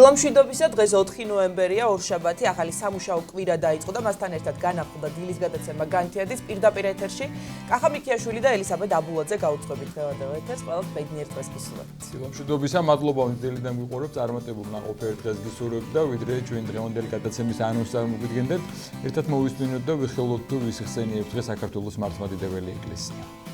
დილამშვიდობისა დღეს 4 ნოემბერია ორშაბათი ახალი სამუშაო კვირა დაიწყო და მასთან ერთად განახლდა დილის გადაცემა განთიადის პირდაპირ ეთერში კახა მიქიაშვილი და ელისაბედ აბულაძე გაუძღვებით დღევანდელ ეთერს ყველას ბედნიერ დღეს გისურვებთ. დილამშვიდობისა, მადლობა დილიდან გვიყურებთ წარმატებულ ნაყოფიერ დღეს გისურვებთ და ვიდრე ჩვენ დღევანდელი გადაცემის ანონსს წარმოგიდგენდეთ, ერთად მოვისმინოთ და ვიხილოთ თუ ვის ხსენიებს დღეს საქართველოს მართლმადიდებელი ეკლესია.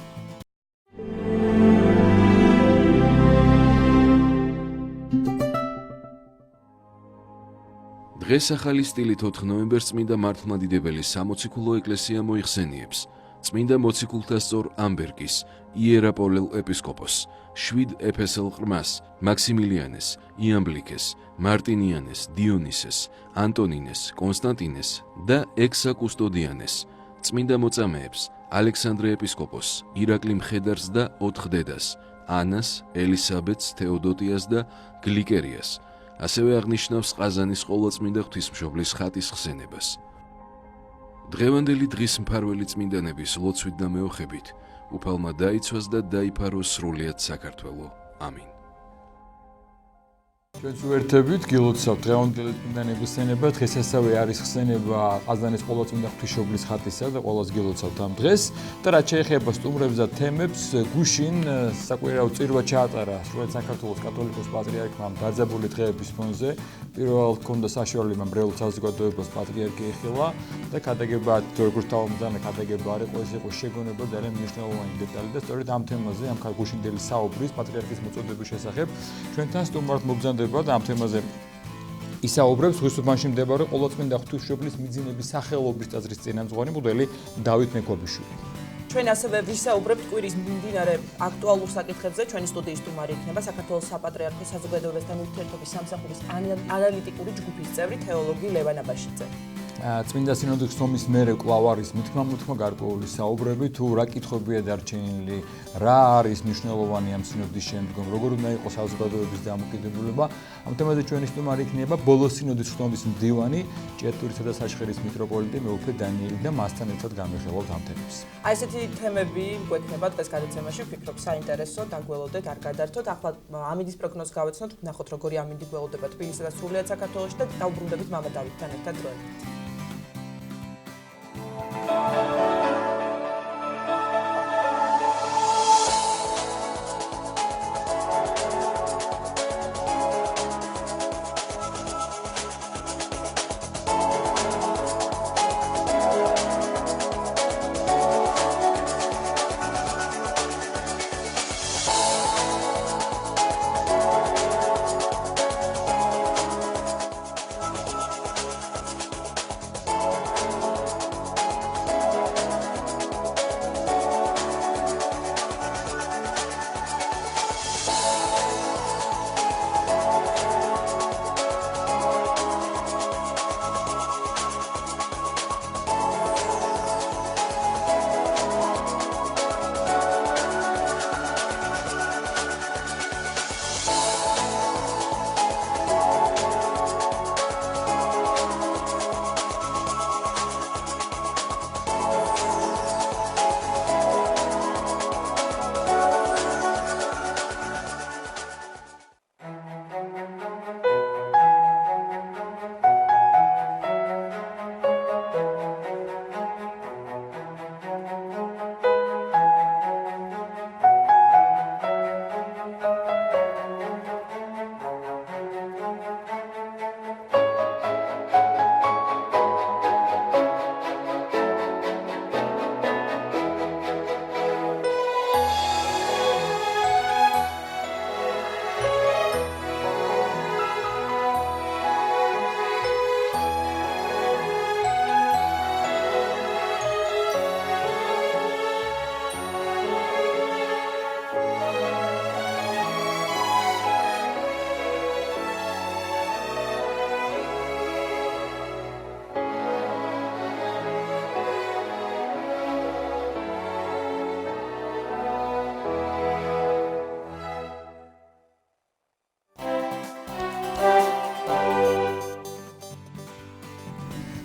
დღეს ახალი სტილით 4 ნოემბერს წმინდა მართლმადიდებელი სამოციქულო ეკლესია მოიხსენიებს წმინდა მოციქულთა სწორ ამბერგის იერაპოლელ ეპისკოპოსს, 7 ეფესელ ყრმას, მაქსიმილიანეს, იამბლიქეს, მარტინიანეს, დიონისეს, ანტონინეს, კონსტანტინეს და ექსაკუსტოდიანეს, წმინდა მოწამეებს, ალექსანდრე ეპისკოპოსს, ირაკლი მხედარს და 4 დედას, ანას, ელისაბედს, თეოდოტიას და გლიკერიას. ასევე აღნიშნავს ყაზანის ყოლაწმინდა ღვთისმშობლის ხატის ხსენებას. დღევანდელი დღის მფარველი წმინდანების ლოცვით და მეოხებით უფალმა დაიცვას და დაიფაროს სრულიად საქართველო. ამინ. ჩვენც უერთებით გილოცავთ დღევანდელი წმინდანების ხსენება. დღეს ასევე არის ხსენება ყაზანის ყოლაწმინდა ღვთისმშობლის ხატისა და ყველას გილოცავთ ამ დღეს. და რაც შეეხება სტუმრებს და თემებს, გუშინ საკვირაო წირვა ჩაატარა სრულიად საქართველოს კათოლიკოს პატრიარქმა დაძაბული დღეების ფონზე. პირველად ჰქონდა საშუალება მრევლ საზოგადოებას პატრიარქი ეხილა და ქადაგებად როგორც თავმჯდომარე ქადაგება არ იყო, ეს იყო შეგონება ძალიან მნიშვნელოვანი დეტალი და სწორედ ამ თემაზე ამ გუშინდელი საუბრის პატრიარქის მოწოდების შესახებ ჩვენთან სტუმრად მოგზაურდება და ამ თემაზე ისაუბრებს ღირსუბანში მდებარე ყოლაწმინდა ღვთისმშობლის მიძინების სახელობის ტაძრის წინამძღვარი მღვდელი დავით მექვაბიშვილი. ჩვენ ასევე ვისაუბრებთ კვირის მიმდინარე აქტუალურ საკითხებზე. ჩვენი სტუდიის სტუმარი იქნება საქართველოს საპატრიარქო საზოგადოებასთან ურთიერთობის სამსახურის ანალიტიკური ჯგუფის წევრი თეოლოგი ლევან აბაშიძე. წმინდა სინოდის ხსომის მერე კვლავ არის მითქმა გარკვეული საუბრები თუ რა კითხვებია დარჩენილი, რა არის მნიშვნელოვანი ამ სინოდის შემდგომ, როგორ უნდა იყოს საზოგადოების დამოკიდებულება. ამ თემაზე ჩვენი სტუმარი იქნება ბოლო სინოდის ხსომის მდივანი, ჭიათურისა და საჩხერის მიტროპოლიტი მეუფე დანიელი და მასთან ერთად გამეხელავთ ამ თემებს. აი ესეთი თემები გვექნება დღეს გადაცემაში, ვფიქრობ საინტერესო, დაგველოდეთ, არ გადართოთ. ახლა ამინდის პროგნოზს გავეცნოთ, ვნახოთ როგორი ამინდი გველოდება თბილისსა და სრულიად საქართველოში და დავუბრუნდებით მამა დავითთან ერთად დროებით.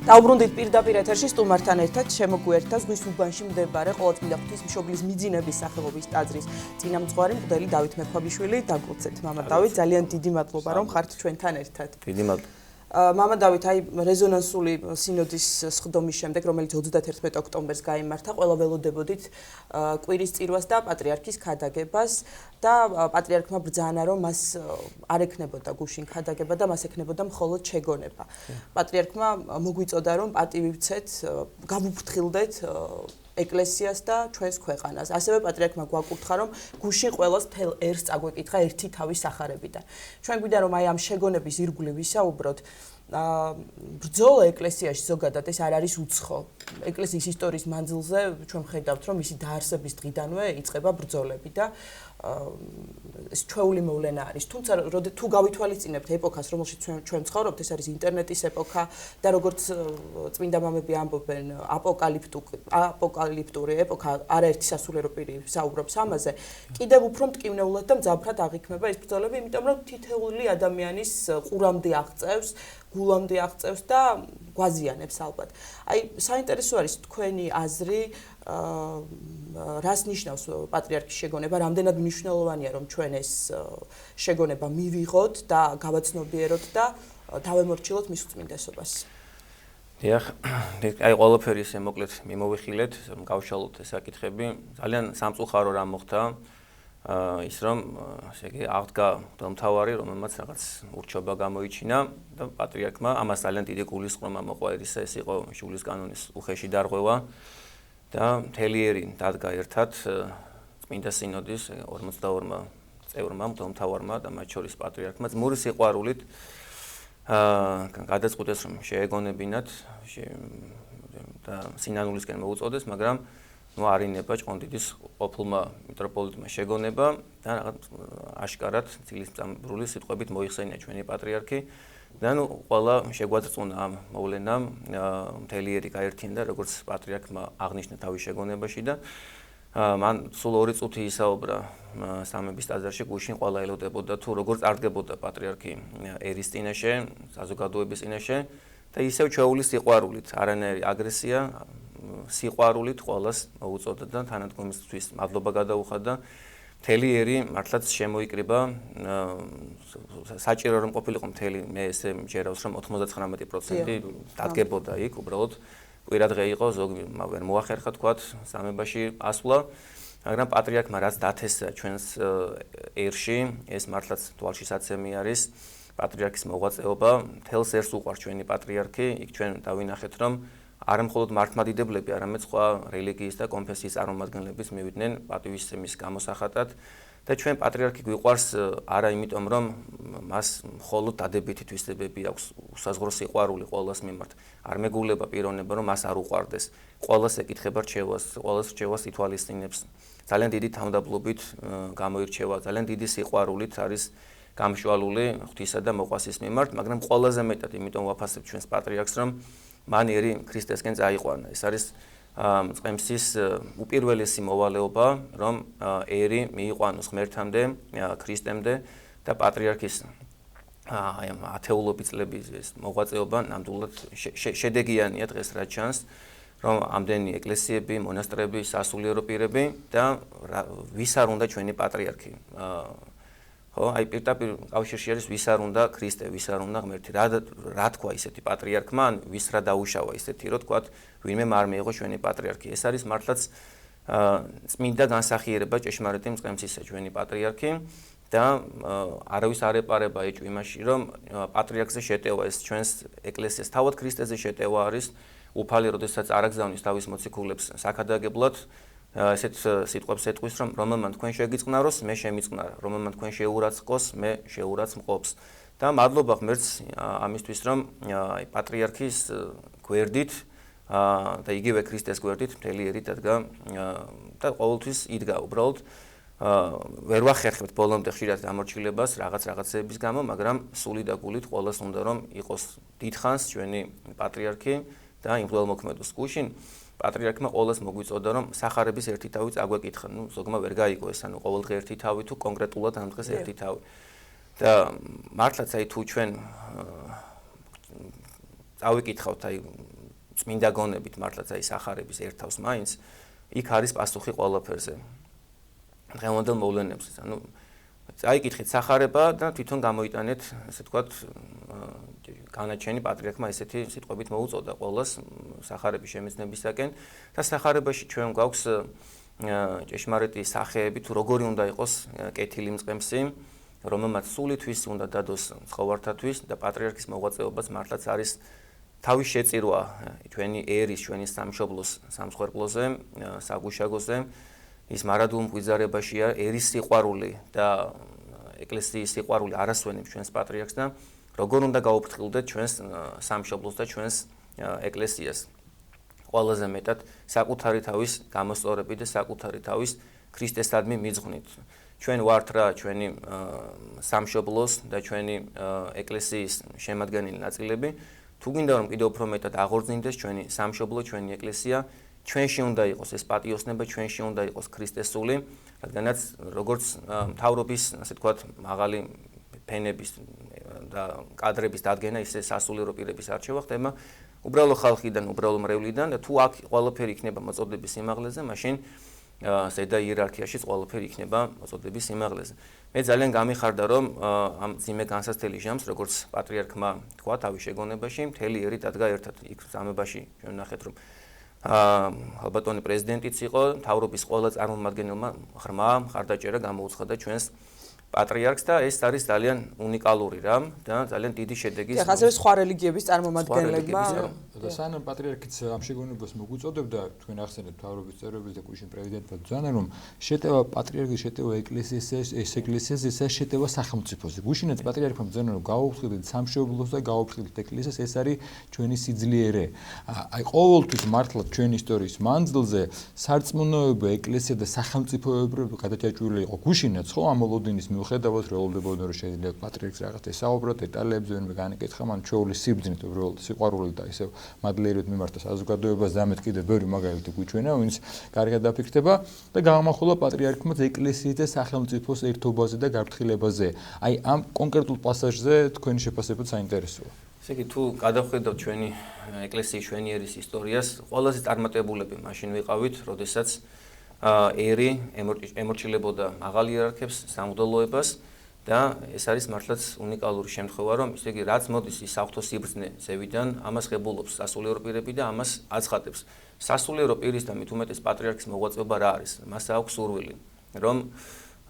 დავბრუნდით პირდაპირ ეთერში სტუმართან ერთად შემოგვიერთდა ზღვის უბანში მდებარე ყოვლადწმინდა ღვთისმშობლის მიძინების სახელობის ტაძრის წინამძღვარი მღვდელი დავით მექვაბიშვილი. დაგვრცეთ მამა დავით, ძალიან დიდი მადლობა რომ ხართ ჩვენთან ერთად. დიდი მადლობა. მამა დავით, აი რეზონანსული სინოდის სხდომის შემდეგ, რომელიც 31 ოქტომბერს გაიმართა, ყველა ველოდებოდით კვირის წირვას და პატრიარქის ქადაგებას და პატრიარქმა ბრძანა, რომ მას არ ექნებოდა გუშინ ქადაგება და მას ექნებოდა მხოლოდ შეგონება. პატრიარქმა მოგვიწოდა, რომ პატივივცეთ, გამუფრთხილდეთ ეკლესიას და ჩვენს ქვეყანას. ასევე პატრიარქმა გვაკურთხა, რომ გუშინ ყველას თელ ერს წაგვეკითხა ერთი თავის სახარებიდან. ჩვენ გვიდა რომ აი ამ შეგონების ირგვლივ ვისაუბროთ. ბრძოლა ეკლესიაში ზოგადად ეს არ არის უცხო. ეკლესიის ისტორიის მანძილზე ჩვენ ხედავთ, რომ მისი დაარსების დღიდანვე იწყება ბრძოლები და ეს ჩვეული მოვლენა არის. თუმცა თუ გავითვალისწინებთ ეპოქას, რომელშიც ჩვენ ცხოვრობთ, ეს არის ინტერნეტის ეპოქა და როგორც წმინდა მამები ამბობენ, აპოკალიფტური ეპოქა, არაერთი სასულიერო პირი საუბრობს ამაზე, კიდევ უფრო მტკივნეულად და მძაფრად აღიქმება ეს ბრძოლები, იმიტომ რომ თითოეული ადამიანის ყურამდე აღწევს, გულამდე აღწევს და გვაზიანებს ალბათ. აი, საინტერესო არის თქვენი აზრი, რას ნიშნავს პატრიარქის შეგონება, რამდენად მნიშვნელოვანია რომ ჩვენ ეს შეგონება მივიღოთ და გავაცნობიეროთ და დავემორჩილოთ მის უწმინდესობას. დიახ, აი ყველაფერი ესე მოკლედ მიმოვიხილეთ, გავშალოთ ეს საკითხები. ძალიან სამწუხარო რამ მოხდა. ის რომ ესე იგი აღდგა მთავარი, რომელმაც რაღაც ურჩობა გამოიჩინა და პატრიარქმა ამას ძალიან დიდი გულისწყრომა მოყვა, ეს იყო შულის კანონის უხეში დარღვევა და მთელი დადგა ერთად წმინდა სინოდის 42 წევრმა, მთავარმა და მათ შორის პატრიარქმა ძმური სიყვარულით გადაწყვიტეს რომ შეეგონებინათ და სინანულისკენ მოუწოდეს, მაგრამ არინება ჭყონდიდის ყოფილმა მიტროპოლიტმა შეგონება და რაღაც აშკარად დილისწამბრული სიტყვებით მოიხსენია ჩვენი პატრიარქი და ყველა შეგვაწწუნა ამ მოვლენამ, მთელი ერი გაერთიანდა როგორც პატრიარქმა აღნიშნა თავის შეგონებაში და მან სულ 2 წუთი ისაუბრა სამების ტაძარში, გუშინ ყველა ელოდებოდა თუ როგორ წარდგებოდა პატრიარქი ერის წინაშე, საზოგადოების წინაშე და ისევ ჩვეული სიყვარულით, არანაირი აგრესია, სიყვარულით ყველას მოუწოდა და თანადგომისთვის მადლობა გადაუხადა. მთელი ერი მართლაც შემოიკრიბა, საჭირო რომ ყოფილიყო მთელი, მე ესე მჯერავს რომ 99% დადგებოდა იქ, უბრალოდ კვირა დღე იყო, ზოგი ვერ მოახერხა თქვათ სამებაში ასვლა, მაგრამ პატრიარქმა რაც დათესა ჩვენს ერში, ეს მართლაც თვალშისაცემი არის. პატრიარქის მოღვაწეობა, მთელს ერს უყვარს ჩვენი პატრიარქი, იქ ჩვენ დავინახეთ რომ არა მხოლოდ მართლმადიდებლები, არამედ სხვა რელიგიის და კონფესიის წარმომადგენლებიც მივიდნენ პატივისცემის გამოსახატად და ჩვენ პატრიარქი გვიყვარს არა იმიტომ რომ მას მხოლოდ დადებითი თვისებები აქვს, უსაზღვრო სიყვარული ყოველას მიმართ, არ მეგულება პიროვნება რომ მას არ უყვარდეს, ყოველას ეკითხება რჩევას, ყოველას რჩევას ითვალისწინებს, ძალიან დიდი თავმდაბლობით გამოირჩევა, ძალიან დიდი სიყვარულით არის გამშვალული ღვთისა და მოყვასის მიმართ, მაგრამ ყველაზე მეტად იმიტომ ვაფასებ ჩვენს პატრიარქს რომ მან ერი ქრისტესკენ წაიყვანა. ეს არის წყემსის უპირველესი მოვალეობა, რომ ერი მიიყვანოს ღმერთამდე, ქრისტემდე და პატრიარქის აი ამ ათეულობით წლების ეს მოღვაწეობა ნამდვილად შედეგიანია დღეს რაც ჩანს, რომ ამდენი ეკლესიები, მონასტრები, სასულიერო პირები და ვის არ უნდა ჩვენი პატრიარქი. ხო, აი პირდაპირ კავშირში არის ვის არ უნდა ქრისტე, ვის არ უნდა ღმერთი. რა თქვა ისეთი პატრიარქმა, ან ვის რა დაუშავა ისეთი, რომ თქვათ, ვინმე არ მიიღო ჩვენი პატრიარქი. ეს არის მართლაც წმინდა განსახიერება ჭეშმარიტი მწყემსისა ჩვენი პატრიარქი და არავის არ ეპარება ეჭვ იმაში, რომ პატრიარქზე შეტევა ეს ჩვენს ეკლესიას თავად ქრისტეზე შეტევა არის, უფალი როდესაც არაგზავნის თავის მოციქულებს საქადაგებლად ესეთ სიტყვებს ეტყვის, რომ რომელმან თქვენ შეგიწყნაროს, მე შემიწყნარა, რომელმან თქვენ შეურაცხყოს, მე შეურაცხმყოფს. და მადლობა ღმერთს ამისთვის, რომ აი პატრიარქის გვერდით და იგივე ქრისტეს გვერდით მთელი ერი დადგა და ყოველთვის იდგა უბრალოდ ვერ ვახერხებთ ბოლომდე ხშირად ამორჩილებას რაღაცების გამო, მაგრამ სული და გულით ყოველას უნდა რომ იყოს დიდხანს ჩვენი პატრიარქი და იმღლელმოქმედოს. გუშინ პატრიარქმა ყოველას მოგვიწოდა რომ სახარების ერთი თავი წაგვეკითხა, ზოგმა ვერ გაიგო ეს, ანუ ყოველდღე ერთი თავი თუ კონკრეტულად ამ დღეს ერთი თავი. და მართლაც აი თუ ჩვენ წავიკითხავთ აი წმინდა გონებით მართლაც აი სახარების ერთავს მაინც, იქ არის პასუხი ყველაფერზე. დღევანდელ მოვლენებზე, ანუ წაიკითხეთ სახარება და თვითონ გამოიტანეთ, ასე ვთქვათ, განაჩენი პატრიარქმა ესეთი სიტყვებით მოუწოდა ყველას სახარების შემეცნებისაკენ და სახარებაში ჩვენ გვაქვს ჭეშმარიტი სახეები თუ როგორი უნდა იყოს კეთილი მწყემსი, რომელმაც სულითვის უნდა დადოს ცხოვართათვის და პატრიარქის მოღვაწეობაც მართლაც არის თავის შეწირვა ჩვენი ერის, ჩვენი სამშობლოს სამსხვერპლოზე, საგუშაგოზე, ის მარადულ მღვიძარებაშია ერის სიყვარული და ეკლესიის სიყვარული არასვენებს ჩვენს პატრიარქს და როგორ უნდა გაუფრთხილდეთ ჩვენს სამშობლოს და ჩვენს ეკლესიას. ყველაზე მეტად საკუთარი თავის გამოსწორებით და საკუთარი თავის ქრისტესადმი მიძღვნით. ჩვენ ვართ რა ჩვენი სამშობლოს და ჩვენი ეკლესიის შემადგენელი ნაწილები. თუ გინდა რომ კიდევ უფრო მეტად აღორძინდეს ჩვენი სამშობლო, ჩვენი ეკლესია, ჩვენში უნდა იყოს ეს პატიოსნება, ჩვენში უნდა იყოს ქრისტესული, რადგანაც როგორც მთავრობის, ასე ვთქვათ, მაღალი ფენების და კადრების დადგენა, ისე სასულიერო პირების არჩევა ხდება უბრალო ხალხიდან, უბრალო მრევლიდან და თუ აქ ყველაფერი იქნება მოწოდების სიმაღლეზე, მაშინ ზედა იერარქიაშიც ყველაფერი იქნება მოწოდების სიმაღლეზე. მე ძალიან გამიხარდა, რომ ამ ძიმე განსაცდელი ჟამს, როგორც პატრიარქმა თქვა თავის შეგონებაში, მთელი ერი დადგა ერთად. იქ სამებაში ჩვენ ნახეთ, რომ ალბათონი პრეზიდენტიც იყო, მთავრობის ყველა წარმომადგენელმა ღრმა მხარდაჭერა გამოუცხადა ჩვენს პატრიარქს და ეს არის ძალიან უნიკალური რამ და ძალიან დიდი შედეგი. ახლა ასევე სხვა რელიგიების წარმომადგენლებმა და სანამ პატრიარქიც ამ შეგონებას მოგუწოდებდა, თქვენ ახსენეთ მთავრობის წევრების და გუშინ პრეზიდენტმა ბრძანა, რომ შეტევა პატრიარქის შეტევა ეკლესიას ეს შეტევა სახელმწიფოზე. გუშინაც პატრიარქმა ბრძანა, რომ გააუფრთხილდეთ სამშობლოს და გააუფრთხილდეთ ეკლესიას, ეს არის ჩვენი სიძლიერე. აი ყოველთვის მართლა ჩვენი ისტორიის მანძილზე სარწმუნოება ეკლესია და სახელმწიფოებრივი გადაჭაჭვილი იყო. გუშინაც ხო ამოლოდინის მიუხედავად როლდებოდა რომ შეიძლება პატრიარქს რაღაც ესაუბროთ დეტალებზე ვინმე განეკითხა მან ჩვეული სიბრძნით უბრალოდ სიყვარული და ისევ მადლიერით მიმართა საზოგადოებას დამეთ კიდე ბევრი მაგალითი გვიჩვენა ვინც კარგად დაფიქრდება და გამახვილა პატრიარქმაც ეკლესიის და სახელმწიფოს ერთობაზე და გაფრთხილებაზე. აი ამ კონკრეტულ პასაჟზე თქვენი შეფასება საინტერესოა. ესე იგი თუ გადავხედავთ ჩვენი ეკლესიის შვენიერის ისტორიას, ყველაზე წარმატებულები მაშინ ვიყავით, როდესაც ერი ემორჩილებოდა მაღალ იერარქებს, სამღვდელოებას და ეს არის მართლაც უნიკალური შემთხვევა, რომ ესე იგი რაც მოდის ის საღვთო სიბრძნე ზევიდან, ამას ღებულობს სასულიერო პირები და ამას აცხადებს. სასულიერო პირის და მით უმეტეს პატრიარქის მოღვაწეობა რა არის? მას აქვს სურვილი, რომ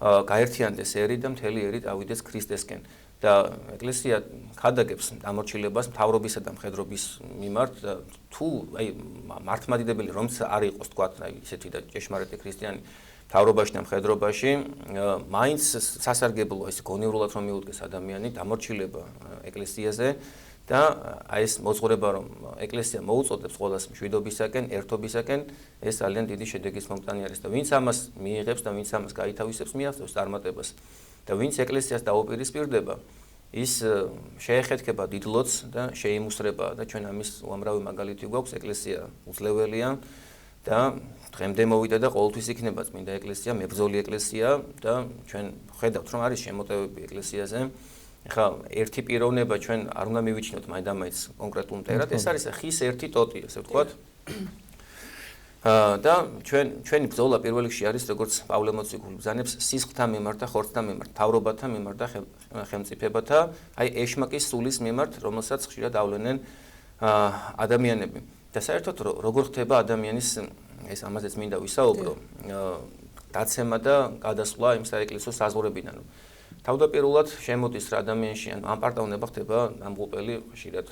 გაერთიანდეს ერი და მთელი ერი დავიდეს ქრისტესკენ. და ეკლესია ქადაგებს დამორჩილებას მთავრობისა და მხედრობის მიმართ და თუ აი მართლმადიდებელი რომც არ იყოს თქვათ აი ისეთი და ჭეშმარიტი ქრისტიანი მთავრობაში და მხედრობაში მაინც სასარგებლოა ის გონივრულად რომ მიუდგეს ადამიანი დამორჩილება ეკლესიაზე და აი ეს მოძღვრება რომ ეკლესია მოუწოდებს ყველას მშვიდობისაკენ, ერთობისაკენ ეს ძალიან დიდი შედეგის მომტანი არის და ვინც ამას მიიღებს და ვინც ამას გაითავისებს მიაღწევს წარმატებას და ვინც ეკლესიას დაუპირისპირდება, ის შეეხეთქება დიდ ლოცს და შეიმუსრება და ჩვენ ამის უამრავი მაგალითი გვაქვს, ეკლესია უძლეველია და დღემდე მოვიდა და ყოველთვის იქნება წმინდა ეკლესია, მებრძოლი ეკლესია და ჩვენ ხედავთ რომ არის შემოტევები ეკლესიაზე. ეხლა ერთი პიროვნება ჩვენ არ უნდა მივიჩნიოთ მაინდამაინც კონკრეტულ მტერად, ეს არის ხის ერთი ტოტი, ასე ვთქვათ. და ჩვენი ბრძოლა პირველ რიგში არის როგორც პავლე მოციქული ბრძანებს სისხლთან მიმართ და ხორცთან მიმართ, მთავრობათა მიმართ და ხელმწიფებათა, აი ეშმაკის სულის მიმართ, რომელსაც ხშირად ავლენენ ადამიანები. და საერთოდ როგორ ხდება ადამიანის ეს ამაზეც მინდა ვისაუბრო, დაცემა და გადასვლა იმ საეკლესიო საზღვრებიდან. თავდაპირველად შემოდის რა ადამიანში, ან ამპარტავნება ხდება ამღუპელი ხშირად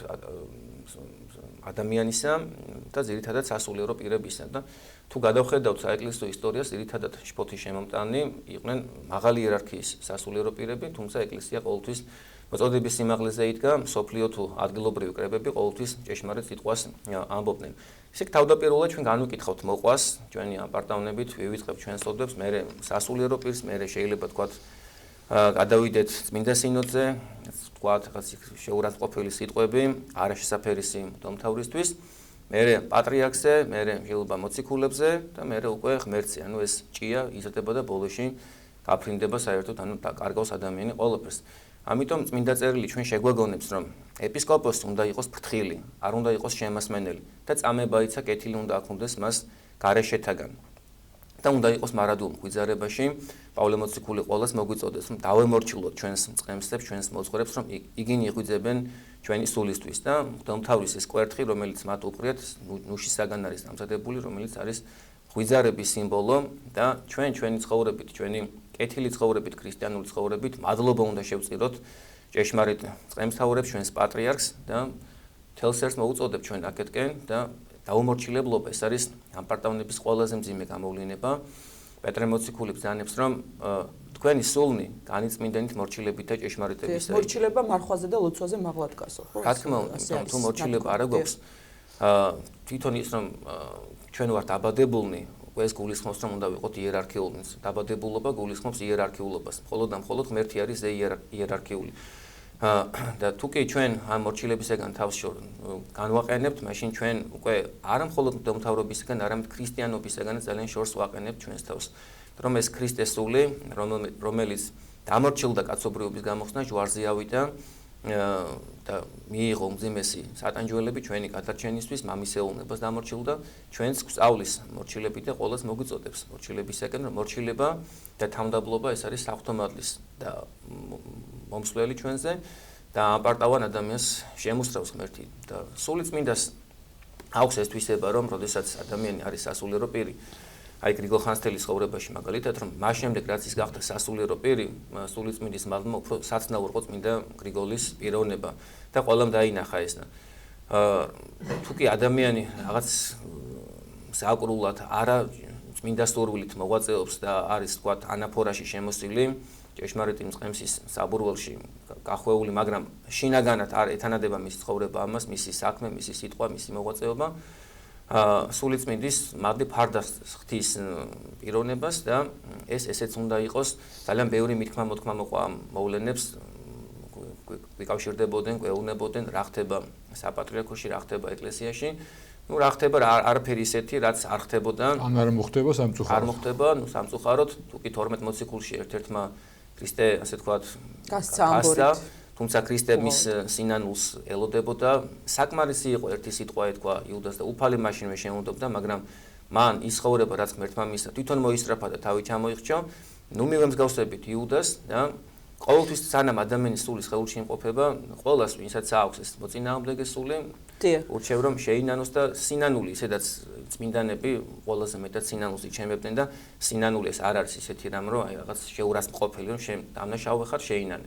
ადამიანისა და ძირითადად სასულიერო პირებისა და თუ გადავხედავთ საეკლესიო ისტორიას, ძირითადად შფოთის შემომტანი იყვნენ მაღალი იერარქიის სასულიერო პირები, თუმცა ეკლესია ყოველთვის მოწოდების სიმაღლეზე იდგა, მსოფლიო თუ ადგილობრივი კრებები ყოველთვის ჭეშმარიტ სიტყვას ამბობდნენ. ისე თავდაპირველად ჩვენ განვიკითხავთ მოყვას, ჩვენი ამპარტავნებით, ვივიწყებთ ჩვენს სოდებს, მერე სასულიერო პირს, მერე შეიძლება თქვათ გადავიდეთ წმინდა სინოდზე, თქვათ შეურაცხყოფილი სიტყვები, არაშესაფერისი მღვდელმთავრისთვის, მერე პატრიარქზე, მერე შეიძლება მოციქულებზე და მერე უკვე ღმერთზე, ანუ ეს ჭია იზრდება და ბოლოში გაფრინდება საერთოდ, ანუ დაკარგავს ადამიანი ყველაფერს. ამიტომ წმინდა წერილი ჩვენ შეგვეგონებს, რომ ეპისკოპოსი უნდა იყოს ფრთხილი, არ უნდა იყოს შემასმენელი და წამება იცა კეთილი უნდა აქონდეს მას გარეშეთაგან. და უნდა იყოს მარადულ მღვიძარებაში, პავლე მოციქული ყოველას მოგვიწოდეს, რომ დავემორჩილოთ ჩვენს მწყემსებს, ჩვენს მოძღვრებს, რომ იგინი იღვიძებენ ჩვენი სულისთვის და მღვდელმთავრის ეს კვერთხი, რომელიც მათ უყრიათ, ნუშისაგან არის დამზადებული, რომელიც არის მღვიძარების სიმბოლო და ჩვენი ცხოვრებით, ჩვენი კეთილი ცხოვრებით, ქრისტიანული ცხოვრებით მადლობა უნდა შევწიროთ ჭეშმარიტ მწყემსთავრებს, ჩვენს პატრიარქს და მთელს ერთს მოუწოდებ ჩვენ აქეთკენ და დაუმორჩილებლობა ეს არის ამპარტავნების ყველაზე მძიმე გამოვლენა. პეტრე მოციქული ბრძანებს, რომ თქვენი სულნი განიწმინდენით მორჩილებით და ჭეშმარიტებისაა. მორჩილება მარხვაზე და ლოცვაზე მაღლა დგასო, ხო? რა თქმა უნდა, თუ მორჩილება არ გვაქვს, თვითონ ის რომ ჩვენ ვართ აბადებულნი, ეს გულისხმობს, რომ უნდა ვიყოთ იერარქიული. დაბადებულობა გულისხმობს იერარქიულობას. მხოლოდ და მხოლოდ ღმერთი არის იერარქიული. და თუ კი ჩვენ ამ მორჩილებისგან თავს განვაყენებთ, მაშინ ჩვენ უკვე არა მხოლოდ მღვდელმთავრობისგან, არამედ ქრისტიანობისგან ძალიან შორს ვაყენებთ ჩვენს თავს. რომ ეს ქრისტეს სული, რომელიც დამორჩილდა კაცობრიობის გამოხსნა ჯვარზე ავიდა და მიიღო მძიმესი სატანჯველები ჩვენი გადარჩენისთვის, მამისეულნებას დამორჩილდა, ჩვენს გვსწავლის მორჩილებით და ყოველას მოგვიწოდებს მორჩილებისგან, რომ მორჩილება და თავმდაბლობა ეს არის საღვთომადლის და მომსვლელი ჩვენზე და აპარტავან ადამიანს შემოსწრავს ღმერთი და სული წმინდას აქვს ეს თვისება, რომ როდესაც ადამიანი არის სასულიერო პირი, აი გრიგოლ ხანძთელის ცხოვრებაში მაგალითად, რომ მას შემდეგ რაც ის გახდა სასულიერო პირი, სული წმინდის მადლმა უფრო საცნაურ იყო წმინდა გრიგოლის პიროვნება და ყველამ დაინახა ეს. თუ კი ადამიანი რაღაც საკრულად არა წმინდა სურვილით მოღვაწეობს და არის თქვათ ანაფორაში შემოსილი ჭეშმარიტი მწყემსის საბურველში გახვეული, მაგრამ შინაგანად არ ეთანადება მის ცხოვრება ამას, მისი საქმე, მისი სიტყვა, მისი მოღვაწეობა, სული წმინდის მადლი ფარდას ხდის პიროვნებას და ესეც უნდა იყოს ძალიან ბევრი მithქმა-მოთქმა მოყვა მოვლენებს ვიკავშირდებოდნენ, გვეუბნებოდნენ რა ხდება საპატრიარქოში, რა ხდება ეკლესიაში. რა ხდება არაფერი ისეთი, რაც არ ხდებოდა. ან არ მოხდება სამწუხაროდ. არ მოხდება, სამწუხაროდ, თუ კი 12 მოციქულში ერთ-ერთმა ქრისტე, ასე თქვათ, გასცა, თუმცა ქრისტე მის სინანულს ელოდებოდა. საკმარისი იყო ერთი სიტყვა ეთქვა იუდას და უფალი მაშინვე შეუნდობდა, მაგრამ მან ის ცხოვრება, რაც ღმერთმა მისცა, თვითონ მოისწრაფა და თავი ჩამოიხჭო. ნუ მივემსგავსებით იუდას და ყოველთვის სანამ ადამიანის სულის ხელში იმყოფება, ყველას ვინცაც აქვს ეს მოწინააღმდეგე სული, ურჩევ რომ შეინანოს და სინანული, ისედაც წმინდანები ყველაზე მეტად სინანულს იჩემებდნენ და სინანული ეს არ არის ისეთი რამ, რომ აი რაღაც შეურასმყოფელი, რომ დამნაშავე ხარ შეინანე.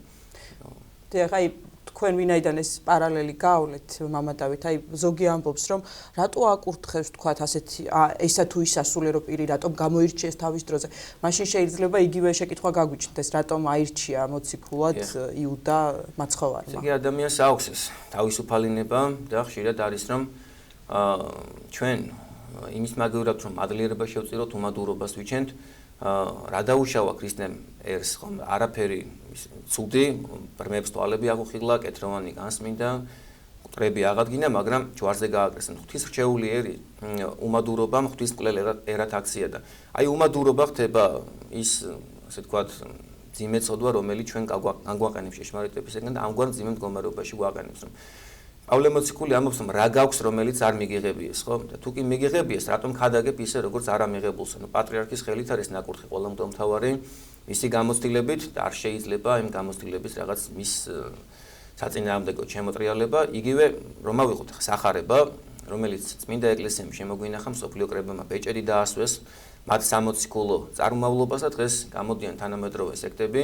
აი თქვენ ვინაიდან ეს პარალელი გაავლეთ მამა დავით, აი ზოგი ამბობს, რომ რატო აკურთხებს თქვათ ასეთი ესა თუ ის სასულიერო პირი, რატომ გამოირჩიეს თავის დროზე. მაშინ შეიძლება იგივე შეკითხვა გაგვიჩნდეს, რატომ აირჩია მოციქულად იუდა მაცხოვარმა. იგი ადამიანს აქვს ეს თავისუფალინება და ხშირად არის რომ ჩვენ იმის მაგივრად რომ მადლიერება შევწიროთ, უმადურობას ვიჩენთ, რა დაუშავა ქრისტემ ერს, ხომ არაფერი ცუდი, ბრმებს თვალები აღუხილა, კეთროვანი განსმინდა, მტრები აღადგინა, მაგრამ ჯვარზე გააკრეს. ღვთის რჩეული ერი, უმადურობა ღვთის მკვლელ ერად აქცია და აი უმადურობა ხდება ის, ასე ვთქვათ, ძიმე ცოდვა, რომელიც ჩვენ განგვაყენებს ჭეშმარიტებისგან და ამგვარ ძიმე მდგომარეობაში გვაყენებს, რომ პავლე მოციქული ამბობს, რომ რა გაქვს, რომელიც არ მიგიღებიეს, ხო? და თუ კი მიგიღებიეს, რატომ ხადაგებ ისე, როგორც არ ამიღებულს? პატრიარქის ხელით არის ნაკურთხი ყველა მღვდელმთავარი, მისი გამოცდილებით და არ შეიძლება იმ გამოცდილების რაღაც მის საწინააღმდეგო შემოტრიალება, იგივე რომ ავიღოთ სახარება, რომელიც წმინდა ეკლესიამ შემოგვინახა, მსოფლიო კრებებმა ბეჭედი დაასვეს, მათ სამოციქულო წარმომავლობას და დღეს გამოდიან თანამედროვე სექტები,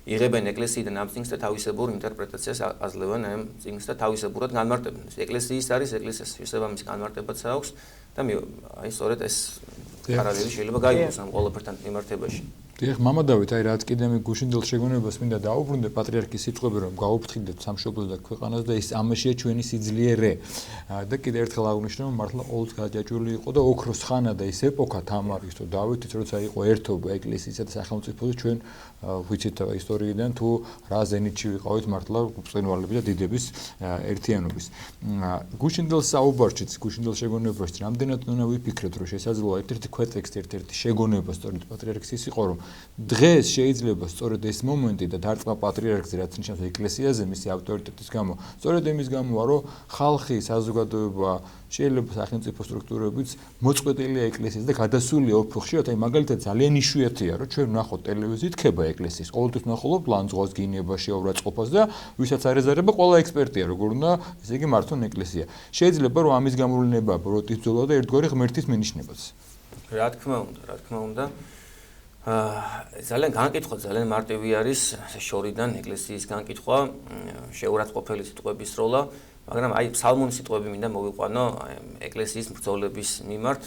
იღებენ ეკლესიიდან ამ წიგნს და თავისებურ ინტერპრეტაციას აძლევენ ამ წიგნს და თავისებურად განმარტებენ. ეკლესიის არის ეკლესიას შესაბამისი განმარტებაც აქვს და აი სწორედ ეს პარალელი შეიძლება გაიგოს ამ ყველაფერთან მიმართებაში. დიახ, მამა დავით, აი რაც კიდე მე გუშინდელ შეგონებას მინდა დაუბრუნდე პატრიარქის სიტყვები, რომ გაუფრთხილდეთ სამშობლოს და ქვეყანას და ის ამაშია ჩვენი სიძლიერე. და კიდე ერთხელ აღნიშნე, რომ მართლა ყოველთვის გაჯაჭვული იყო და ოქროს ხანა და ის ეპოქა თამარის თუ დავითის, როცა იყო ერთობა ეკლესიისა და სახელმწიფოს, ჩვენ ვიცით ისტორიიდან თუ რა ზენიტში ვიყავით მართლა ბრწყინვალების და დიდების ერთიანობის. გუშინდელ საუბარშიც, გუშინდელ შეგონებაშიც რამდენად უნდა ვიფიქრეთ, რომ შესაძლოა ერთ-ერთი ქვეტექსტი, ერთ-ერთი შეგონება სწორედ პატრიარქის ის იყო, რომ დღეს შეიძლება სწორედ ეს მომენტი და დარწმა პატრიარქზე რაც ნიშნავს ეკლესიაზე მისი ავტორიტეტის გამო, სწორედ იმის გამოა, რომ ხალხი, საზოგადოება, შეიძლება სახელმწიფო სტრუქტურებიც მოწყვეტილია ეკლესიას და გადასულია უფრო ხშირად, აი მაგალითად ძალიან იშვიათია, რომ ჩვენ ვნახოთ ტელევიზიით ხება ეკლესიის, ყოველთვის ვნახულობთ ლანძღვას, გინებას, შეურაცხყოფას და ვისაც არ ეზარება, ყველა ექსპერტია, როგორ უნდა, ესე იგი მართონ ეკლესია. შეიძლება რომ ამის გამოვლენა ბროტის ბრძოლა და ერთგვარი ღმერთის მინიშნებაც. რა თქმა უნდა. ძალიან განკითხვა, ძალიან მარტივი არის შორიდან ეკლესიის განკითხვა, შეურაცხყოფელი სიტყვების როლა, მაგრამ აი ფსალმუნის სიტყვები მინდა მოვიყვანო ეკლესიის ბრძოლების მიმართ,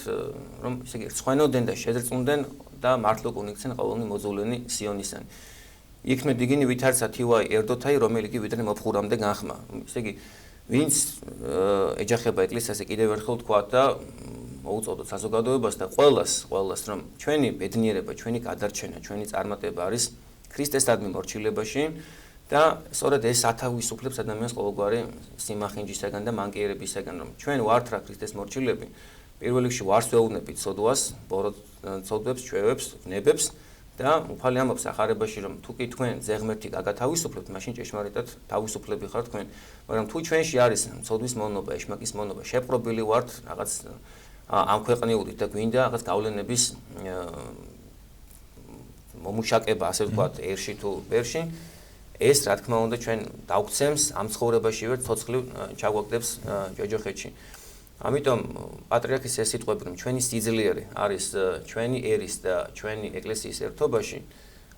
რომ ესე იგი რცხვენოდნენ და შეძრწუნდნენ და მართლო კუნიქცენ ყოველნი მოძულენი სიონისანი. იქმე დგინი ვითარცა თივაი ერდოთაი, რომელი კი ვიდრე მოფხურამდე განხმა. ესე იგი ვინც ეჯახება ეკლესიაზე კიდევ ერთხელ თქვა და მოუწოდოთ საზოგადოებას და ყველას რომ ჩვენი ბედნიერება, ჩვენი გადარჩენა, ჩვენი წარმატება არის ქრისტესადმი მორჩილებაში და სწორედ ეს ათავისუფლებს ადამიანს ყოველგვარი სიმახინჯისაგან და მანკიერებისაგან, რომ ჩვენ ვართ რა ქრისტეს მორჩილები, პირველ რიგში ვარს ვეუბნებით ცოდვას, ბოროტ-ცოდვებს, ჩვევებს, ვნებებს და უფალი ამბობს ახარებაში, რომ თუ კი თქვენ ზეღმერთი გაგათავისუფლებთ, მაშინ ჭეშმარიტად თავისუფლები ხართ თქვენ, მაგრამ თუ ჩვენში არის ცოდვის მონობა, ეშმაკის მონობა, შეპყრობილი ვართ რაღაც ამქვეყნიურით და გვინდა რაღაც გავლენების მომუშაკება, ასე ვთქვათ, ერში თუ ბერში, ეს რა თქმა უნდა ჩვენ დავგცემს ამ ცხოვრებაშივე ცოცხლივ ჩაგვაგდებს ჯოჯოხეთში. ამიტომ პატრიარქის ეს სიტყვები, რომ ჩვენი სიძლიერე არის ჩვენი ერის და ჩვენი ეკლესიის ერთობაში,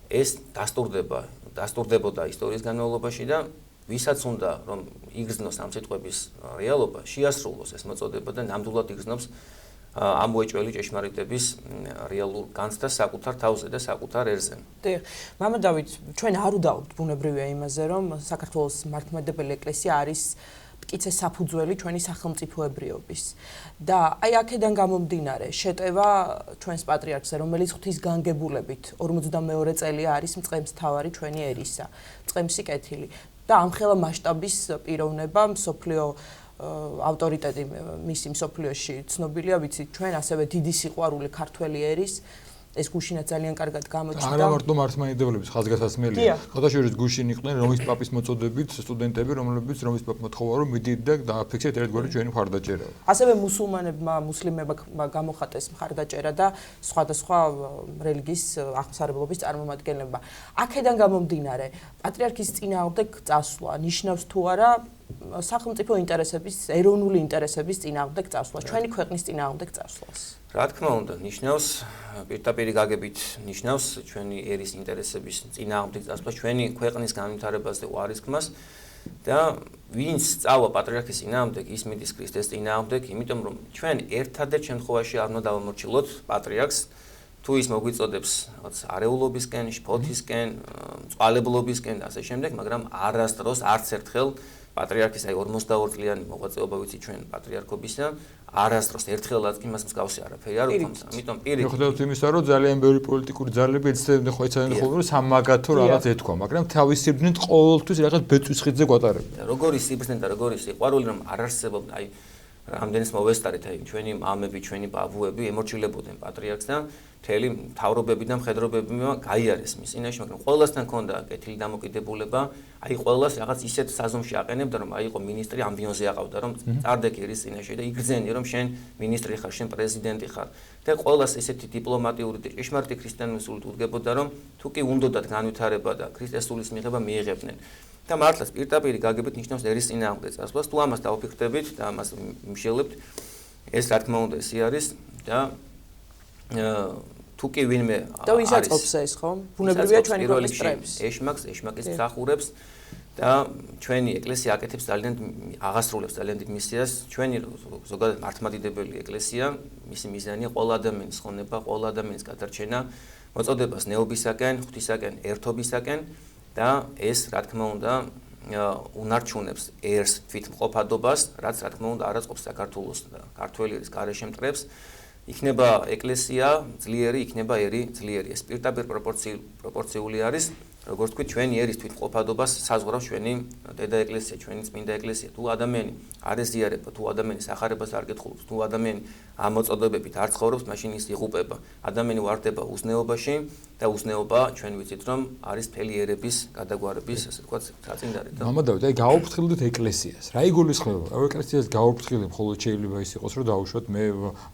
ეს დასტურდებოდა ისტორიის განმავლობაში და ვისაც უნდა რომ იგრძნოს ამ სიტყვების რეალობა, შეასრულოს ეს მოწოდება და ნამდვილად იგრძნობს ამოეჭველი ჭეშმარიტების რეალურ განცდას საკუთარ თავზე და საკუთარ ერზე. დიახ, მამა დავით, ჩვენ არ უდაობთ ბუნებრივია იმაზე, რომ საქართველოს მართლმადიდებელი ეკლესია არის მტკიცე საფუძველი ჩვენი სახელმწიფოებრიობის. და აი აქედან გამომდინარე, შეტევა ჩვენს პატრიარქზე, რომელიც ღვთისგანგებულებით 42 წელია არის მწყემსთავარი ჩვენი ერისა, მწყემსი კეთილი. და ამხელა მასშტაბის პიროვნება მსოფლიო ავტორიტეტი მისი მსოფლიოში ცნობილია, ვიცით ჩვენ ასევე დიდი სიყვარული ქართველი ერის ეს გუშინაც ძალიან კარგად გამოჩნდა. არა მარტო მართლმადიდებლების ხაზგასაცმელია. ხოთაშორის გუშინ იყვნენ რომის პაპის მოწოდებით სტუდენტები, რომლებიც რომის პაპ მოთხოვა რომ მიდით და დააფიქსეთ ერთგვარი ჩვენი მხარდაჭერა. ასევე მუსლიმებმა გამოხატეს მხარდაჭერა და სხვადასხვა რელიგიის აღმსარებლობის წარმომადგენლებმა. აქედან გამომდინარე, პატრიარქის წინააღმდეგ წასვლა ნიშნავს თუ არა სახელმწიფო ინტერესების, ეროვნული ინტერესების წინააღმდეგ წასვლა, ჩვენი ქვეყნის წინააღმდეგ წასვლას. რა თქმა უნდა, ნიშნავს პირდაპირ გაგებით ნიშნავს ჩვენი ერის ინტერესების წინააღმდეგ წასვლას, ჩვენი ქვეყნის განვითარებაზე უარისქმას და ვინც სწავლა პატრიარქის წინააღმდეგ, ის მიდის ქრისტეს წინააღმდეგ, იმიტომ რომ ჩვენ ერთადერთ შემთხვევაში არ უნდა დავამორჩილოთ პატრიარქს, თუ ის მოგვიწოდებს არეულობისკენ, შფოთისკენ, წყალებლობისკენ და ასე შემდეგ, მაგრამ არასდროს არც ერთხელ პატრიარქის აი 42 წლიანი მოღვაწეობა ვიცი ჩვენ პატრიარქობისა, არასდროს ერთხელაც კი მას მსგავსი არაფერი არ ვქონდა. ამიტომ პირიქით. მიუხედავად იმისა, რომ ძალიან ბევრი პოლიტიკური ძალები ეცდებოდნენ ხოლმე სამაგათო რაღაც ეთქვა, მაგრამ თავის სიბრძნით ყოველთვის რაღაც ბეწვისხიდზე გვატარებდა. როგორი სიბრძნე და როგორი სიყვარული, რომ არ არსებობდა აი რამდენიც მოვესწარეთ აი ჩვენი მამები, ჩვენი ბაბუები ემორჩილებოდნენ პატრიარქს და მთელი მთავრობები და მხედრობები გაიარეს მის წინაშე, მაგრამ ყველასთან ჰქონდა კეთილი დამოკიდებულება, აი ყველას რაღაც ისეთ საზომში აყენებდა, რომ აი იყო მინისტრი ამბიონზე აყავდა, რომ წარდეკი ერის წინაშე და იგრძენი, რომ შენ მინისტრი ხარ, შენ პრეზიდენტი ხარ და ყველას ესეთი დიპლომატიური და ჭეშმარიტი ქრისტიანული უდგებოდა, რომ თუ კი უნდოდათ განვითარება და ქრისტესულის მიღება მიიღებდნენ. და მართლაც პირდაპირ გაგებით ნიშნავს ერის წინააღმდეგ წასვლას, თუ ამას დავფიქრდებით და ამას მიშელებთ, ეს რა თქმა უნდა ესე არის და თუ კი ვინმე და ვისაწყობს ეს ხო? ბუნებრივია ჩვენი ქვეყნის პრემს. ეშმაკის მსახურებს და ჩვენი ეკლესია აკეთებს ძალიან აღასრულებს ძალიან დიდ მისიას. ჩვენი ზოგადად მართლმადიდებელი ეკლესია, მისი მიზანია ყველა ადამიანის ხონება, ყველა ადამიანის გადარჩენა, მოწოდებას ნეობისაკენ, ღვთისაკენ, ერთობისაკენ და ეს რა თქმა უნდა უნარჩუნებს ერს თვითმყოფადობას, რაც რა თქმა უნდა არ აწყობს საქართველოს და ქართველი ერის გარეშე მტრებს. იქნება ეკლესია ძლიერი, იქნება ერი ძლიერი. ეს პირდაპირ პროპორციული არის, როგორც თქვით, ჩვენი ერის თვითმყოფადობას საზღვრავს ჩვენი დედა ეკლესია, ჩვენი წმინდა ეკლესია. თუ ადამიანი არ ეზიარება, თუ ადამიანი სახარებას არ კითხულობს, თუ ადამიანი ამ მოწოდებებით არ ცხოვრობს, მაშინ ის იღუპება. ადამიანი ვარდება უზნეობაში და უზნეობა ჩვენ ვიცით რომ არის მთელი ერების გადაგვარების ასე ვთქვათ საწინდარი და მამა დავით, აი გაუფრთხილდით ეკლესიას. რა იგულისხმება? ეკლესიას გაუფრთხილდი მხოლოდ შეიძლება ის იყოს, რომ დაუშვათ მე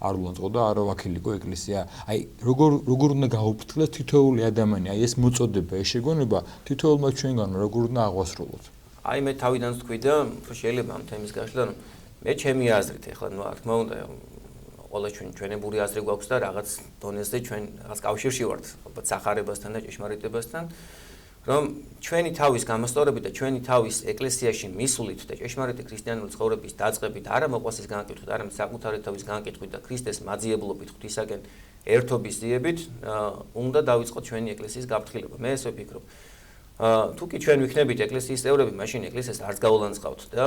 არ ვლანწყო და არ ვაქილიკო ეკლესია. აი როგორ უნდა გაუფრთხილდეს თითოეული ადამიანი, აი ეს მოწოდება, ეს შეგონება თითოეულმა ჩვენგან როგორ უნდა აღვასრულოთ? აი მე თავიდან ვთქვი და შეიძლება ამ თემის გაშლა რომ მე ჩემი აზრით ეხლა რა თქმა უნდა ყველა ჩვენებური აზრი გვაქვს და რაღაც დონეზე ჩვენ რაღაც კავშირში ვართ ალბათ სახარებასთან და ჭეშმარიტებასთან რომ ჩვენი თავის გამოსწორებით და ჩვენი თავის ეკლესიაში მისვლით და ჭეშმარიტი ქრისტიანული ცხოვრების დაწყებით არა მოყვასის განკითხვით, არამედ საკუთარი თავის განკითხვით და ქრისტეს მაძიებლობით ღვთისაგენ ერთობის ძიებით უნდა დავიწყოთ ჩვენი ეკლესიის გაფრთხილება. მე ესე ვფიქრობ. თუ კი ჩვენ ვიქნებით ეკლესიის წევრები, მაშინ ეკლესიას არც გაულანძღავთ და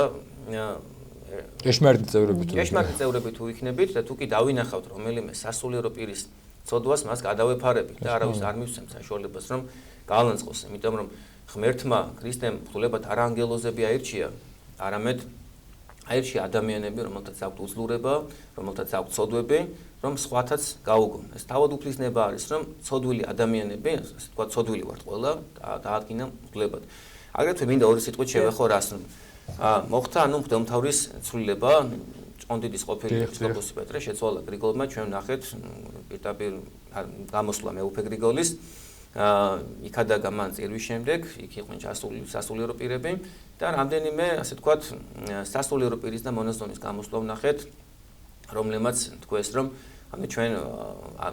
ჭეშმარიტი წევრები თუ იქნებით და თუ კი დავინახავთ რომელიმე სასულიერო პირის ცოდვას, მას გადავეფარებით და არავის არ მივცემთ საშუალებას რომ გაალანძღოს, იმიტომ რომ ღმერთმა ქრისტემ ბრძოლებად არა ანგელოზები აირჩია, არამედ აირჩია ადამიანები, რომელთაც აქვთ უძლურება, რომელთაც აქვთ ცოდვები, რომ სხვათაც გაუგონ. ეს თავად უფლისნება არის, რომ ცოდვილი ადამიანები, ასე ვთქვათ, ცოდვილი ვართ ყველა, დაადგინა ბრძოლებად. აგრეთვე მინდა ორი სიტყვით შევეხო რას რომ მოხდა ანუ მღვდელმთავრის ცვლილება ჭყონდიდის ყოფილი ეპისკოპოსი პეტრე შეცვალა გრიგოლმა ჩვენ ნახეთ პირდაპირ გამოსვლა მეუფე გრიგოლის იქადაგა მან წირვის შემდეგ იქ იყვნენ სასულიერო პირები და რამდენიმე ასე ვთქვათ სასულიერო პირის და მონაზონის გამოსვლა ვნახეთ რომლებმაც თქვეს რომ ანუ ჩვენ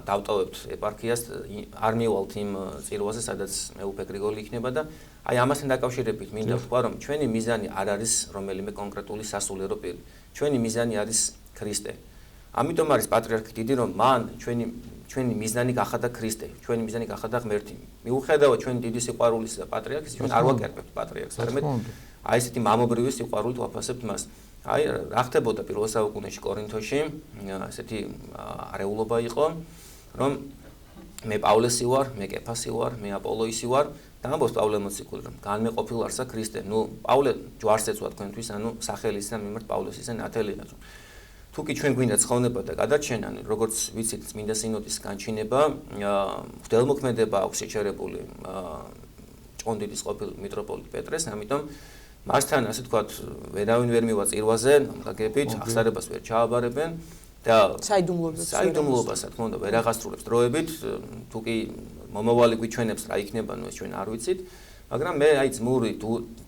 დავტოვებთ ეპარქიას არ მივალთ იმ წირვაზე სადაც მეუფე გრიგოლი იქნება და აი ამასთან დაკავშირებით მინდა ვთქვა რომ ჩვენი მიზანი არ არის რომელიმე კონკრეტული სასულიერო პირი ჩვენი მიზანი არის ქრისტე ამიტომ არის პატრიარქი დიდი რომ მან ჩვენი მიზანი გახადა ქრისტე ჩვენი მიზანი გახადა ღმერთი მიუხედავად ჩვენი დიდი სიყვარულის და პატრიარქის ჩვენ არ ვაკერპებთ პატრიარქს არამედ აი ესეთი მამობრივი სიყვარულით ვაფასებთ მას აი რა ხდებოდა პირველ საუკუნეში კორინთოში ესეთი არეულობა იყო რომ მე პავლესი ვარ მე კეფასი ვარ მე აპოლოისი ვარ და ამბობს პავლე მოციქული რომ განმეყოფილ არსა ქრისტე ნუ პავლე ჯვარს ეწვა თქვენთვის ანუ სახელისგან მიმართ პავლესისგან ათელიანად რომ თუ კი ჩვენ გვინდა ცხონება და გადარჩენა როგორც ვიცით წმინდა სინოდის განჩინება ღვთელმოქმედება აქვს შეჩერებული ჭყონდიდის ყოფილ მიტროპოლიტ პეტრეს ამიტომ მასთან ასე ვთქვათ ვერავინ ვერ მივა წირვაზე ამგაგებით აღსარებას ვერ ჩააბარებენ და საიდუმლოებას რა თქმა უნდა ვერ აღასრულებს დროებით თუ კი მომავალი გვიჩვენებს რა იქნება ნუ ეს ჩვენ არ ვიცით მაგრამ მე აი ძმური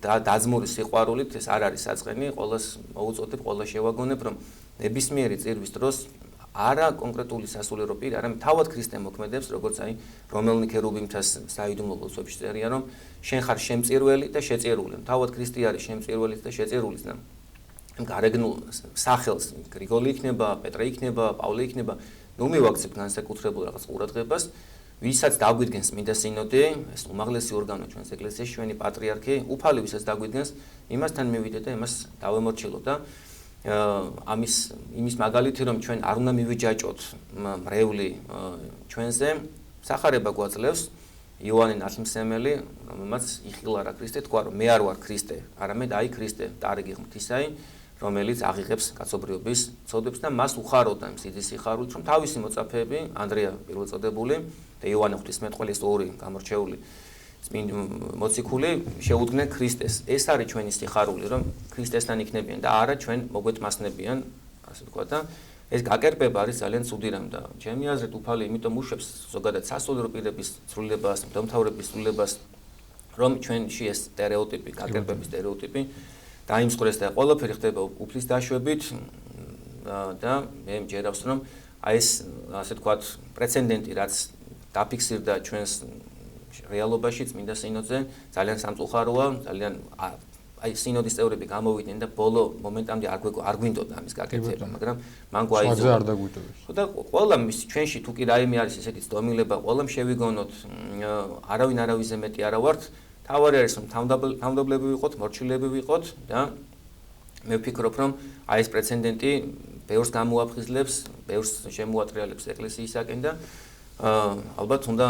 დაძმური სიყვარულით ეს არ არის საწყენი ყოველს მოუწოდებ ყოველს შევაგონებ რომ ნებისმიერი წირვის დროს არა კონკრეტული სასულიერო პირი, არამედ თავად ქრისტე მოქმედებს, როგორც აი რომელნი ქერუბიმთას საიდუმლო ლოცვებში წერია, რომ შენ ხარ შემწირველი და შეწირული. თავად ქრისტე არის შემწირველიც და შეწირულიც და გარეგნულ სახელს გრიგოლი იქნება, პეტრე იქნება, პავლე იქნება, ნუ მივაქცევ განსაკუთრებულ რაღაც ყურადღებას, ვისაც დაგვიდგენს წმინდა სინოდი, ეს უმაღლესი ორგანო ჩვენს ეკლესიაში, ჩვენი პატრიარქი, უფალი ვისაც დაგვიდგენს, იმასთან მივიდე და იმას დავემორჩილო და იმის მაგალითი რომ ჩვენ არ უნდა მივიჯაჭოთ მრევლი ჩვენზე სახარება გვაძლევს იოანე ნათლმსემელი რომელმაც იხილა რა ქრისტე თქვა რომ მე არ ვარ ქრისტე არამედ აი ქრისტე დარგი ღვთისაი რომელიც აღიღებს კაცობრიობის წოდებს და მას უხაროდა იმ სიძის სიხარულით რომ თავისი მოწაფეები ანდრია პირველწოდებული და იოანე ღვთისმეტყველი ეს ორი გამორჩეული მოციქული შეუდგნენ ქრისტეს. ეს არის ჩვენი სიხარული, რომ ქრისტესთან იქნებიან და არა ჩვენ მოგვეთმასნებიან, ასე ვთქვათ და ეს გაკერპება არის ძალიან ცუდი რამ და ჩემი აზრით უფალი იმიტომ უშვებს ზოგადად სასულიერო პირების ცვლილებას, მღვდელმთავრების ცვლილებას, რომ ჩვენში ეს სტერეოტიპი, გაკერპების სტერეოტიპი დაიმსხვრეს და ყველაფერი ხდება უფლის დაშვებით და მე მჯერავს რომ აი ეს ასე ვთქვათ პრეცედენტი რაც დაფიქსირდა ჩვენს რეალობაში წმინდა სინოდზე ძალიან სამწუხაროა, ძალიან აი სინოდის წევრები გამოვიდნენ და ბოლო მომენტამდე არ გვინდოდა ამის გაკეთება, მაგრამ მან გვაიძულა. არ დაგვიტოვეს. და ყველა ჩვენში თუ კი რაიმე არის ესეთი ცდომილება, ყველამ შევიგონოთ, არავინ არავიზე მეტი არა ვართ, თავარი არის რომ თავმდაბლები ვიყოთ, მორჩილები ვიყოთ და მე ვფიქრობ რომ აი ეს პრეცედენტი ბევრს გამოაფხიზლებს, ბევრს შემოატრიალებს ეკლესიისაკენ და ალბათ უნდა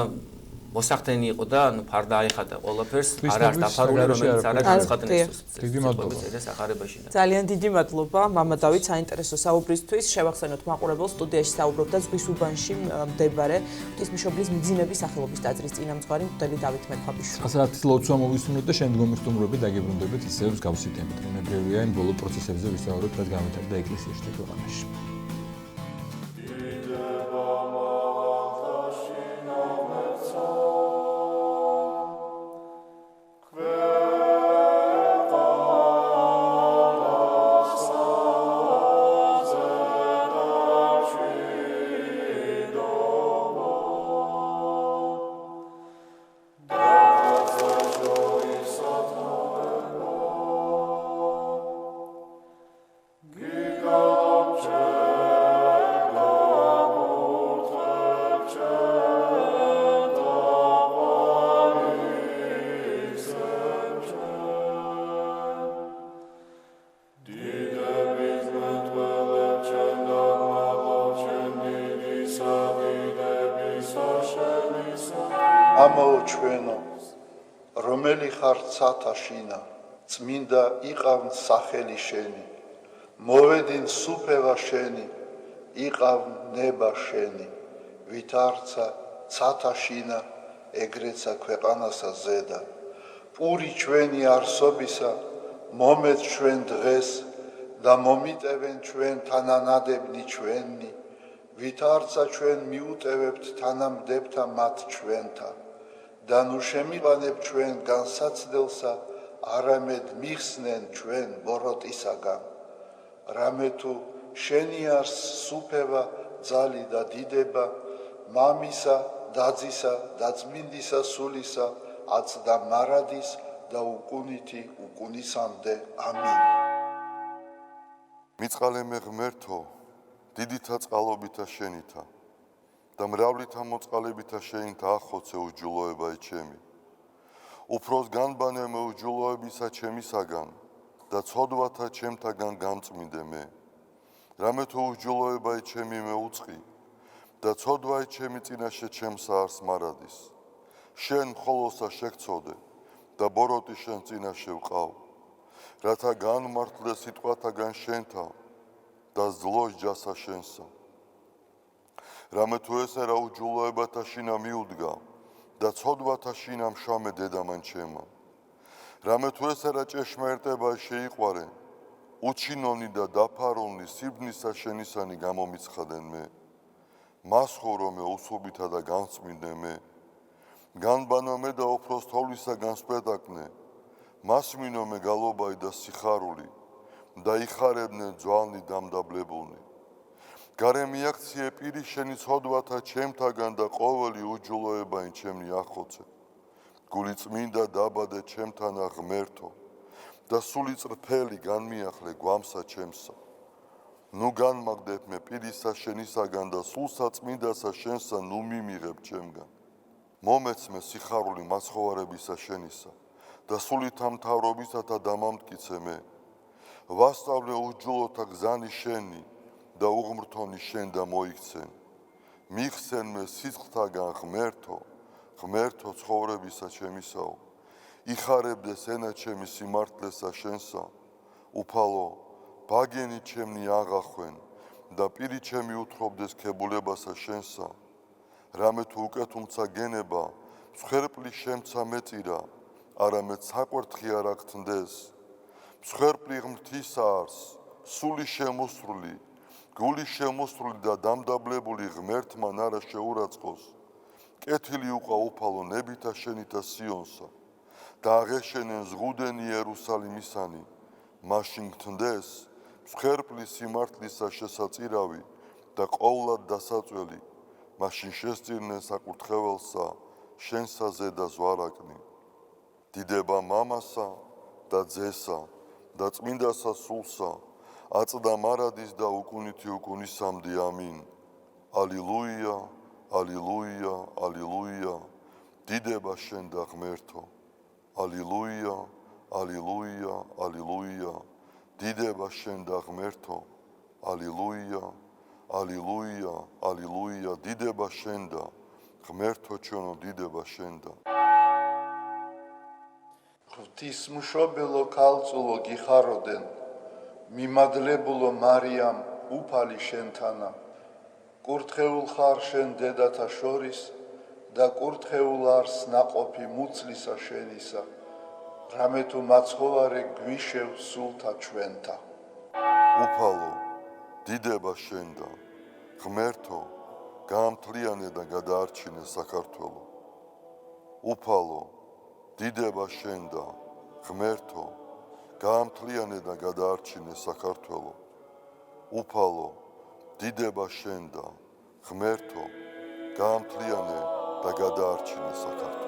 მოსახდენი იყო და ანუ ფარდა აიხადა ყველაფერს, არ არის ქრისტეების დაფარული, საგარეშე რომელიც არ არის განცხადებული. დიდი მადლობა. სახარებაში. ძალიან დიდი მადლობა მამა დავით საინტერესო საუბრისთვის. შევახსენოთ მაყურებელს, სტუდიაში საუბრობდა ზღვის უბანში მდებარე ღვთისმშობლის მძიმების სახელობის ტაძრის წინამძღვარი მღვდელი დავით მექვაბიშვილი. ასეთი ლოცვა მოვისმინოთ და შემდგომი სტუმრები დაგებრუნდებით ისევ მსგავსი თემით. ნოემბრია იმ ბოლო პროცესებზე ვისაუბრებთ, რაც განვითარდა ეკლესიაში და ქვეყანაში. ამაო ჩვენო, რომელი ხარ ცათაშინა, წმინდა იყავ სახელი შენი, მოვედინ სუფევა შენი, იყავ ნება შენი, ვით არცა ცათაშინა, ეგრეცა ქვეყანასა ზედა, პური ჩვენი არსობისა, მომეც ჩვენ დღეს და მომიტევენ ჩვენ თანანადებნი ჩვენი, ვით არცა ჩვენ მიუტევებთ თანამდებთა მათ ჩვენთა, და ნუ შემიყანებ ჩვენ განსაცდელსა, არამედ მიხსნენ ჩვენ ბოროტისაგან. რამე თუ შენი არს სუფევა, ძალი და დიდება, მამისა, დაძისა და წმინდისა სულისა, აწდა მარადის და უკუნითი უკუნისამდე. ამინ. მიწყალე მე ღმერთო, დიდითა წყალობითა შენითა და მრავლითა მოწყალებითა შენითა ახოცე უჯულოება ჩემი. უფროს განბანე მე უჯულოებისა ჩემისაგან და ცოდვათა ჩემთაგან გამწმინდე მე. რამე თუ უჯულოება ჩემი მე უწყი და ცოდვა ჩემი წინაშე ჩემსა არს მარადის. შენ მხოლოსა შეგწოდე და ბოროტი შენ წინაშე ვყავ, რათა განმართლე სიტყვათაგან შენთა და ზლოს ჯასა შენსა. რამე თუ ესერა უჯულოებათა შინა მიუდგა და ცოდვათა შინა მშამე დედამან ჩემა. რამე თუ ესერა ჭეშმარიტება შეიყვარე, უჩინონი და დაფარონი სიბნისა შენისანი გამომიცხადენ მე. მასხოვრო მე უსუბითა და განწმინდე მე. განბანო მე და უფროს თოვლისაგან სპეტაკნე, მასმინო მე გალობაი და სიხარული და იხარებდნენ ძვალნი დამდაბლებულნი. გარე მიაქციე პირი შენი ცოდვათა ჩემთაგან და ყოველი უჯულოებაი ჩემნი ახოცე. გული წმინდა დაბადე ჩემთანა ღმერთო და სული წრფელი განმიახლე გვამსა ჩემსა. ნუ განმაგდებ მე პირისა შენისაგან და სულსა წმინდასა შენსა ნუ მიმიღებ ჩემგან. მომეცმე სიხარული მაცხოვარებისა შენისა და სულითა მთავრობისათა დამამტკიცე მე. ვასწავლე უჯულოთა გზანი შენი და უღმრთონი შენ და მოიქცენ. მიხსენ მე სიცხთაგან ღმერთო, ღმერთო ცხოვრებისა ჩემისაო. იხარებდეს ენა ჩემი სიმართლესა შენსა, უფალო, ბაგენი ჩემნი აღახვენ და პირი ჩემი უთხრობდეს ქებულებასა შენსა. რამე თუ უკეთუმცა გენება, მსხვერპლი შემცა მეწირა, არამედ საკვერთხი არ აქთნდეს. მსხვერპლი ღმრთისა არს, სული შემოსრული, გული შემოსრული და დამდაბლებული ღმერთმან არა შეურაცხყოს. კეთილი უყვა უფალო ნებითა შენითა სიონსა და აღეშენენ ზღუდენი იერუსალიმისანი, მაშინ გთნდეს მსხვერპლი სიმართლისა შესაწირავი და ყოვლად დასაწველი, მაშინ შესწირნენ საკურთხეველსა შენსა ზედა ზვარაკნი. დიდება მამასა და ძესა და წმინდასა სულსა, აწდა მარადის და უკუნითი უკუნისამდე. ამინ. ალილუია, ალილუია, ალილუია, დიდება შენ და ღმერთო. ალილუია, ალილუია, ალილუია, დიდება შენ და ღმერთო. ალილუია, ალილუია, ალილუია, დიდება შენ და ღმერთო ჩვენო დიდება შენდა. ღვთისმშობელო ქალწულო გიხაროდენ, მიმადლებულო მარიამ უფალი შენთანა, კურთხეულ ხარ შენ დედათა შორის და კურთხეულ არს ნაყოფი მუცლისა შენისა, რამე თუ მაცხოვარი გვიშევ სულთა ჩვენთა. უფალო დიდება შენდა, ღმერთო გაამთლიანე და გადაარჩინე საქართველო. უფალო დიდება შენდა, ღმერთო გაამთლიანე და გადაარჩინე საქართველო. უფალო დიდება შენდა, ღმერთო გაამთლიანე და გადაარჩინე საქართველო.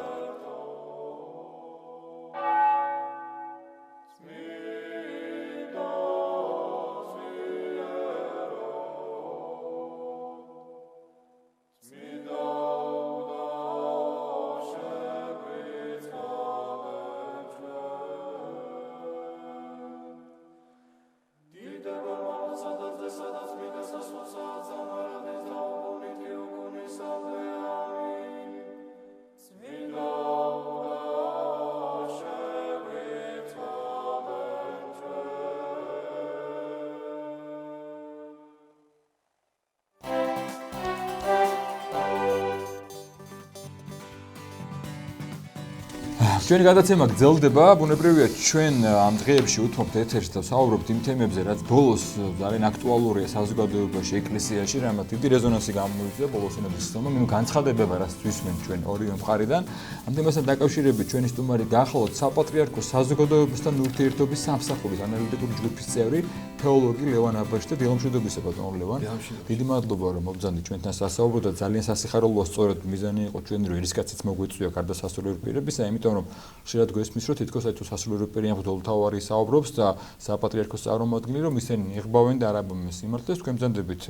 ჩვენი გადაცემა გრძელდება, ბუნებრივია ჩვენ ამ დღეებში უთმობთ ეთერში და საუბრობთ იმ თემებზე, რაც ბოლოს ძალიან აქტუალურია საზოგადოებაში, ეკლესიაში, რამაც დიდი რეზონანსი გამოიწვია ბოლოს ენების ხსოვნა, განცხადებება, რაც ვისმენ ჩვენ ორივე მხარიდან. ამ თემასთან დაკავშირებით ჩვენი სტუმარი გახლავთ საპატრიარქოს საზოგადოებასთან ურთიერთობის სამსახურის ანალიტიკური ჯგუფის წევრი, თეოლოგი ლევან აბაშიძე. დილამშვიდობისა ბატონო ლევან. დიდი მადლობა რომ მოგზავნით ჩვენთან სასაუბრო და ძალიან სასიხარულოა სწორედ მიზანი იყო ჩვენი რომ ერისკაციც მოგვეწვია გარდა სასულიერო პირებისა, იმიტომ რომ ხშირად გვესმის რომ თითქოს აი თუ სასულიერო პირი ამ მღვდელმთავარი საუბრობს და საპატრიარქოს წარმომადგენელი რომ ისინი იღბავენ და არაბამენ სიმართლეს, თქვენ ბრძანდებით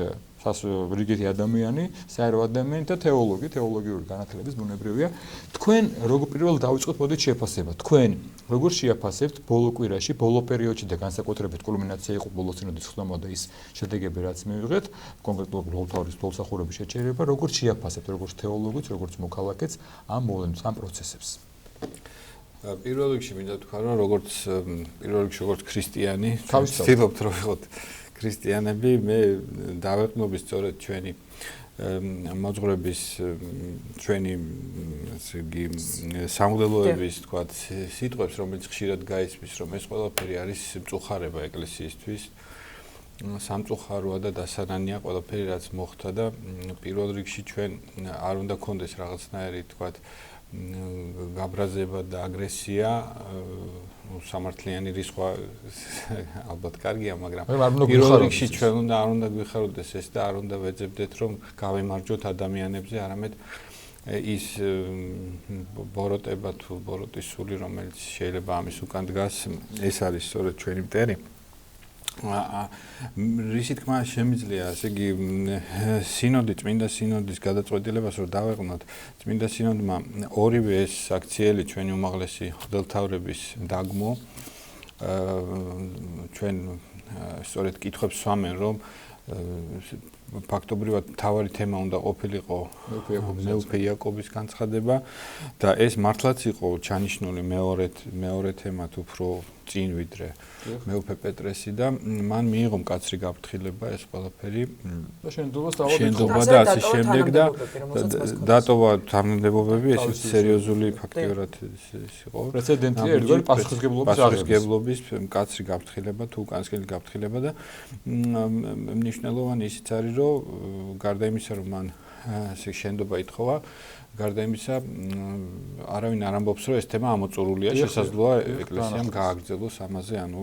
რიგითი ადამიანი, საერო ადამიანი და თეოლოგიური განათლების ბუნებრივია. თქვენ როგორ პირველ დავიწყოთ მოდით შეფასება. თქვენ როგორ შეაფასებთ ბოლო კვირაში, ბოლო პერიოდში და განსაკუთრებით კულმინაცია იყო ბოლო სინოდის ხსოვნა და ის შედეგები რაც მივიღეთ, კონკრეტულად მღვდელმთავრის მღვდელმსახურების შეჩერება, როგორ შეაფასებთ როგორც თეოლოგიც, როგორც მოქალაქეც ამ მოვლენებს, ამ პროცესებს? პირველ რიგში მინდა თქვა რომ როგორც ქრისტიანი ვცდილობთ რომ ვიყოთ ქრისტიანები, მე დავეყნობი სწორედ ჩვენი მოძღვრების ჩვენი ასე იგი სამღვდელოების თქვა სიტყვებს, რომელიც ხშირად გაისმის, რომ ეს ყველაფერი არის მწუხარება ეკლესიისთვის. სამწუხაროა და დასანანია ყველაფერი რაც მოხდა და პირველ რიგში ჩვენ არ უნდა გქონდეს რაღაცნაირი თქვა გაბრაზება და აგრესია, სამართლიანი რისხვა ალბათ კარგია, მაგრამ პირველ რიგში ჩვენ არ უნდა გვიხაროდეს ეს და არ უნდა ვეძებდეთ რომ გავემარჯვოთ ადამიანებზე, არამედ ის ბოროტება თუ ბოროტის სული, რომელიც შეიძლება ამის უკან დგას, ეს არის სწორედ ჩვენი მტერი. რისი თქმა შემიძლია, ასე იგი წმინდა სინოდის გადაწყვეტილებას რომ დავეყნოთ, წმინდა სინოდმა ორივე ეს აქციელი ჩვენი უმაღლესი მღვდელმთავრების დაგმო, ჩვენ სწორედ კითხვებს ვსვამენ, რომ ფაქტობრივად მთავარი თემა უნდა ყოფილიყო მეუფე იაკობის განცხადება და ეს მართლაც იყო ჩანიშნული მეორე თემად უფრო წინ ვიდრე მეუფე პეტრესი და მან მიიღო მკაცრი გაფრთხილება ეს ყველაფერი და შენდობა და ასე შემდეგ და დატოვა თანამდებობები, ეს სერიოზული ფაქტიურად იყო პრეცედენტია ერთგვარი პასუხისმგებლობის მკაცრი გაფრთხილება თუ უკანასკნელი გაფრთხილება და მნიშვნელოვანი ისიც არის რომ გარდა იმისა რომ მან ასე შენდობა ითხოვა, გარდა იმისა არავინ არ ამბობს რომ ეს თემა ამოწურულია, შესაძლოა ეკლესიამ გააგრძელოს ამაზე, ანუ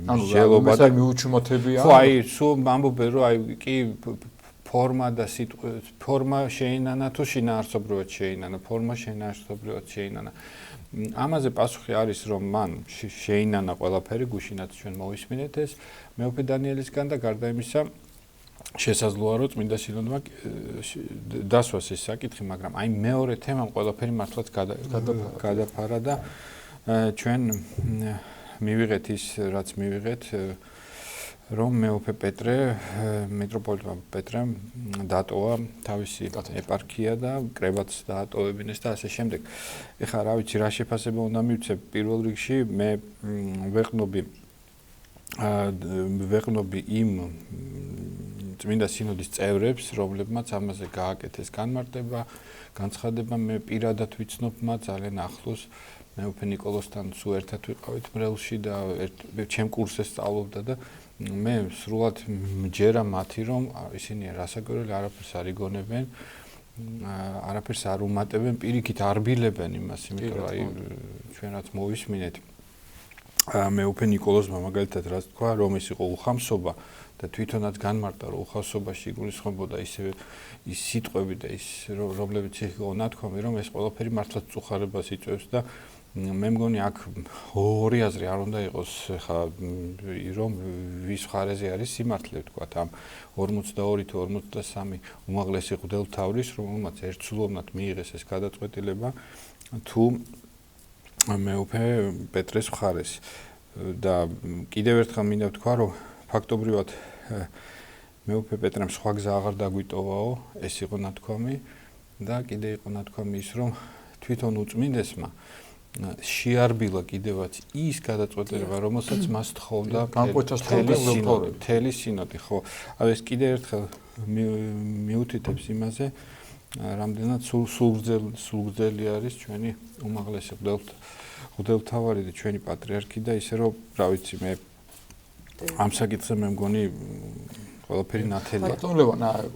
მსჯელობა და მიუჩმოთებია. ხო, აი, სულ ამბობენ რომ აი კი ფორმა შეინანა თუ შინაარსობრივად შეინანა, ფორმა შინაარსობრივად შეინანა. ამაზე პასუხი არის რომ მან შეინანა ყველაფერი, გუშინაც ჩვენ მოვისმინეთ ეს მეუფე დანიელისგან და გარდა იმისა შესაძლოა რომ წმინდა სინოდმა დასვას ეს საკითხი, მაგრამ აი მეორე თემამ ყველაფერი მართლაც გადაფარა და ჩვენ მივიღეთ ის რაც მივიღეთ რომ მეუფე პეტრე მეტროპოლიტმა პეტრემ დატოვა თავისი ეპარქია და კრებაც დაატოვებინეს და ასე შემდეგ. ეხლა რა ვიცი რა შეფასება უნდა მივცე პირველ რიგში მე ვეყნობი იმ წმინდა სინოდის წევრებს, რომლებმაც ამაზე გააკეთეს განმარტება, განცხადება, მე პირადად ვიცნობ მათ ძალიან ახლოს. მეუფე ნიკოლოსთან სულ ერთად ვიყავით მრევლში და ჩემ კურსზე სწავლობდა და მე სრულად მჯერა მათი რომ ისინი რასაკვირველი არაფერს არ იგონებენ, არაფერს არ უმატებენ, პირიქით არ ბილებენ იმას, იმიტომ რომ აი ჩვენ რაც მოვისმინეთ მეუფე ნიკოლოსმა მაგალითად რაც თქვა რომ ის იყო უხამსობა და თვითონაც განმარტა რომ უხამსობაში იგულისხმებოდა ისე ის სიტყვები და ის რომლებიც იყო ნათქვამი რომ ეს ყველაფერი მართლაც წუხარებას იწვევს და მე მგონი აქ ორი აზრი არ უნდა იყოს ხა რომ ვის მხარეზე არის სიმართლე ვთქვათ ამ 42 თუ 43 უმაღლესი ღვთელმთავრის რომელმაც ერთსულოვნად მიიღეს ეს გადაწყვეტილება თუ მეუფე პეტრეს მხარეს და კიდევ ერთხელ მინდა ვთქვა რომ ფაქტობრივად მეუფე პეტრემ სხვა გზა აღარ დაგვიტოვაო ეს იყო ნათქვამი და კიდე იყო ნათქვამი ის რომ თვითონ უწმინდესმა შეარბილა კიდევაც ის გადაწყვეტილება რომელსაც მას თხოვდა მთელი სინოდი ხო ეს კიდე ერთხელ მიუთითებს იმაზე რამდენად სულგრძელი არის ჩვენი უმაღლესი ღვთელმთავარი და ჩვენი პატრიარქი და ისე რომ რა ვიცი მე ამ საკითხზე მე მგონი ყველაფერი ნათელია. ბატონო,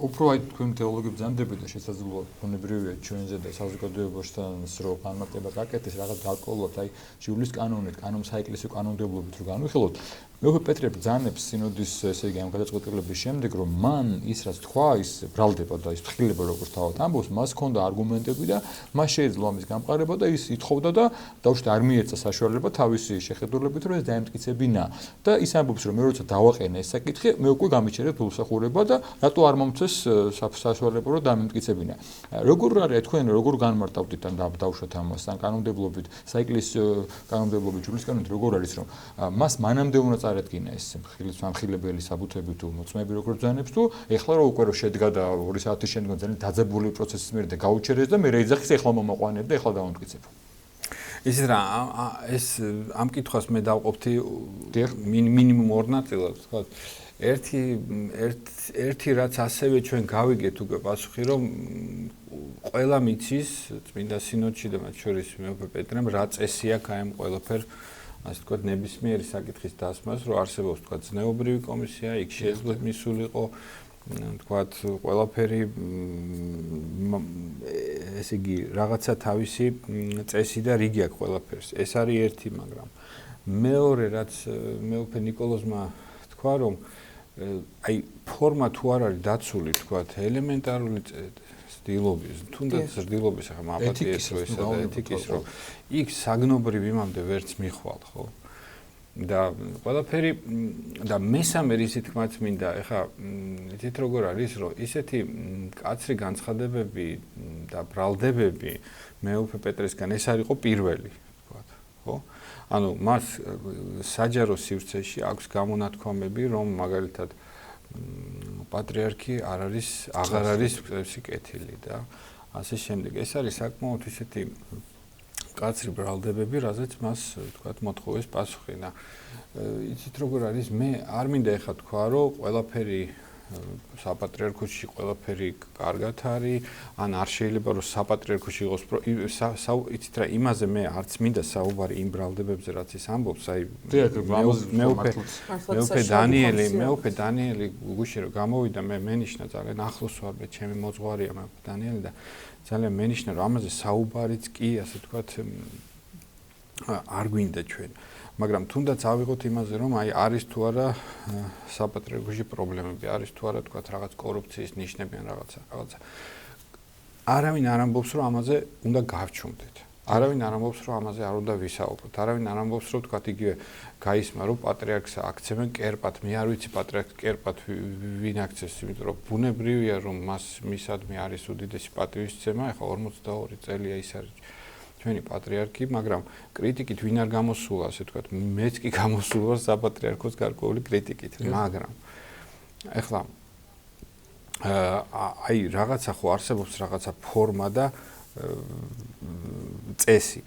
უფრო აი თქვენ თეოლოგები ძამდები და შესაძლოა ბუნებრივია ჩვენზე და საზოგადოებასთან რო განმარტება გაკეთდეს რაღაც გარკვეულად აი ჯვლის კანონით, საეკლესიო კანონმდებლობით რო განვიხილოთ მეუფე პეტრე ბრძანებს სინოდის ესე იგი ამ გადაწყვეტილების შემდეგ რომ მან ის რაც თქვა ის ბრალდება და ის ფრთხილება როგორც თავად ამბობს მას ჰქონდა არგუმენტები და მას შეეძლო ამის გამყარება და ის ითხოვდა და დაუშვით არ მიეცა საშუალება თავისი შეხედულებით რომ ეს დაემტკიცებინა და ის ამბობს რომ მე როცა დავაყენე ეს საკითხი მე უკვე გამიჩერე გულსახურება და რატო არ მომწეს საშუალება რომ დამემტკიცებინა როგორ არის თქვენ როგორ განმარტავდით ან დავუშვათ ამას ან კანონმდებლობით საეკლესიო კანონმდებლობით ჯვრის კანონით როგორ არის რომ მას მანამდე უნდა წარადგინა ეს სამხილებელი საბუთები თუ მოწმეები როგორ ბრძანებს თუ ეხლა რომ უკვე რომ შედგა და 2 საათის შემდგომ ძალიან დაძაბული პროცესის მიერ და გაუჩერეს და მე რეიზახის ეხლა მომაყვანებ და ეხლა დავამტკიცებ ისეთ რა ეს ამ კითხვას მე დავყოფთი მინიმუმ 2 ნაწილად თქვა ერთი რაც ასევე ჩვენ გავიგეთ უკვე პასუხი რომ ყველა მიცის წმინდა სინოდში და მათ შორის მეუფე პეტრემ რა წესი აქვს ამ ყველაფერ ასე ვთქვათ ნებისმიერი საკითხის დასმას რომ არსებობს ვთქვათ ზნეობრივი კომისია იქ შეიძლება მისულიყო ვთქვათ ყველაფერი ესე იგი რაღაცა თავისი წესი და რიგი აქვს ყველაფერს ეს არის ერთი მაგრამ მეორე რაც მეუფე ნიკოლოზმა თქვა რომ აი ფორმა თუ არ არის დაცული თქვათ ელემენტარული ცდილობის თუნდაც ცდილობის ახლა მაპატიეს რო ესა და ეთიკის რო იქ საგნობრივ იმამდე ვერც მიხვალ ხო და ყველაფერი და მესამე რისი თქმაც მინდა ახლა იცით როგორ არის რომ ისეთი კაცრი განცხადებები და ბრალდებები მეუფე პეტრესგან ეს არ იყო პირველი თქვათ ხო ანუ მას საჯარო სივრცეში აქვს გამონათქვამები რომ მაგალითად პატრიარქი აღარ არის წესი კეთილი და ასე შემდეგ ეს არის საკმაოდ ისეთი კაცრი ბრალდებები რაზეც მას თქვათ მოთხოვეს პასუხი და იცით როგორ არის მე არ მინდა ეხლა თქვა რომ ყველაფერი საპატრიარქოში ყველაფერი კარგად არის ან არ შეიძლება რომ საპატრიარქოში იყოს იცით რა იმაზე მე არც მინდა საუბარი იმ ბრალდებებზე რაც ის ამბობს აი მეუფე დანიელი გუში რომ გამოვიდა მე მენიშნა ძალიან ახლოს ვარ მე ჩემი მოძღვარია მეუფე დანიელი და ძალიან მენიშნა რომ ამაზე საუბარიც კი ასე ვთქვათ არ გვინდა ჩვენ მაგრამ თუნდაც ავიღოთ იმაზე რომ აი არის თუ არა საპატრიარქოში პრობლემები არის თუ არა თქვათ რაღაც კორუფციის ნიშნები ან რაღაცა არავინ არ ამბობს რომ ამაზე უნდა გავჩუმდეთ არავინ არ ამბობს რომ ამაზე არ უნდა ვისაუბროთ არავინ არ ამბობს რომ თქვათ იგივე გაისმა რომ პატრიარქს აქცევენ კერპად მე არ ვიცი პატრიარქს კერპად ვინ აქცევს იმიტომ რომ ბუნებრივია რომ მისადმი არის უდიდესი პატივისცემა ეხლა 42 წელია ის არის ჩვენი პატრიარქი, მაგრამ კრიტიკით ვინ არ გამოსულა, ასე ვთქვათ, მეც კი გამოსულ ვარ საპატრიარქოს გარკვეული კრიტიკით, მაგრამ ეხლა აი რაღაცა ხო არსებობს რაღაცა ფორმა და წესი.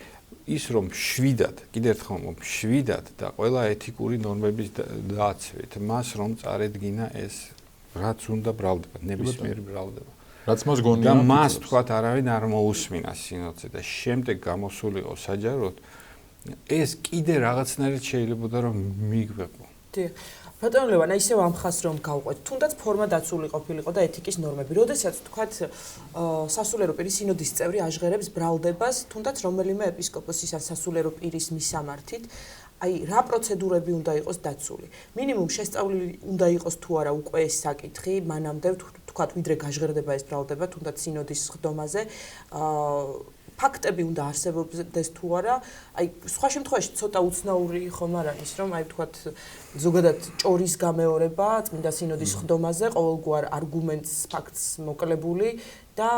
ის რომ შვიდად, კიდევ ერთხელ რომ შვიდად და ყველა ეთიკური ნორმების დაცვით, მას რომ წარედგინა ეს რაც უნდა ბრალდება, ნებისმიერი ბრალდება. რაც მას გონია და მას თქვათ არავინ არ მოусმინა სინოდზე და შემდეგ გამოსულიყო საჯაროდ ეს კიდე რაღაცნაირად შეიძლებოდა რომ მიგვეყო. დიახ. ბატონო ლევან, ისევ ამ ხას რომ გავყვეთ, თუნდაც ფორმა დაცული ყოფილიყო და ეთიკის ნორმები. როდესაც თქვათ სასულიერო პირის სინოდის წევრი აჟღერებს ბრალდებას, თუნდაც რომელიმე ეპისკოპოსის ან სასულიერო პირის მისამართით, აი რა პროცედურები უნდა იყოს დაცული. მინიმუმ შესწავლილი უნდა იყოს თუ არა უკვე ეს საკითხი, მანამდე თქვათ ვიდრე გაჟღერდება ეს ბრალდება, თუნდაც სინოდის ხდომაზე, ფაქტები უნდა არსებობდეს თუ არა, აი სხვა შემთხვევაში ცოტა უცნაური ხომ არ არის, რომ აი თქვათ ზოგადად ჭორის გამეორება წმინდა სინოდის ხდომაზე, ყოველგვარ არგუმენტს, ფაქტს მოკლებული და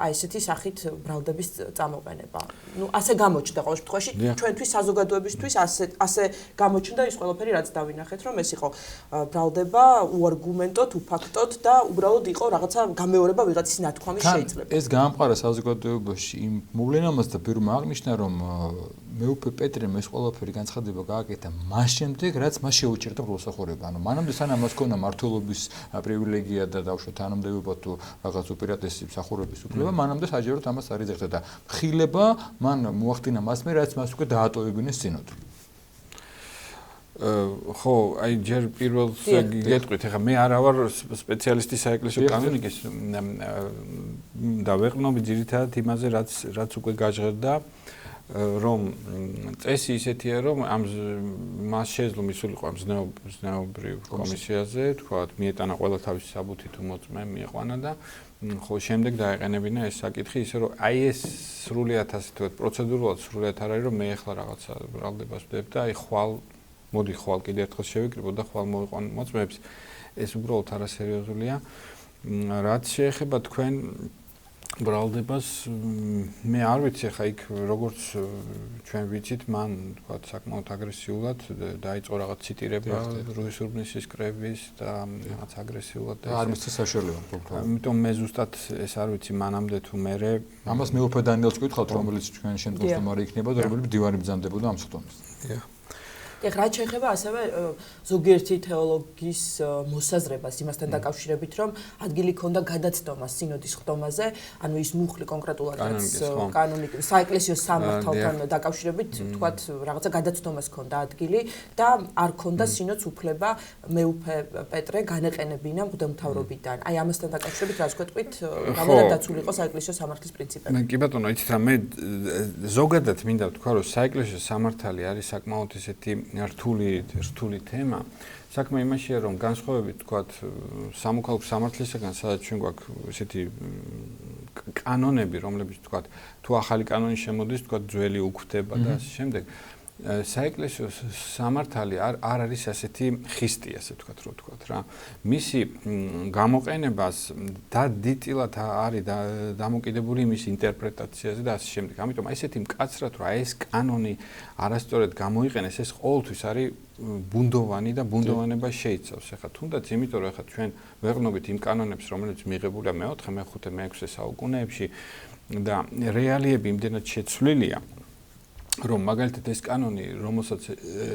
აი ესეთი სახით ბრალდების წამოყენება. ნუ ასე გამოჩნდა ყოველ შემთხვევაში ჩვენთვის საზოგადოებისთვის ასე გამოჩნდა ის ყველაფერი რაც დავინახეთ, რომ ეს იყო ბრალდება უარგუმენტოდ, უფაქტოდ და უბრალოდ იყო რაღაცა გამეორება ვიღაცის ნათქვამის შეიძლება. ეს გაამყარა საზოგადოებაში იმ მოვლენამაც და პირველმა აღნიშნა, რომ მეუფე პეტრემ ეს ყველაფერი განცხადება გააკეთა მას შემდეგ, რაც მას შეუჭერდა გლოსახურება. ანუ მანამდე სანამ მას ჰქონდა მმართველობის პრივილეგია და დაუშვათ თანამდებობა თუ რაღაც უპირატესი მსახურების უფლება, მანამდე საჯაროდ ამას არ იძახდა და მხილება მან მოახდინა მასმე, რაც მას უკვე დაატოვებინეს სინოდში. ხო, აი ჯერ პირველს გეტყვით, ეხლა მე არა ვარ სპეციალისტი საეკლესიო კანონიკის და ვეყნობი ძირითადად იმაზე, რაც უკვე გაჟღერდა, რომ წესი ისეთია, რომ მას შეეძლო მისულიყო ამ ზნეობრივ კომისიაზე, თქვათ, მიეტანა ყველა თავისი საბუთი თუ მოწმე მieყვანა და ხო შემდეგ დაეყენებინა ეს საკითხი, ისე რომ აი ეს სრულიად ასე თქვათ, პროცედურულად სრულიად არ არის, რომ მე ახლა რაღაცა ბრალდებას ვდებ და აი მოდი ხვალ კიდე ერთხელ შევიკრიბო და ხვალ მოვიყვან მოწმეებს. ეს უბრალოდ არასერიოზულია. რაც შეეხება თქვენ ბრალდებას, მე არ ვიცი ხა იქ როგორც ჩვენ ვიცით, მან თქვათ საკმაოდ აგრესიულად დაიწყო რაღაც ციტირება რუისურბნისის კრების და რაღაც აგრესიულად და არ მისცა საშუალება. ამიტომ მე ზუსტად ეს არ ვიცი მანამდე თუ მერე ამას მეუფე დანიელს გითხავთ, რომელიც ჩვენ შემდგომში იქნება და რომელიც დივანი ბრძანდებოდა ამ სხდომას. დიახ. რა შეეხება ასევე ზოგიერთი თეოლოგის მოსაზრებას იმასთან დაკავშირებით, რომ ადგილი ქონდა გადაცდომას სინოდის ხდომაზე, ანუ ის მუხლი კონკრეტულად კანონიკ საეკლესიო სამართალთან დაკავშირებით, თქვათ, რაღაცა გადაცდომას ქონდა ადგილი და არ ქონდა სინოდს უფლება მეუფე პეტრე განეყენებინა მღვდელმთავრობიდან. აი ამასთან დაკავშირებით რას გვეტყვით, რამდენად დაცული იყო საეკლესიო სამართლის პრინციპები? კი ბატონო, იცით რა, მე ზოგადად მინდა ვთქვა, რომ საეკლესიო სამართალი არის საკმაოდ ესეთი რთული თემა. საქმე იმაშია, რომ განსხვავებით თქვათ სამოქალაქო სამართლისაგან, სადაც ჩვენ გვაქვს ესეთი კანონები, რომლებიც თქვათ თუ ახალი კანონი შემოდის, თქვათ ძველი უქმდება და ასე შემდეგ. საეკლესიო სამართალი არ არის ასეთი ხისტი, ასე ვთქვათ, რო ვთქვათ რა. მისი გამოყენებას დადიტილად არის დამოკიდებული მის ინტერპრეტაციაზე და ასე შემდეგ. ამიტომ ესეთი მკაცრად რა ეს კანონი არასწორად გამოიყენეს, ეს ყოველთვის არის ბუნდოვანი და ბუნდოვანება შეიცავს. ეხლა თუნდაც იმიტომ რომ ეხლა ჩვენ ვეღნობით იმ კანონებს, რომელიც მიღებულია მე-4, მე-5, მე-6 საუკუნეებში და რეალიები იმდენად შეცვლილია, რომ მაგალითად ეს კანონი, რომელსაც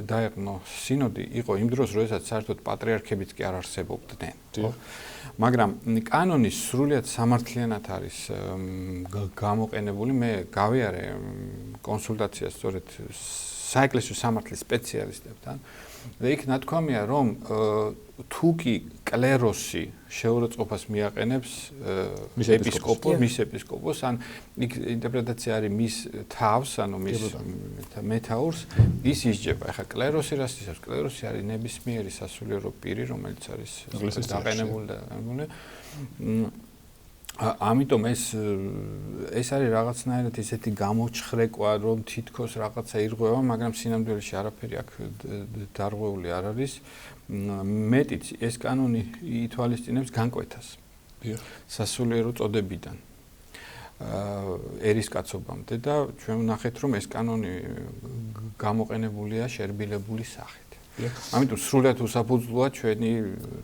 დაეყნო სინოდი, იყო იმ დროს, როდესაც საერთოდ პატრიარქებიც კი არ არსებობდნენ. მაგრამ კანონის სრულიად სამართლიანად არის გამოყენებული. მე გავიარე კონსულტაციას სწორედ საეკლესიო სამართლის სპეციალისტებთან და იქ ნათქვამია, რომ თუ კი კლეროსი შეურაცხყოფას მიაყენებს მის ეპისკოპოსს, ან იქ ინტერპრეტაცია არის მის თავს, ანუ მის მეთაურს, ის ისჯება. ეხლა კლეროსი რას ისევ? კლეროსი არის ნებისმიერი სასულიერო პირი, რომელიც არის დაყენებული და ამიტომ ეს არის რაღაცნაირად ისეთი გამოჩხრეკვა, რომ თითქოს რაღაცა ირღვევა, მაგრამ სინამდვილეში არაფერი აქ დარღვეული არ არის. მეტიც ეს კანონი ითვალისწინებს განკვეთას სასულიერო წოდებიდან. ერისკაცობამდე და ჩვენ ვნახეთ რომ ეს კანონი გამოყენებულია შერბილებული სახით. ამიტომ სრულად უსაფუძვლოა ჩვენი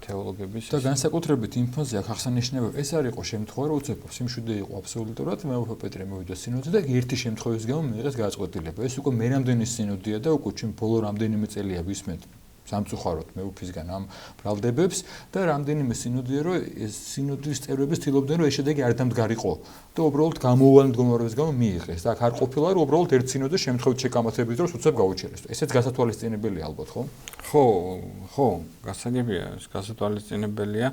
თეოლოგების და განსაკუთრებით იმ ფონზე აქ აღსანიშნავია ეს არ იყო შემთხვევა რომ უცებ სიმშვიდე იყო აბსოლუტურად მეუფე პეტრე მოვიდა სინოდზე და ერთი შემთხვევის გამო მიიღეს გაწყვეტილება ეს უკვე მე რამდენი სინოდია და უკვე ჩვენ ბოლო რამდენიმე წელია ვისმენთ სამწუხაროდ მეუფისგან ამ ბრალდებებს და რამდენიმე სინოდია რომ ეს სინოდის წევრები ცდილობდნენ რომ ეს შედეგი არ დამდგარიყო და უბრალოდ გამოუვალ მდგომარეობის გამო მიიღეს და აქ არ ყოფილა რომ უბრალოდ ერთ სინოდზე შემთხვევით შეკამათების დროს უცებ გაუჩერეს ესეც გასათვალისწინებელია ალბათ ხო გასაგებია ეს გასათვალისწინებელია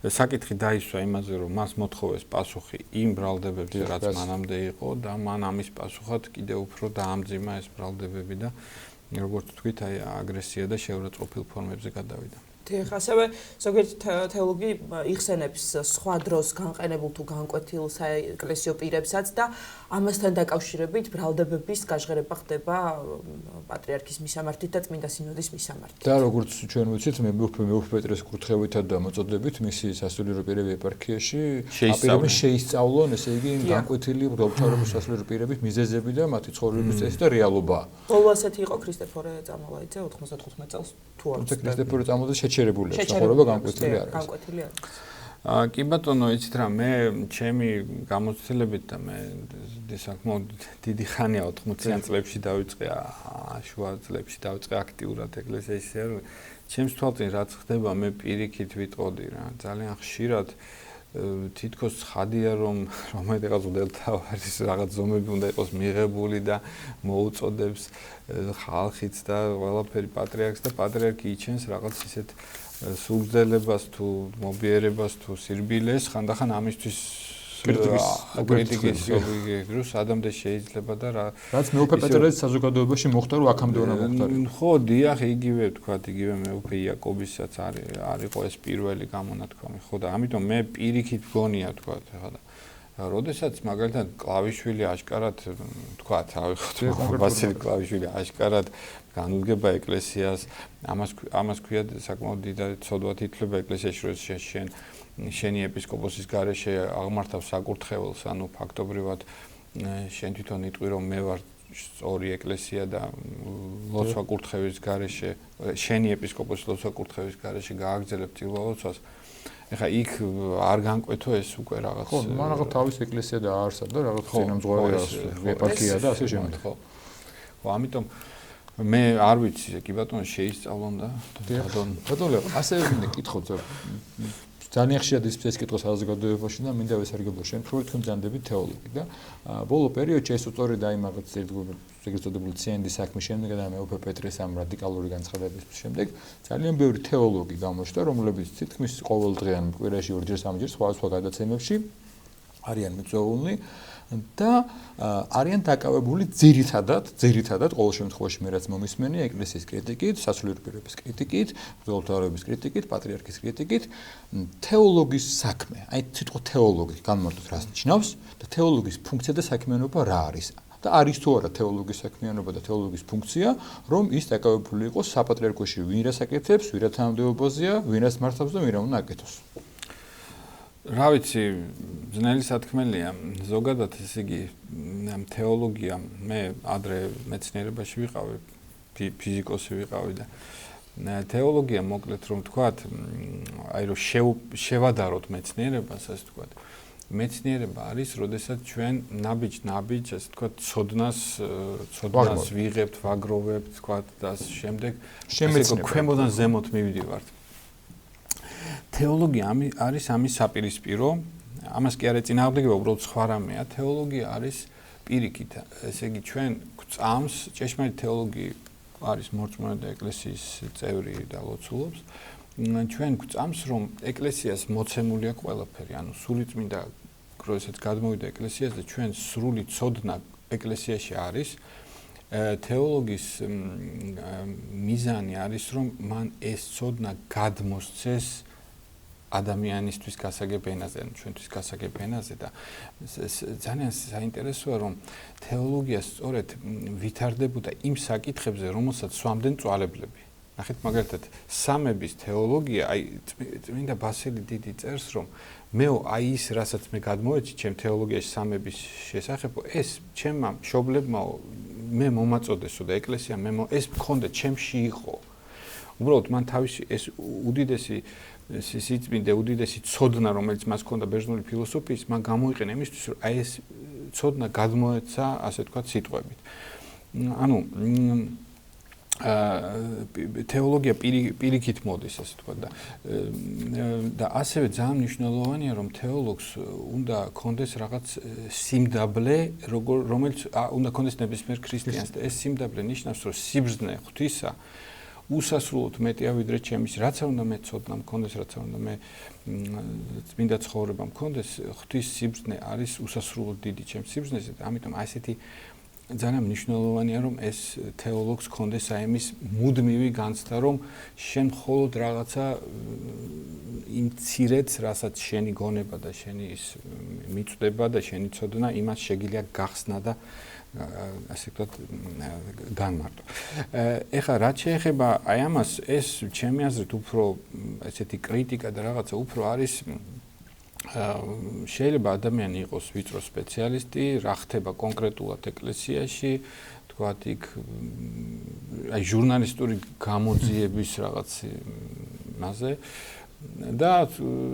საკითხი დაისვა იმაზე რომ მას მოთხოვეს პასუხი იმ ბრალდებებზე რაც მანამდე იყო და მან ამის პასუხად კიდევ უფრო დაამძიმა ეს ბრალდებები და როგორც თქვით, აი აგრესია და შეურაცხყოფილ ფორმებზე გადავიდა. დიახ, ასევე ზოგიერთი თეოლოგი იხსენებს სხვა დროს განყენებულ თუ განკვეთილ საეკლესიო პირებსაც და ამასთან დაკავშირებით ბრალდებების გაჟღერება ხდება პატრიარქის მისამართით და წმინდა სინოდის მისამართით. და როგორც ჩვენ ვიცით, მეუფე პეტრეს კურთხევითა და მოწოდებით მისი სასულიერო პირები ეპარქიაში აპირებენ შეისწავლონ, ესე იგი, განკვეთილი ღვთაების სასულიერო პირების მიზეზები და მათი ცხოვრების წესი და რეალობა. ბოლო ასეთი იყო ქრისტეფორე წამალაიძე 95 წელს თუ არ ვიცი. ქრისტეფორე წამალაიძე შეჩერებულია, ცხოვრება განკვეთილი არის. განკვეთილი არის. კი ბატონო, იცით რა, მე ჩემი გამოცდილებით და მე საკმაოდ დიდი ხანია 80-იან წლებში დავიწყე, შუა წლებში დავიწყე აქტიურად ეკლესიაში, რომ ჩემს თვალწინ რაც ხდება, მე პირიქით ვიტყოდი რა, ძალიან ხშირად თითქოს ცხადია რომ რომელიღაც უდელთავარის რაღაც ზომები უნდა იყოს მიღებული და მოუწოდებს ხალხიც და ყველაფერი პატრიარქს და პატრიარქი იჩენს რაღაც ისეთ სულძელებას თუ მობიერებას თუ სირბილეს ხანდახან ამისთვის კრიტიკის დროს ადამდე შეიძლება და რაც მეუფე პეტრეს საზოგადოებაში მოხდა რომ აქამდე უნდა მოხდარიყო. ხო, დიახ, იგივე ვთქვათ, იგივე მეუფე იაკობისაც არისო ეს პირველი გამონათქვამი. ხო და ამიტომ მე პირიქით გონია ვთქვათ, ხა და როდესაც მაგალითად კლავიშვილი აშკარად ვთქვათ, ავიხოთ ვასილი კლავიშვილი აშკარად განუდგება ეკლესიას, ამას ქვია საკმაოდ დიდად ცოდვად ითვლება ეკლესიაში რომ შენი ეპისკოპოსის გარეშე აღმართავს საკურთხეველს, ანუ ფაქტობრივად შენ თვითონ იტყვი რომ მე ვარ სწორი ეკლესია და ლოცვა კურთხევის გარეშე შენი ეპისკოპოსის ლოცვა კურთხევის გარეშე გააგრძელებ წილვალოცვას. ეხა იქ არ განკვეთო ეს უკვე რაღაც ხო, მან რაღაც თავის ეკლესია და აარსა და რაღაც წინამძღვარი ეპარქია და ასე შემდეგ. ხო, ამიტომ მე არ ვიცი, კი ბატონო შეისწავლონ და ბატონო, ასე მეკითხოთ ძალიან ხშირად ის კითხვა საზოგადოებაში და მინდა ვესარგებლო შემთხვევით თქვენ ძანდებით თეოლოგი და ბოლო პერიოდში ეს უწორი დაიმაღეთ ეგრეთ წოდებული ციენდის საქმის შემდეგ და მეუფე პეტრეს ამ რადიკალური განცხადების შემდეგ ძალიან ბევრი თეოლოგი გამოჩნდა, რომლებიც თითქმის ყოველდღიან კვირაში ორჯერ სამჯერ სხვა გადაცემებში არიან მიწვეულნი და არიან დაკავებული ძირითადად ყოველ შემთხვევაში მე რაც მომისმენია ეკლესიის კრიტიკით, სასულიერო პირების კრიტიკით, ღვთაების კრიტიკით, პატრიარქის კრიტიკით, თეოლოგის საქმე. აი სიტყვა თეოლოგი განმარტოთ რას ნიშნავს და თეოლოგის ფუნქცია და საქმიანობა რა არის. და არის თუ არა თეოლოგის საქმიანობა და თეოლოგის ფუნქცია, რომ ის დაკავებული იყოს საპატრიარქოში ვინ რას აკეთებს, ვინ რა თანამდებობაზეა, ვინ რას მართავს და ვინ რა უნდა აკეთოს. რა ვიცი, ძნელი სათქმელია. ზოგადად ესე იგი თეოლოგია, მე ადრე მეცნიერებაში ვიყავი, ფიზიკოსი ვიყავი და თეოლოგია მოკლედ რომ ვთქვათ, აი რომ შევადაროთ მეცნიერებას, ასე ვთქვათ. მეცნიერება არის, როდესაც ჩვენ ნაბიჯ, ასე ვთქვათ, ცოდნას ვიღებთ, ვაგროვებთ, ვთქვათ და შემდეგ ქვემოდან ზემოთ მივდივართ. თეოლოგია არის ამის საპირისპირო, ამას კი არ ეწინააღმდეგება, უბრალოდ სხვა რამეა. თეოლოგია არის პირიქით, ესე იგი ჩვენ გვწამს, ჭეშმარიტ თეოლოგი არის მორწმუნე ეკლესიის წევრი და ლოცულობს. ჩვენ გვწამს, რომ ეკლესიას მოცემული აქვს ყველაფერი, ანუ სულიწმინდა როდესაც გადმოვიდა ეკლესიაზე, ჩვენ სრული ცოდნა ეკლესიაში არის. თეოლოგის მიზანი არის, რომ მან ეს ცოდნა გადმოსცეს ადამიანისთვის გასაგებ ენაზე, ანუ ჩვენთვის გასაგებ ენაზე და ძალიან საინტერესოა, რომ თეოლოგია სწორედ ვითარდებოდა იმ საკითხებზე, რომელსაც სვამდნენ მწვალებლები. ნახეთ მაგალითად სამების თეოლოგია, აი წმინდა ბასილი დიდი წერს, რომ მეო აი ის რასაც მე გადმოვეცი ჩემ თეოლოგიაში სამების შესახებ, ეს ჩემმა მშობლებმაო მე მომაწოდესო და ეკლესია ეს მქონდა ჩემში იყო. უბრალოდ მან თავისი ეს უდიდესი სიწმინდე, უდიდესი ცოდნა, რომელიც მას ჰქონდა ბერძნული ფილოსოფიის, მან გამოიყენა იმისთვის, რომ აი ეს ცოდნა გადმოეცა, ასე ვთქვათ, სიტყვებით. ანუ თეოლოგია პირიქით მოდის, ასე ვთქვათ და ასევე ძალიან მნიშვნელოვანია, რომ თეოლოგს უნდა ჰქონდეს რაღაც სიმდაბლე, რომელიც უნდა ჰქონდეს ნებისმიერ ქრისტიანს და ეს სიმდაბლე ნიშნავს, რომ სიბრძნე ღვთისა უსასრულოდ მეტია ვიდრე ჩემის, რაც არ უნდა მე ცოდნა მქონდეს, რაც არ უნდა მე წმინდა ცხოვრება მქონდეს, ღვთის სიბრძნე არის უსასრულოდ დიდი ჩემს სიბრძნეზე და ამიტომ აი ესეთი ძალიან მნიშვნელოვანია, რომ ეს თეოლოგს ჰქონდეს აი ამის მუდმივი განცდა, რომ შენ მხოლოდ რაღაცა იმ ცირედს, რასაც შენი გონება და შენი ის მიწვდება და შენი ცოდნა, იმას შეგიძლია გახსნა და ასე ვთქვათ, განმარტო. ეხლა რაც შეეხება აი ამას, ეს ჩემი აზრით უფრო ესეთი კრიტიკა და რაღაცა უფრო არის შეიძლება ადამიანი იყოს ვიწრო სპეციალისტი, რა ხდება კონკრეტულად ეკლესიაში, თქვათ იქ აი ჟურნალისტური გამოძიების რაღაც მასზე და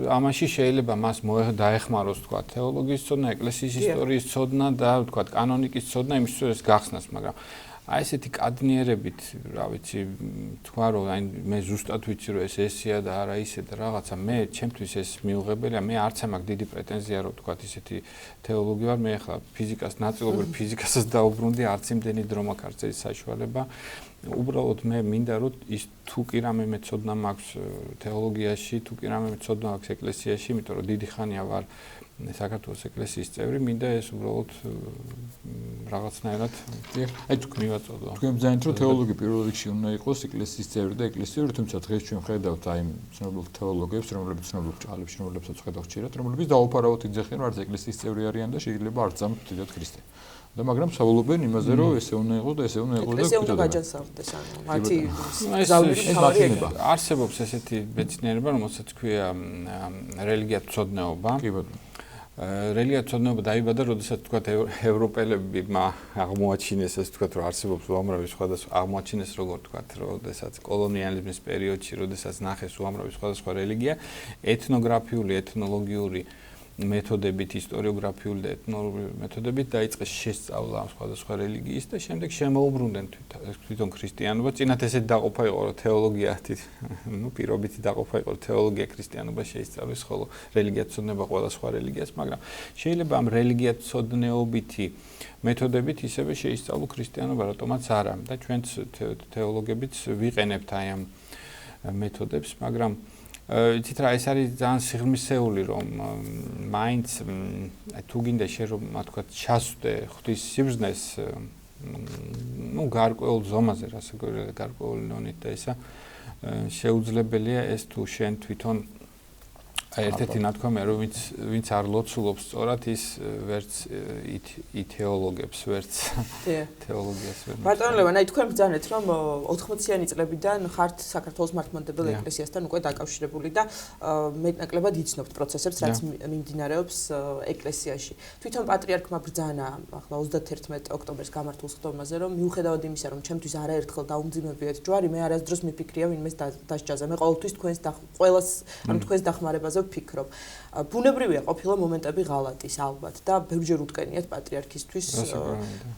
ამაში შეიძლება მას დაეხმაროს თქვათ თეოლოგიის ცოდნა, ეკლესიის ისტორიის ცოდნა და თქვათ კანონიკის ცოდნა იმისთვის რომ ეს გახსნას, მაგრამ აი ესეთი კადნიერებით, რა ვიცი, თქვა რომ აი მე ზუსტად ვიცი რომ ეს ესეა და არა ისე და რაღაცა მე ჩემთვის ეს მიუღებელია, მე არც ამაქვს დიდი პრეტენზია რომ თქვათ ისეთი თეოლოგი ვარ, მე ახლა ფიზიკას ნაწილობრივ ფიზიკასაც დაუბრუნდი, არც იმდენი დრო მაქვს, არც ეს საშუალება. უბრალოდ მე მინდა რომ ის თუ კი რამე მეცოდნა მაქვს თეოლოგიაში, თუ კი რამე მეცოდნა მაქვს ეკლესიაში, იმიტომ რომ დიდი ხანია ვარ საქართველოს ეკლესიის წევრი, მინდა ეს უბრალოდ რაღაცნაირად აი თქვენ მივაწოდო. თქვენ ბრძანეთ რომ თეოლოგი პირველ რიგში უნდა იყოს ეკლესიის წევრი და ეკლესიური, თუმცა დღეს ჩვენ ხედავთ აი ცნობილ თეოლოგებს, რომლებიც ცნობილ ჭალებს, რომლებსაც ხედავთ ხშირად, რომლებიც დაუფარავად იძახიან, რომ არც ეკლესიის წევრი არიან და შეიძლება არც ამით დიდად ქრისტე. და მაგრამ საუბრობენ იმაზე, რომ ესე უნდა იყოს და ესე უნდა იყოს და ესე უნდა გაჯანსაღდეს, ანუ მათი ზავი არსებობს ესეთი მეცნიერება, რომელსაც ქვია რელიგიათმცოდნეობა. კი ბატონო. რელიგიათმცოდნეობა დაიბადა, როდესაც თქვათ ევროპელებმა აღმოაჩინეს, ასე ვთქვათ, რომ არსებობს უამრავი სხვადასხვა აღმოაჩინეს, როგორ თქვათ, როდესაც კოლონიალიზმის პერიოდში, როდესაც ნახეს უამრავი სხვადასხვა რელიგია, ეთნოგრაფიული, ეთნოლოგიური მეთოდებით, ისტორიოგრაფიული და ეთნოლოგიური მეთოდებით დაიწყეს შესწავლა სხვადასხვა რელიგიის და შემდეგ შემოუბრუნდნენ თვითონ ქრისტიანობა. წინათ ესეთ დაყოფა იყო, რომ თეოლოგია, პირობითი დაყოფა იყო, თეოლოგია ქრისტიანობა შეისწავლის, ხოლო რელიგიათმცოდნეობა ყველა სხვა რელიგიას, მაგრამ შეიძლება ამ რელიგიათმცოდნეობითი მეთოდებით ისევე შეისწავლო ქრისტიანობა, რატომაც არა. და ჩვენც თეოლოგებიც ვიყენებთ აი ამ მეთოდებს, მაგრამ იცით რა, ეს არის ძალიან სიღრმისეული, რომ მაინც თუ გინდა შენ რომ თქვა ჩასვდე ღვთის სიბრძნეს, გარკვეულ ზომაზე, რასაკვირველია გარკვეული ნონით და ისა შეუძლებელია ეს თუ შენ თვითონ ერთ-ერთი ნათქვამია, რომ ვინც არ ლოცულობს სწორად, ის ვერც ითეოლოგებს, ვერც თეოლოგიას ვერ. ბატონო ლევან, აი თქვენ ბრძანეთ, რომ 80-იანი წლებიდან ხართ საქართველოს მართლმადიდებელ ეკლესიასთან უკვე დაკავშირებული და მეტნაკლებად იცნობთ პროცესებს, რაც მიმდინარეობს ეკლესიაში. თვითონ პატრიარქმა ბრძანა ახლა 31 ოქტომბერს გამართულ სხდომაზე, რომ მიუხედავად იმისა, რომ ჩემთვის არაერთხელ დაუმძიმებიათ ჯვარი, მე არასდროს მიფიქრია ვინმეს დასჯაზე. მე ყოველთვის თქვენს დახმარებაზე ვფიქრობ. ბუნებრივია ყოფილა მომენტები ღალატის ალბათ და ბევრჯერ უტკენიათ პატრიარქისთვის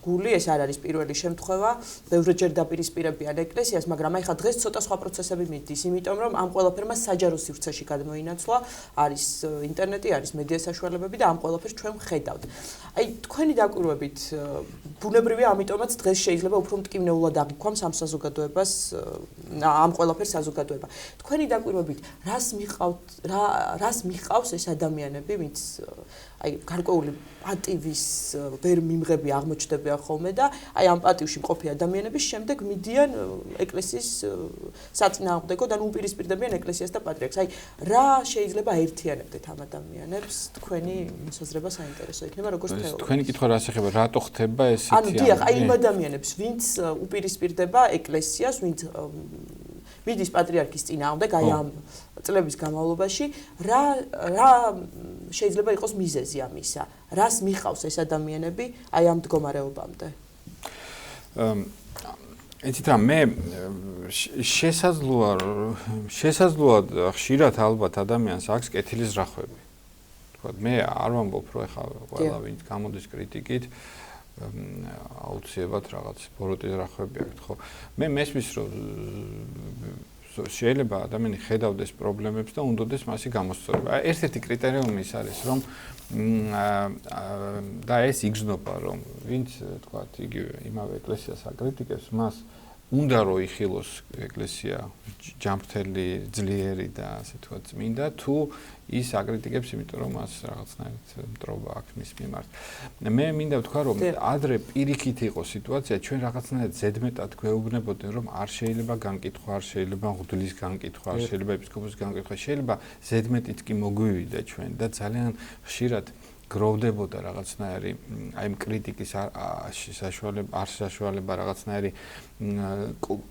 გული, ეს არ არის პირველი შემთხვევა, ბევრჯერ დაპირისპირებიან ეკლესიას, მაგრამ აი ხა დღეს ცოტა სხვა პროცესები მიდის, იმიტომ რომ ამ ყველაფერმა საჯარო სივრცეში გადმოინაცვლა, არის ინტერნეტი, არის მედია საშუალებები და ამ ყველაფერს ჩვენ ვხედავთ. აი თქვენი დაკვირვებით ბუნებრივია, ამიტომაც დღეს შეიძლება უფრო მტკივნეულად აღიქვამს ამ საზოგადოებას, ამ ყველაფერს საზოგადოება. თქვენი დაკვირვებით რას მიყავს ეს ადამიანები, ვინც აი გარკვეული პატივის ვერ მიმღები აღმოჩნდებიან ხოლმე და აი ამ პატივში მყოფი ადამიანების შემდეგ მიდიან ეკლესიის საწინააღმდეგო და უპირისპირდებიან ეკლესიას და პატრიარქს. აი რა შეიძლება აერთიანებდეთ ამ ადამიანებს? თქვენი მოსაზრება საინტერესო იქნება, როგორც თეოლოგი. თქვენი კითხვა რას ეხება, რატო ხდება ესეთი? ანუ დიახ, აი იმ ადამიანებს, ვინც უპირისპირდება ეკლესიას, მიდის პატრიარქის წინააღმდეგ, აი ამ წლების განმავლობაში, რა შეიძლება იყოს მიზეზი ამისა? რას მიხავს ეს ადამიანები აი ამ მდგომარეობამდე? იცით რა, მე შესაძლოა ხშირად ალბათ ადამიანს აქვს კეთილის ზრახვები. თქვათ, მე არ ვამბობ, რომ ეხლა ყველა ვინც გამოდის კრიტიკით აუცილებლად რაღაც ბოროტი ზრახვები აქვს, ხო? მე მესმის, რომ შეიძლება ადამიანი ხედავდეს პრობლემებს და უნდოდეს მასი გამოსწორება. ერთ-ერთი კრიტერიუმი ის არის, რომ და ეს იგრძნობა, რომ ვინც თქვათ, იგივე იმავე ეკლესიას აკრიტიკებს, მას უნდა რომ იხილოს ეკლესია ჯანმრთელი, ძლიერი და ასე თქვათ წმინდა, თუ ის აკრიტიკებს, იმიტომ რომ მას რაღაცნაირად მტრობა აქვს მის მიმართ. მე მინდა ვთქვა, რომ ადრე პირიქით იყო სიტუაცია, ჩვენ რაღაცნაირად ზედმეტად გვეუბნებოდნენ, რომ არ შეიძლება განკითხვა, არ შეიძლება მღვდლის განკითხვა, არ შეიძლება ეპისკოპოსის განკითხვა, შეიძლება ზედმეტით კი მოგვივიდა ჩვენ და ძალიან ხშირად გროვდებოდა რაღაცნაირი აი ამ კრიტიკის საშუალება რაღაცნაირი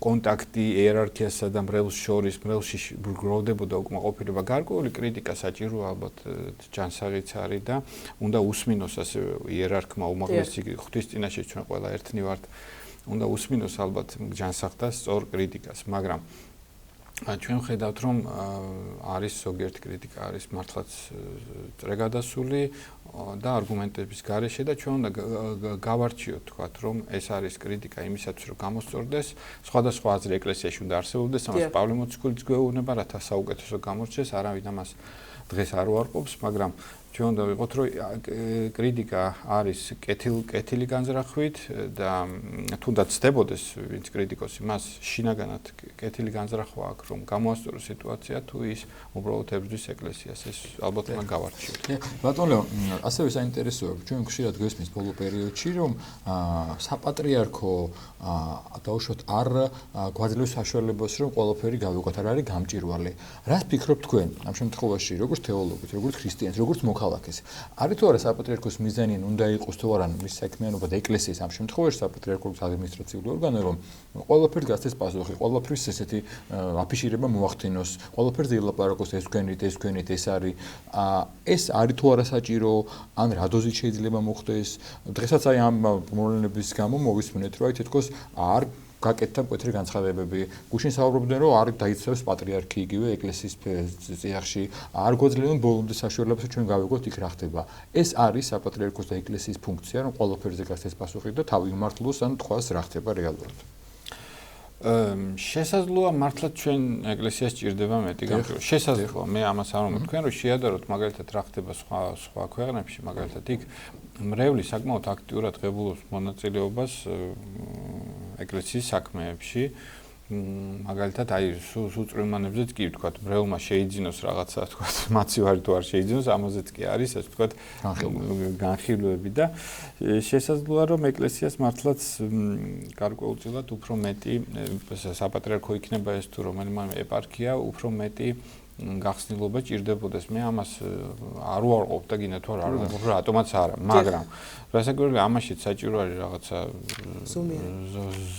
კონტაქტი იერარქიასა და მრევლს შორის მრევლში გროვდებოდა უკმაყოფილება გარკვეული კრიტიკა საჭიროა ალბათ ჯანსაღიც არის და უნდა უსმინოს ასე იერარქმა უმაღლესი ღვთის წინაშე ჩვენ ყველა ერთნი ვართ უნდა უსმინოს ალბათ ჯანსაღთა სწორ კრიტიკას მაგრამ ჩვენ ხედავთ რომ არის ზოგიერთი კრიტიკა არის მართლაც წრეგადასული და არგუმენტების გარეშე და ჩვენ უნდა გავარჩიოთ თქვათ რომ ეს არის კრიტიკა იმისათვის რომ გამოსწორდეს სხვადასხვა აზრი ეკლესიაში უნდა არსებობდეს ამას პავლე მოციქულიც გვეუბნება რათა საუკეთესო გამორჩეს არავინ ამას დღეს არ უარყოფს მაგრამ ჩვენ უნდა ვიყოთ რომ კრიტიკა არის კეთილი განზრახვით და თუნდაც ცდებოდეს ვინც კრიტიკოსი მას შინაგანად კეთილი განზრახვა აქვს რომ გამოასწოროს სიტუაცია თუ ის უბრალოდ ებრძვის ეკლესიას ეს ალბათ უნდა გავარჩიოთ. ბატონო ლეო, ასევე საინტერესოა ჩვენ ხშირად გვესმის ბოლო პერიოდში რომ საპატრიარქო დაუშვათ არ გვაძლევს საშუალებას რომ ყველაფერი გავიგოთ არ არის გამჭირვალე. რას ფიქრობთ თქვენ ამ შემთხვევაში როგორც თეოლოგით, როგორც ქრისტიანს, როგორც მოქალაქეს? არის თუ არა საპატრიარქოს მიზანი უნდა იყოს თუ არა მის საქმიანობა და ეკლესიის ამ შემთხვევაში საპატრიარქოს ადმინისტრაციული ორგანო რომ ყველაფერს გასცეს პასუხი, ყველაფრის ესეთი აფიშირება მოახდინოს, ყველაფერს ილაპარაკოს ეს თქვენით ეს არის ეს არის თუ არა საჭირო ან რა დოზით შეიძლება მოხდეს? დღესაც აი ამ მოვლენების გამო მოვისმენთ რომ აი თითქოს არ გაკეთდა მკვეთრი განცხადებები. გუშინ საუბრობდნენ რომ არ დაიცავს პატრიარქი იგივე ეკლესიის წიაღში, არ გვაძლევენ ბოლომდე საშუალებას ჩვენ გავიგოთ იქ რა ხდება. ეს არის საპატრიარქოს და ეკლესიის ფუნქცია, რომ ყველაფერზე გასცეს პასუხი და თავი იმართლოს ან თქვას რა ხდება რეალურად. შესაძლოა მართლაც ჩვენ ეკლესიას ჭირდება მეტი გამჭირვა. შესაძლოა მე ამას არ ვამბობ თქვენ რომ შეადაროთ მაგალითად რა ხდება სხვა ქვეყნებში, მაგალითად იქ მრევლი საკმაოდ აქტიურად ღებულობს მონაწილეობას ეკლესიის საქმეებში. მაგალითად აი სუწვრიმანებზეც კი ვთქვათ, მრევლმა შეიძინოს რაღაცა ვთქვათ, მაცივარი თუ არ შეიძინოს, ამაზეც კი არის ასე ვთქვათ განხილვები და შესაძლოა რომ ეკლესიას მართლაც გარკვეულწილად უფრო მეტი საპატრიარქო იქნება ეს თუ რომელიმე ეპარქია, უფრო მეტი გახსნილობა ჭირდებოდეს. მე ამას არ ვარყოფ და გინდა თუ არ ვარყოფ, რატომაც არა, მაგრამ რასაკვირველია ამაშიც საჭირო არის რაღაცა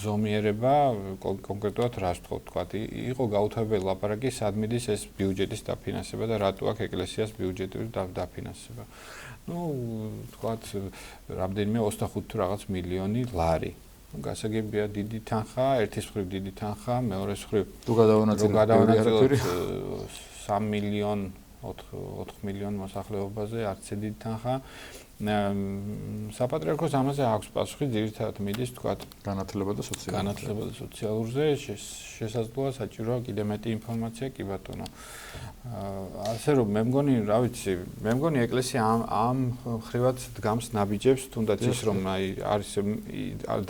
ზომიერება, კონკრეტულად რას ვთქვათ, თქვათ, იყო გაუთავებელი ლაპარაკი, სად მიდის ეს ბიუჯეტის დაფინანსება და რატო აქვს ეკლესიას ბიუჯეტის დაფინანსება. თქვათ, რამდენიმე 25 თუ რაღაც მილიონი ლარი. გასაგებია დიდი თანხა, ერთის მხრივ დიდი თანხა, მეორეს მხრივ თუ გადავანაწილოთ 3 მილიონ 4 მილიონ მოსახლეობაზე არც დიდი თანხა. საპატრიარქოს ამაზე აქვს პასუხი, ძირითადად მიდის თქვათ განათლება და სოციალურზე, შესაძლოა საჭიროა კიდე მეტი ინფორმაცია კი ბატონო. ასე რომ მე მგონი, რა ვიცი, მე მგონი ეკლესია ამ ხრივად დგამს ნაბიჯებს, თუნდაც ის რომ აი არის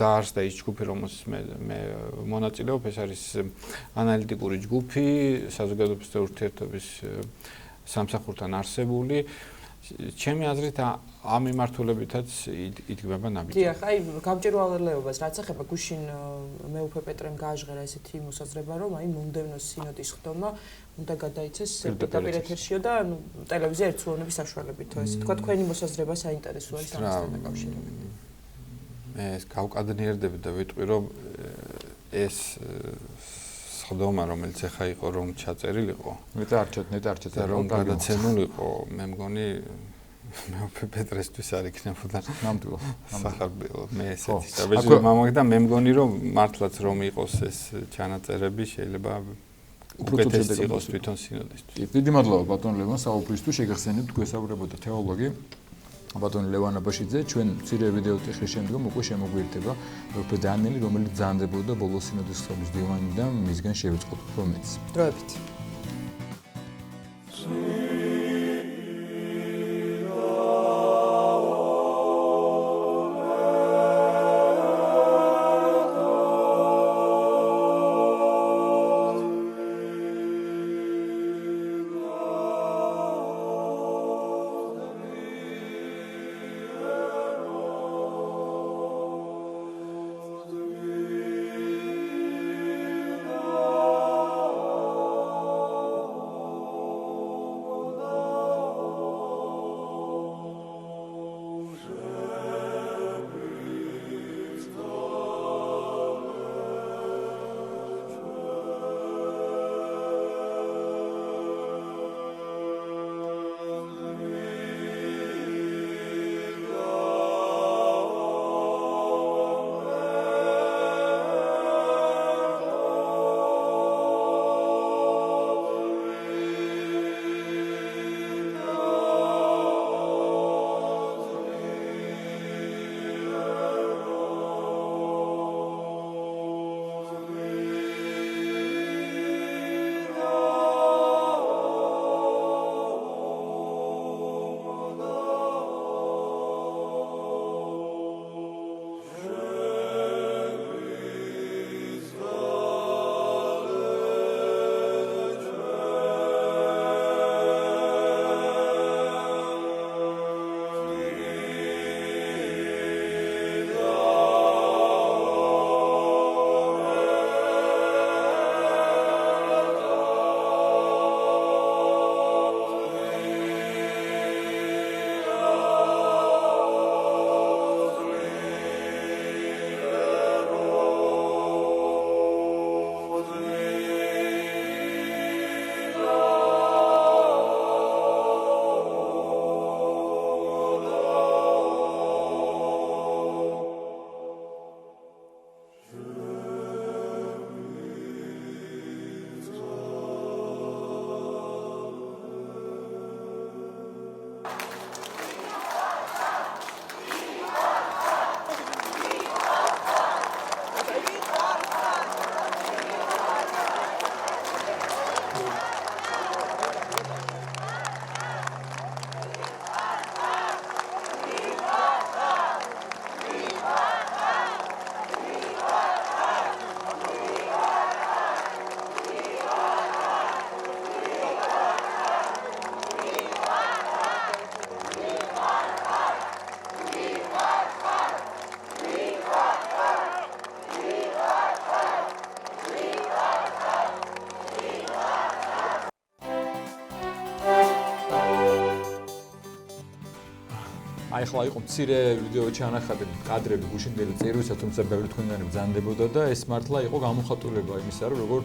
დაარსდა ის ჯგუფი, რომელსაც მე მონაწილეობ, ეს არის ანალიტიკური ჯგუფი, საზოგადოებრივი ურთიერთობის სამსახურთან არსებული. ჩემი აზრით ამ მიმართულებითაც იდგმება ნაბიჯი. დიახ, აი გამჭირვალეობას რაც ეხება გუშინ მეუფე პეტრემ გააჟღერა ესეთი მოსაზრება, რომ აი მომდევნო სინოდის ხდომა უნდა გადაიცეს პირდაპირ ეთერშიო და ტელევიზია ერთსულოვნების საშუალებითო ესე თქვა თქვენი მოსაზრება საინტერესოა ის ამასთან დაკავშირებით. მე ეს გავკადნიერდები და ვიტყვი რომ ეს სხდომა, რომელიც ახლა იყო რომ ჩაწერილიყო. ნეტარჩეთ და რომ გადაცემულიყო, მე მგონი მეუფე პეტრესთვის არ იქნებოდა ნამდვილად სახარბილო მე ესეთი და მე მგონი რომ მართლაც რომ იყოს ეს ჩანაწერები შეიძლება უკეთესი იყოს თვითონ სინოდისთვის. დიდი მადლობა ბატონ ლევან საუბრისთვის, შეგახსენებთ გვესაუბრებოდა თეოლოგი ბატონ ლევან აბაშიძე, ჩვენ მცირე ვიდეო ტეხრის შემდგომ უკვე შემოგვიერთება მეუფე დანიელი, რომელიც ძანდებოდა ბოლო სინოდის ხობის დივანი და მისგან შევიწყოთ უფრო მეც. დროებით. ახლა იყო მცირე ვიდეო ჩანახატები, კადრები გუშინდელი წერვისა, თუმცა ბევრი თქვენგანი ბრძანდებოდა და ეს მართლა იყო გამოხატულება იმისა, რომ როგორ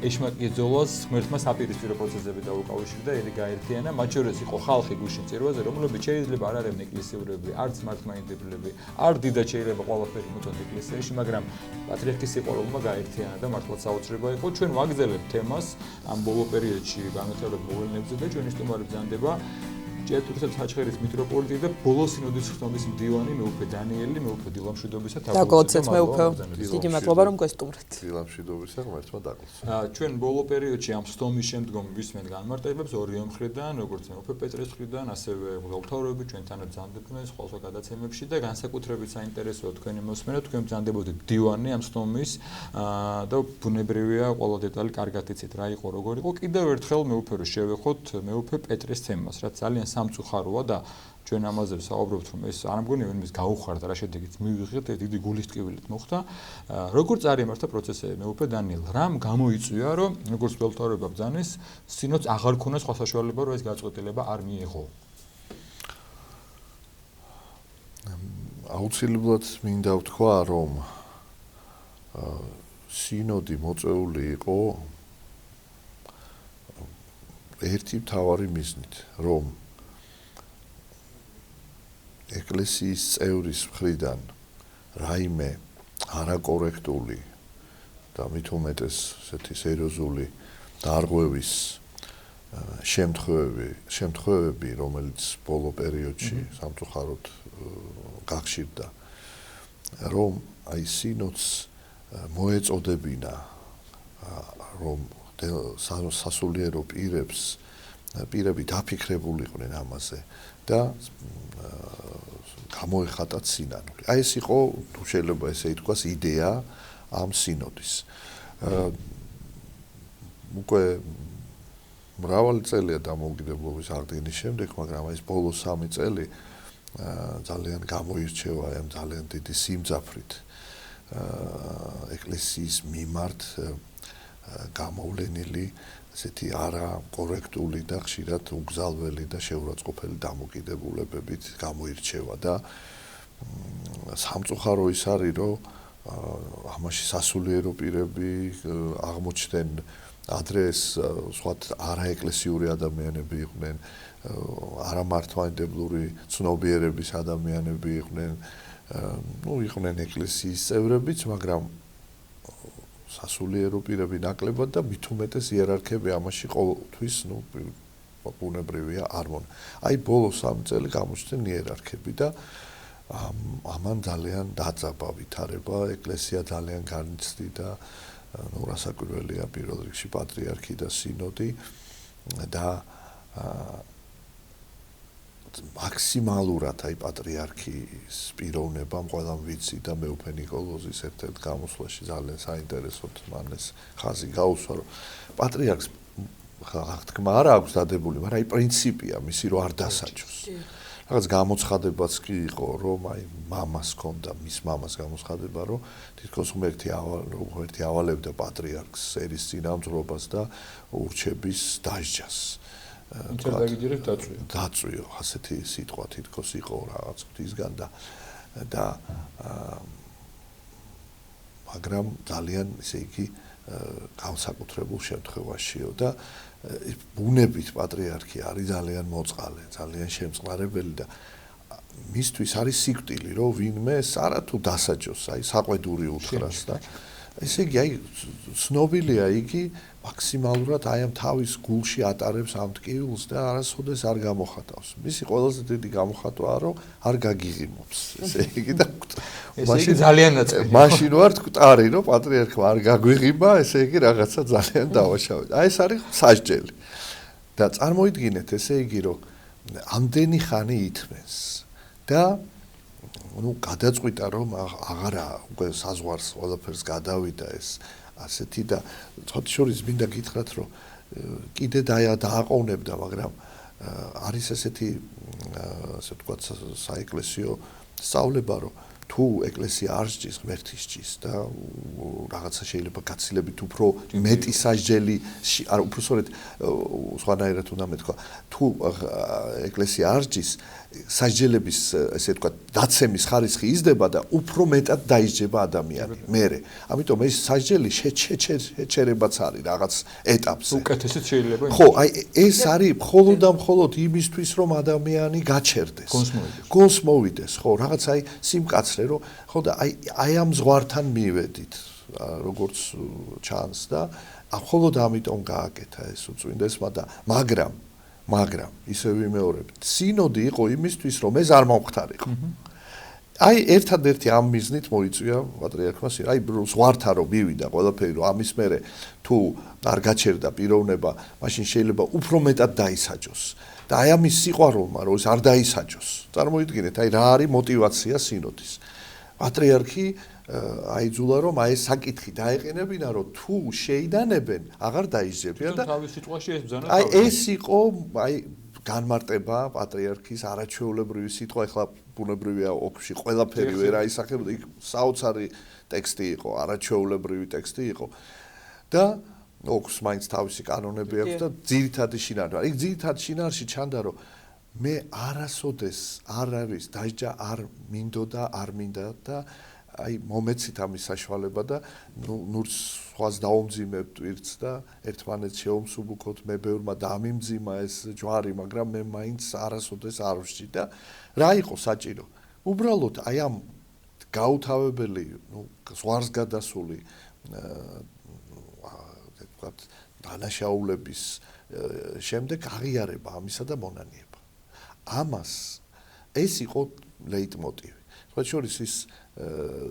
ეშმაკიძოლას ღმერთმა საპირისპირო პროცესები დაუკავშირდა, ერი გაერთიანა, მათ შორის იყო ხალხი გუშინ წერვაზე, რომლებიც შეიძლება არ არიან ეკლესიურები, არც მართლმადიდებლები, არ დიდად შეიძლება ყველაფერი მოწონთ ეკლესიაში, მაგრამ პატრიარქის სიყვარულმა გაერთიანა და მართლაც საოცრება იყო. ჩვენ ვაგზელებთ თემას ამ ბოლო პერიოდში განვითარებულ მოვლენებზე და ჩვენი სტუმარი ბრძანდება ჭიათურისა საჩხერის მიტროპოლიტი და ბოლო სინოდის ხტომის მდივანი მეუფე დანიელი, მეუფე დილამშვიდობისა დაგლოცეთ მეუფე. დიდი მადლობა რომ გვესტუმრეთ. დილამშვიდობისა ღმერთმა დაგლოცეთ. ჩვენ ბოლო პერიოდში ამ ხტომის შემდგომ ვისმენთ განმარტებებს ორივე მხრიდან, როგორც მეუფე პეტრეს მხრიდან, ასევე მღვდელმთავრები ჩვენთანაც ბრძანდებიან სხვადასხვა გადაცემებში და განსაკუთრებით საინტერესოა თქვენი მოსმენა, თქვენ ბრძანდებოდით მდივანი ამ ხტომის და ბუნებრივია ყველა დეტალი კარგად იცით რა იყო, როგორ იყო. კიდევ ერთხელ მეუფე რო შევეხოთ მეუფე პეტრეს თემას, რაც ძალიან სამწუხაროა და ჩვენ ამაზე ვსაუბრობთ, რომ ეს არ მგონია ვინმეს გაუხარდა რა შედეგიც მივიღეთ, დიდი გულის ტკივილით მოხდა. როგორ წარიმართა პროცესები მეუფე დანიელ? რამ გამოიწვია, რომ როგორც მღვდელმთავრება ბრძანის, სინოდს აღარ ქონა სხვა საშუალება, რომ ეს გაწყვეტილება არ მიიღო? აუცილებლად მინდა ვთქვა, რომ სინოდი მოწეული იყო ერთი მთავარი მიზნით, რომ ეკლესიის წევრის მხრიდან რაიმე არაკორექტული და მით უმეტეს ესეთი სერიოზული დარღვევის შემთხვევები, რომელიც ბოლო პერიოდში სამწუხაროდ გახშირდა, რომ აი სინოდს მოეწოდებინა, რომ სასულიერო პირები დაფიქრებულიყვნენ ამაზე და გამოეხატათ სინანული. აი ეს იყო, თუ შეიძლება ესე ითქვას, იდეა ამ სინოდის. უკვე მრავალი წელია დამოუკიდებლობის აღდგენის შემდეგ, მაგრამ ეს ბოლო 3 წელი ძალიან გამოირჩევა ამ ძალიან დიდი სიმძაფრით ეკლესიის მიმართ გამოვლენილი ესეთი არაკორექტული და ხშირად უგზალველი და შეურაცხყოფელი დამოკიდებულებებით გამოირჩევა და სამწუხარო ის არის, რომ ამაში სასულიერო პირები აღმოჩნდნენ ადრე ეს სხვა არაეკლესიური ადამიანები იყვნენ, არამართლმადიდებლური ცნობიერების ადამიანები იყვნენ, იყვნენ ეკლესიის წევრებიც, მაგრამ სასულიერო პირები ნაკლებად და მით უმეტეს იერარქები ამაში ყოველთვის ბუნებრივია არ მონა. აი ბოლო 3 წელი გამოჩნდნენ იერარქები და ამან ძალიან დაძაბა ვითარება, ეკლესია ძალიან განიცდიდა, რასაკვირველია პირველ რიგში პატრიარქი და სინოდი და მაქსიმალურად აი პატრიარქის პიროვნებამ ყველამ ვიცი და მეუფე ნიკოლოზის ერთ-ერთ გამოსვლაში ძალიან საინტერესოდ მან ეს ხაზი გაუსვა, რომ პატრიარქს თქმა არა აქვს დადებული, მაგრამ აი პრინციპია მისი, რომ არ დასაჯოს. რაღაც გამოცხადებაც კი იყო, რომ აი მამას ჰქონდა, მის მამას გამოცხადება, რომ თითქოს ღმერთი ავალებდა პატრიარქს ერის წინამძღვრობას და ურჩების დასჯას. დაწვიო, ასეთი სიტყვა თითქოს იყო რაღაც ღვთისგან და მაგრამ ძალიან ისე იგი განსაკუთრებულ შემთხვევაშიო და ბუნებით პატრიარქი არის ძალიან მოწყალე, ძალიან შემწყნარებელი და მისთვის არის სიკვდილი, რომ ვინმე არათუ დასაჯოს, აი საყვედური უთხრას და ესე იგი, აი ცნობილია იგი მაქსიმალურად აი ამ თავის გულში ატარებს ამ ტკივილს და არასოდეს არ გამოხატავს. მისი ყველაზე დიდი გამოხატვაა, რომ არ გაგიღიმობს. ესე იგი და ესე იგი ძალიან ნაწილი. მაშინ ვარ მკვდარი, რომ პატრიარქმა არ გაგვიღიმა, ესე იგი რაღაცა ძალიან დავაშავეთ. აი ეს არის სასჯელი. და წარმოიდგინეთ, ესე იგი, რომ ამდენი ხანი ითმეს და გადაწყვიტა, რომ აღარა უკვე საზღვარს ყველაფერს გადავიდა ეს ასეთი და ცოტა შორის მინდა გითხრათ, რომ კიდე დააყოვნებდა, მაგრამ არის ესეთი ასე ვთქვათ საეკლესიო სწავლება, რომ თუ ეკლესია არ სჯის, ღმერთი სჯის და რაღაცა შეიძლება გაცილებით უფრო მეტი სასჯელი, არა უფრო სწორედ სხვანაირად უნდა მეთქვა, თუ ეკლესია არ სჯის, სასჯელების ესე ვთქვათ დაცემის ხარისხი იზრდება და უფრო მეტად დაისჯება ადამიანი. მერე, ამიტომ ეს სასჯელი შეჩერებაც არის რაღაც ეტაპზე. უკეთესად შეიძლება. ხო, აი ეს არის მხოლოდ და მხოლოდ იმისთვის, რომ ადამიანი გაჩერდეს. გონს მოვიდეს, ხო, რაღაც აი სიმკაცრე, რომ ხო და აი ამ ზღვართან მივედით, როგორც ჩანს და მხოლოდ ამიტომ გააკეთა ეს უწმინდესმა და მაგრამ ისე ვიმეორებთ, სინოდი იყო იმისთვის, რომ ეს არ მომხდარიყო. აი ერთადერთი ამ მიზნით მოიწვია პატრიარქმა, აი ზღვართან რომ მივიდა ყველაფერი, რომ ამის მერე თუ არ გაჩერდა პიროვნება, მაშინ შეიძლება უფრო მეტად დაისაჯოს. და აი ამის სიყვარულმა, რომ ეს არ დაისაჯოს. წარმოიდგინეთ, აი რა არის мотиваცია სინოდის. პატრიარქი აიძულა, რომ აი ეს საკითხი დაეყენებინა, რომ თუ შეიდანებენ, აღარ დაისჯებიან და თავის სიტყვაში ეს ბრძანა. აი ეს იყო აი განმარტება პატრიარქის არაჩვეულებრივი სიტყვა, ეხლა ბუნებრივია ოქში ყველაფერი ვერ აისახებოდა, იქ საოცარი ტექსტი იყო, არაჩვეულებრივი ტექსტი იყო და ოქს მაინც თავისი კანონები აქვს და ძირითადი შინაარსი. იქ ძირითად შინაარსში ჩანდა, რომ მე არასოდეს არ არის დასჯა არ მინდოდა, არ მინდა და აი მომეცით ამის საშუალება და ნურს სხვას დაუმძიმებთ ვირც და ერთმანეთს შეუმსუბუქოთ, მე ბევრმა დამიმძიმა ეს ჯვარი, მაგრამ მე მაინც არასოდეს არ ვსჭი და რა იყო საჭირო? უბრალოდ აი ამ გაუთავებელი, ზღვარს გადასული ვთქვათ, დანაშაულების შემდეგ აღიარება ამისა და მონანიება. ამას ეს იყო ლეიტმოტივი. სხვა შორის ის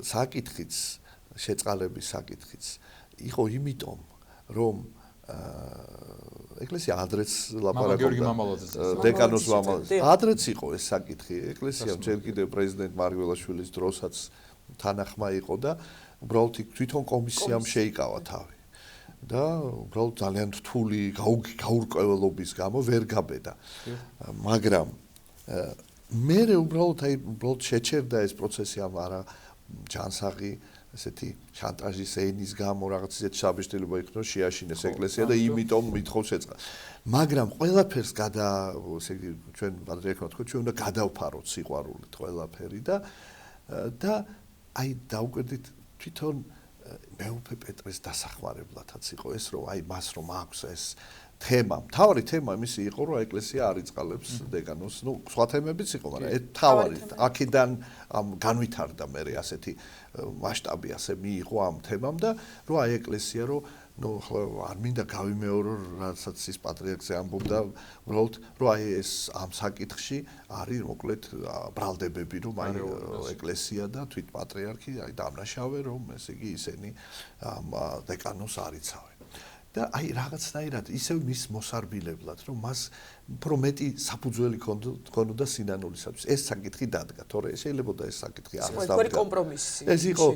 საკითხიც, შეწყალების საკითხიც იყო იმიტომ, რომ ეკლესია ადრეც ლაპარაკობდა დეკანოს მამალაძეს. ადრეც იყო ეს საკითხი. ეკლესიამ ჯერ კიდევ პრეზიდენტ მარგველაშვილის დროსაც თანახმა იყო და უბრალოდ თვითონ კომისიამ შეიკავა თავი. და უბრალოდ ძალიან რთული გაურკვევლობის გამო ვერ გაბედა. მაგრამ მე უბრალოდ შეჩერდა ეს პროცესი ამ არა ჯანსაღი ესეთი შანტაჟის ენის გამო რაღაც ისეთ შაბეშტილობა იქნო შეაშინეს ეკლესია და იმიტომ მithხოვ შეწყდა. მაგრამ ყველაფერს ესე იგი ჩვენ პატრიარქმა თქვა ჩვენ უნდა გადავფაროთ სიყვარულით ყველაფერი და აი დავუკვირდით თვითონ მეუფე პეტრეს დასახმარებლათაც იყო ეს რომ აი მას რომ აქვს ეს თემა, მთავარი თემა იმისი იყო რომ ეკლესია არ იწყალებს დეკანოს, სხვა თემებიც იყო, მაგრამ ეს მთავარი აქედან განვითარდა მე ასეთი მასშტაბი ასე მიიღო ამ თემამ და რომ აი ეკლესია რომ არ მინდა გავიმეორო რასაც ის პატრიარქზე ამბობდა, უბრალოდ რომ აი ეს ამ საკითხში არის მოკლედ ბრალდებები რომ აი ეკლესია და თვით პატრიარქი აი დამნაშავე რომ ესე იგი ისინი დეკანოს არ იცავენ. და აი რაღაცნაირად ისევ მის მოსარბილებლად რომ მას უფრო მეტი საფუძველი ქონოდა სინანულისათვის ეს საკითხი დადგა თორე შეიძლება ეს საკითხი ამას დავდგა კომპრომისი ეს იყო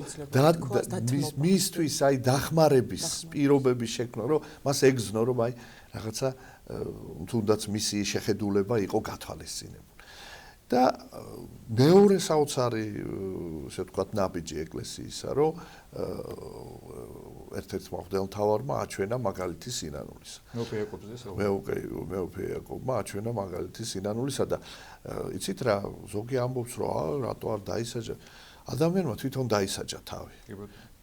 მისთვის აი დახმარების პირობების შექმნა რომ მას ეგზნო რომ აი რაღაცა თუნდაც მისი შეხედულება იყო გათვალისწინებული და მეორე საოცარი ესე ვთქვათ ნაბიჯი ეკლესიისა რომ ერთ-ერთმა მღვდელმთავარმა აჩვენა მაგალითი სინანულისა. მეუფე იაკობმა აჩვენა მაგალითი სინანულისა და იცით რა ზოგი ამბობს რომ რატო არ დაისაჯა ადამიანმა თვითონ დაისაჯა თავი.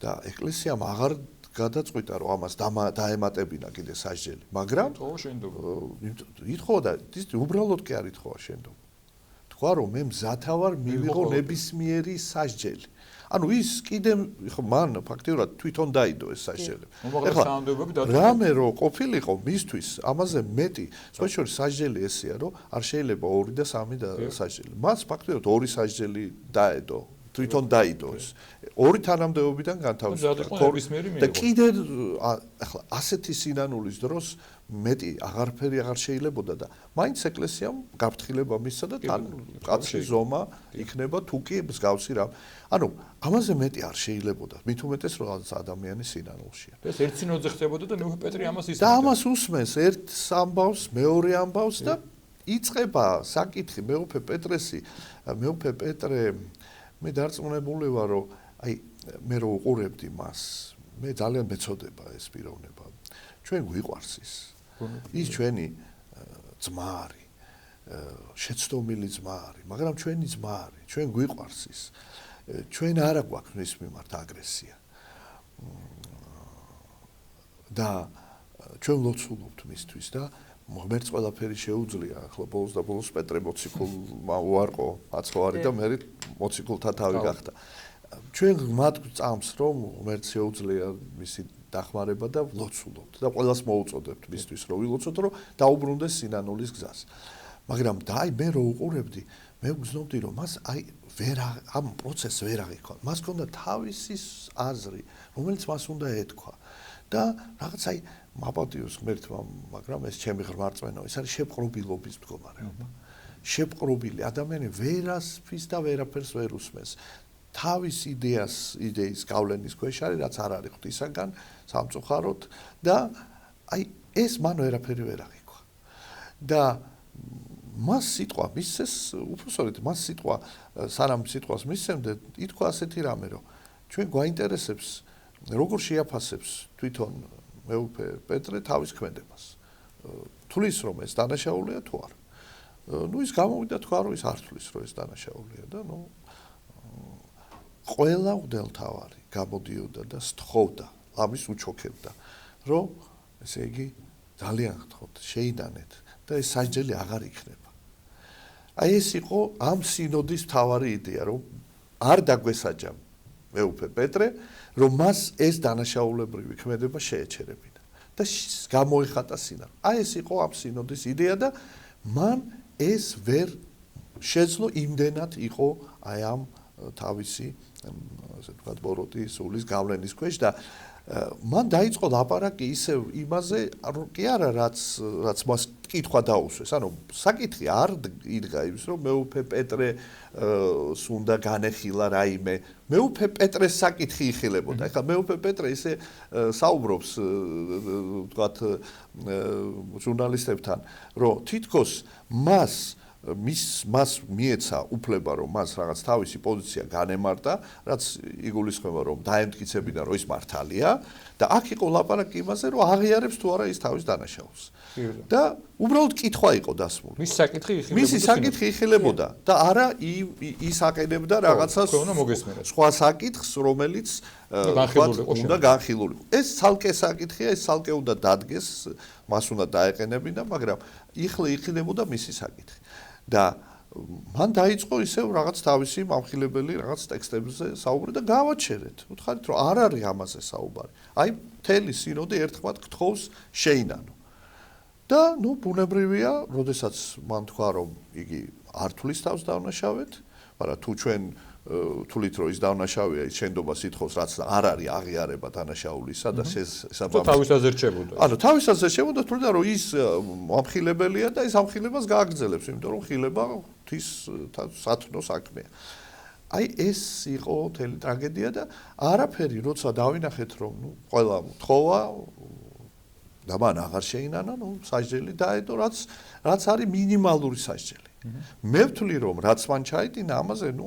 და ეკლესიამ აღარ გადაწყვიტა რომ ამას დაემატებინა კიდე სასჯელი, მაგრამ ითხოვა და უბრალოდ კი არ ითხოვა შენდობა. თქვა რომ მე მზათა ვარ მივიღო ნებისმიერი სასჯელი. ანუ ის კიდე ხო მან ფაქტიურად თვითონ დაიდო ეს სასჯელი. რამე რო ყოფილიყო მისთვის ამაზე მეტი, სხვა შორის სასჯელი ესეა რომ არ შეიძლება 2 და 3 სასჯელი. მას ფაქტიურად 2 სასჯელი დაედო. თვითონ დაიდო ეს. 2 თანამდებობიდან განთავისუფლდა. და კიდე ახლა ასეთი სინანულის დროს მეტი აღარაფერი აღარ შეიძლებოდა და მაინც ეკლესიამ გაფრთხილება მისცა და თან კაცი ზომა იქნება თუ კი მსგავსი რამ. ანუ ამაზე მეტი არ შეიძლებოდა. მით უმეტეს რომ ადამიანის სინანულშია. ეს ერთ სინოდზე ხდებოდა და მეუფე პეტრი ამას ისმენდა. და ამას უსმენს ერთ ამბავს, მეორე ამბავს და იწყება საკითხი მეუფე პეტრე მე დარწმუნებული ვარ რომ აი მე რო უყურებდი მას მე ძალიან მეწოდება ეს პიროვნება ჩვენ გვიყვარს ის ჩვენი ძმა არის შეცდომილი ძმა არის მაგრამ ჩვენი ძმა არის ჩვენ გვიყვარს ის ჩვენ არა გვაქვს მის მიმართ აგრესია და ჩვენ ლოცულობთ მისთვის და მერც ყველაფერი შეუძლია ახლა ბოლოს და ბოლოს პეტრე მოციქულმა უარყო აცხოვარი და მე მოციქულთა თავი გახდა ჩვენ მათ წამს რომ მერც შეუძლია მისი დახმარება და ვლოცულობთ და ყველას მოუწოდებთ მისთვის რომ ვილოცოთ რომ დაუბრუნდეს სინანულის გზას მაგრამ დაი მე რო უყურებდი მე ვგზნობდი რომ მას აი ამ პროცესს ვერ აღიქვა მას ჰქონდა თავისი აზრი რომელიც მას უნდა ეთქვა და რაღაც აი მაპატიოს ღმერთმა მაგრამ ეს ჩემი ღრმარწმენო ეს არის შეპყრობილობის მდგომარეობა შეპყრობილი ადამიანი ვერასთვის და ვერაფერს ვერ უსმენს თავის იდეის გავლენის ქვეშ არის რაც არ არის ღვთისაგან სამწუხაროდ და აი ეს მან ვერაფერი ვერ აღიქვა და მას სიტყვა მისცეს უბრალოდ მას სიტყვა სანამ სიტყვას მისცემდა ითქვა ასეთი რამე რომ ჩვენ გვაინტერესებს როგორ შეაფასებს თვითონ მეუფე პეტრე თავის ქმედებას თulis რომ ეს დანაშაულია თუ არა ნუ ის გამოვიდა თქვა რომ ის არ თulis რომ ეს დანაშაულია და ნუ ყველა მღვდელმთავარი გამოდიოდა და სთხოვდა, ამის უჩოქებდა, რომ ესე იგი ძალიან გთხოვთ, შეინანეთ და ეს სასჯელი აღარ იქნება. აი ეს იყო ამ სინოდის მთავარი იდეა, რომ არ დაგვესაჯა მეუფე პეტრე, რომ მას ეს დანაშაულებრივი ქმედება შეეჩერებინა და გამოიხატა სინაყი. აი ეს იყო ამ სინოდის იდეა და მან ეს ვერ შეძლო იმდენად იყო აი ამ თავისი ასე ვთქვათ ბოროტი სულის გავლენის ქვეშ და მან დაიწყო ლაპარაკი ისევ იმაზე, კი არა რაც მას კითხვა დაუსვეს. ანუ საკითხი არ იდგა ის, რომ მეუფე პეტრე სუნდა განეხილა რაიმე. მეუფე პეტრეს საკითხი იხილებოდა. ეხლა მეუფე პეტრე ისე საუბრობს ვთქვათ ჟურნალისტებთან, რომ თითქოს მას მიეცა უფლება, რომ მას რაღაც თავისი პოზიცია განემარტა, რაც იგულისხმება, რომ დაემტკიცებინა, რომ ის მართალია და აქ იყო ლაპარაკი იმაზე, რომ აღიარებს თუ არა ის თავის დანაშაულს. და უბრალოდ კითხვა იყო დასმული. მისი საკითხი იხილებოდა და არა ის აყენებდა რაღაცას სხვა საკითხს, რომელიც უნდა განხილულიყო. ეს ცალკე საკითხია, ეს ცალკე უნდა დადგეს, მას უნდა დაეყენებინა, მაგრამ იხილებოდა მისი საკითხი. და მან დაიწყო ისევ რაღაც თავისი მამხილებელი რაღაც ტექსტებზე საუბარი და გავაჩერეთ. უთხარით, რომ არ არის ამაზე საუბარი. აი, მთელი სინოდი ერთხმად გთხოვს შეინანო. და ნუ ბუნებრივია, როდესაც მან თქვა, რომ იგი არ თulis თავს დავნაშავეთ, მაგრამ თუ ჩვენ თulit რომ ის დავნაშავია, ის შენდობას ითხოვს, რაც არ არის აღიარება დანაშაულისა და თავისაზე რჩებოდა. ანუ თავისაზე რჩებოდა, თუმცა რომ ის ამხილებელია და ის ამხილებას გააგრძელებს, იმიტომ რომ ხილება ღვთის სათნო საქმეა. აი ეს იყო მთელი ტრაგედია და არაფერი როცა დავინახეთ, რომ ნუ ყველა თხოვა და მან აღარ შეინანა, ნუ სასჯელი დაედო, რაც არის მინიმალური სასჯელი. მე ვთვლი რომ რაც მან ჩაიტინა ამაზე ნუ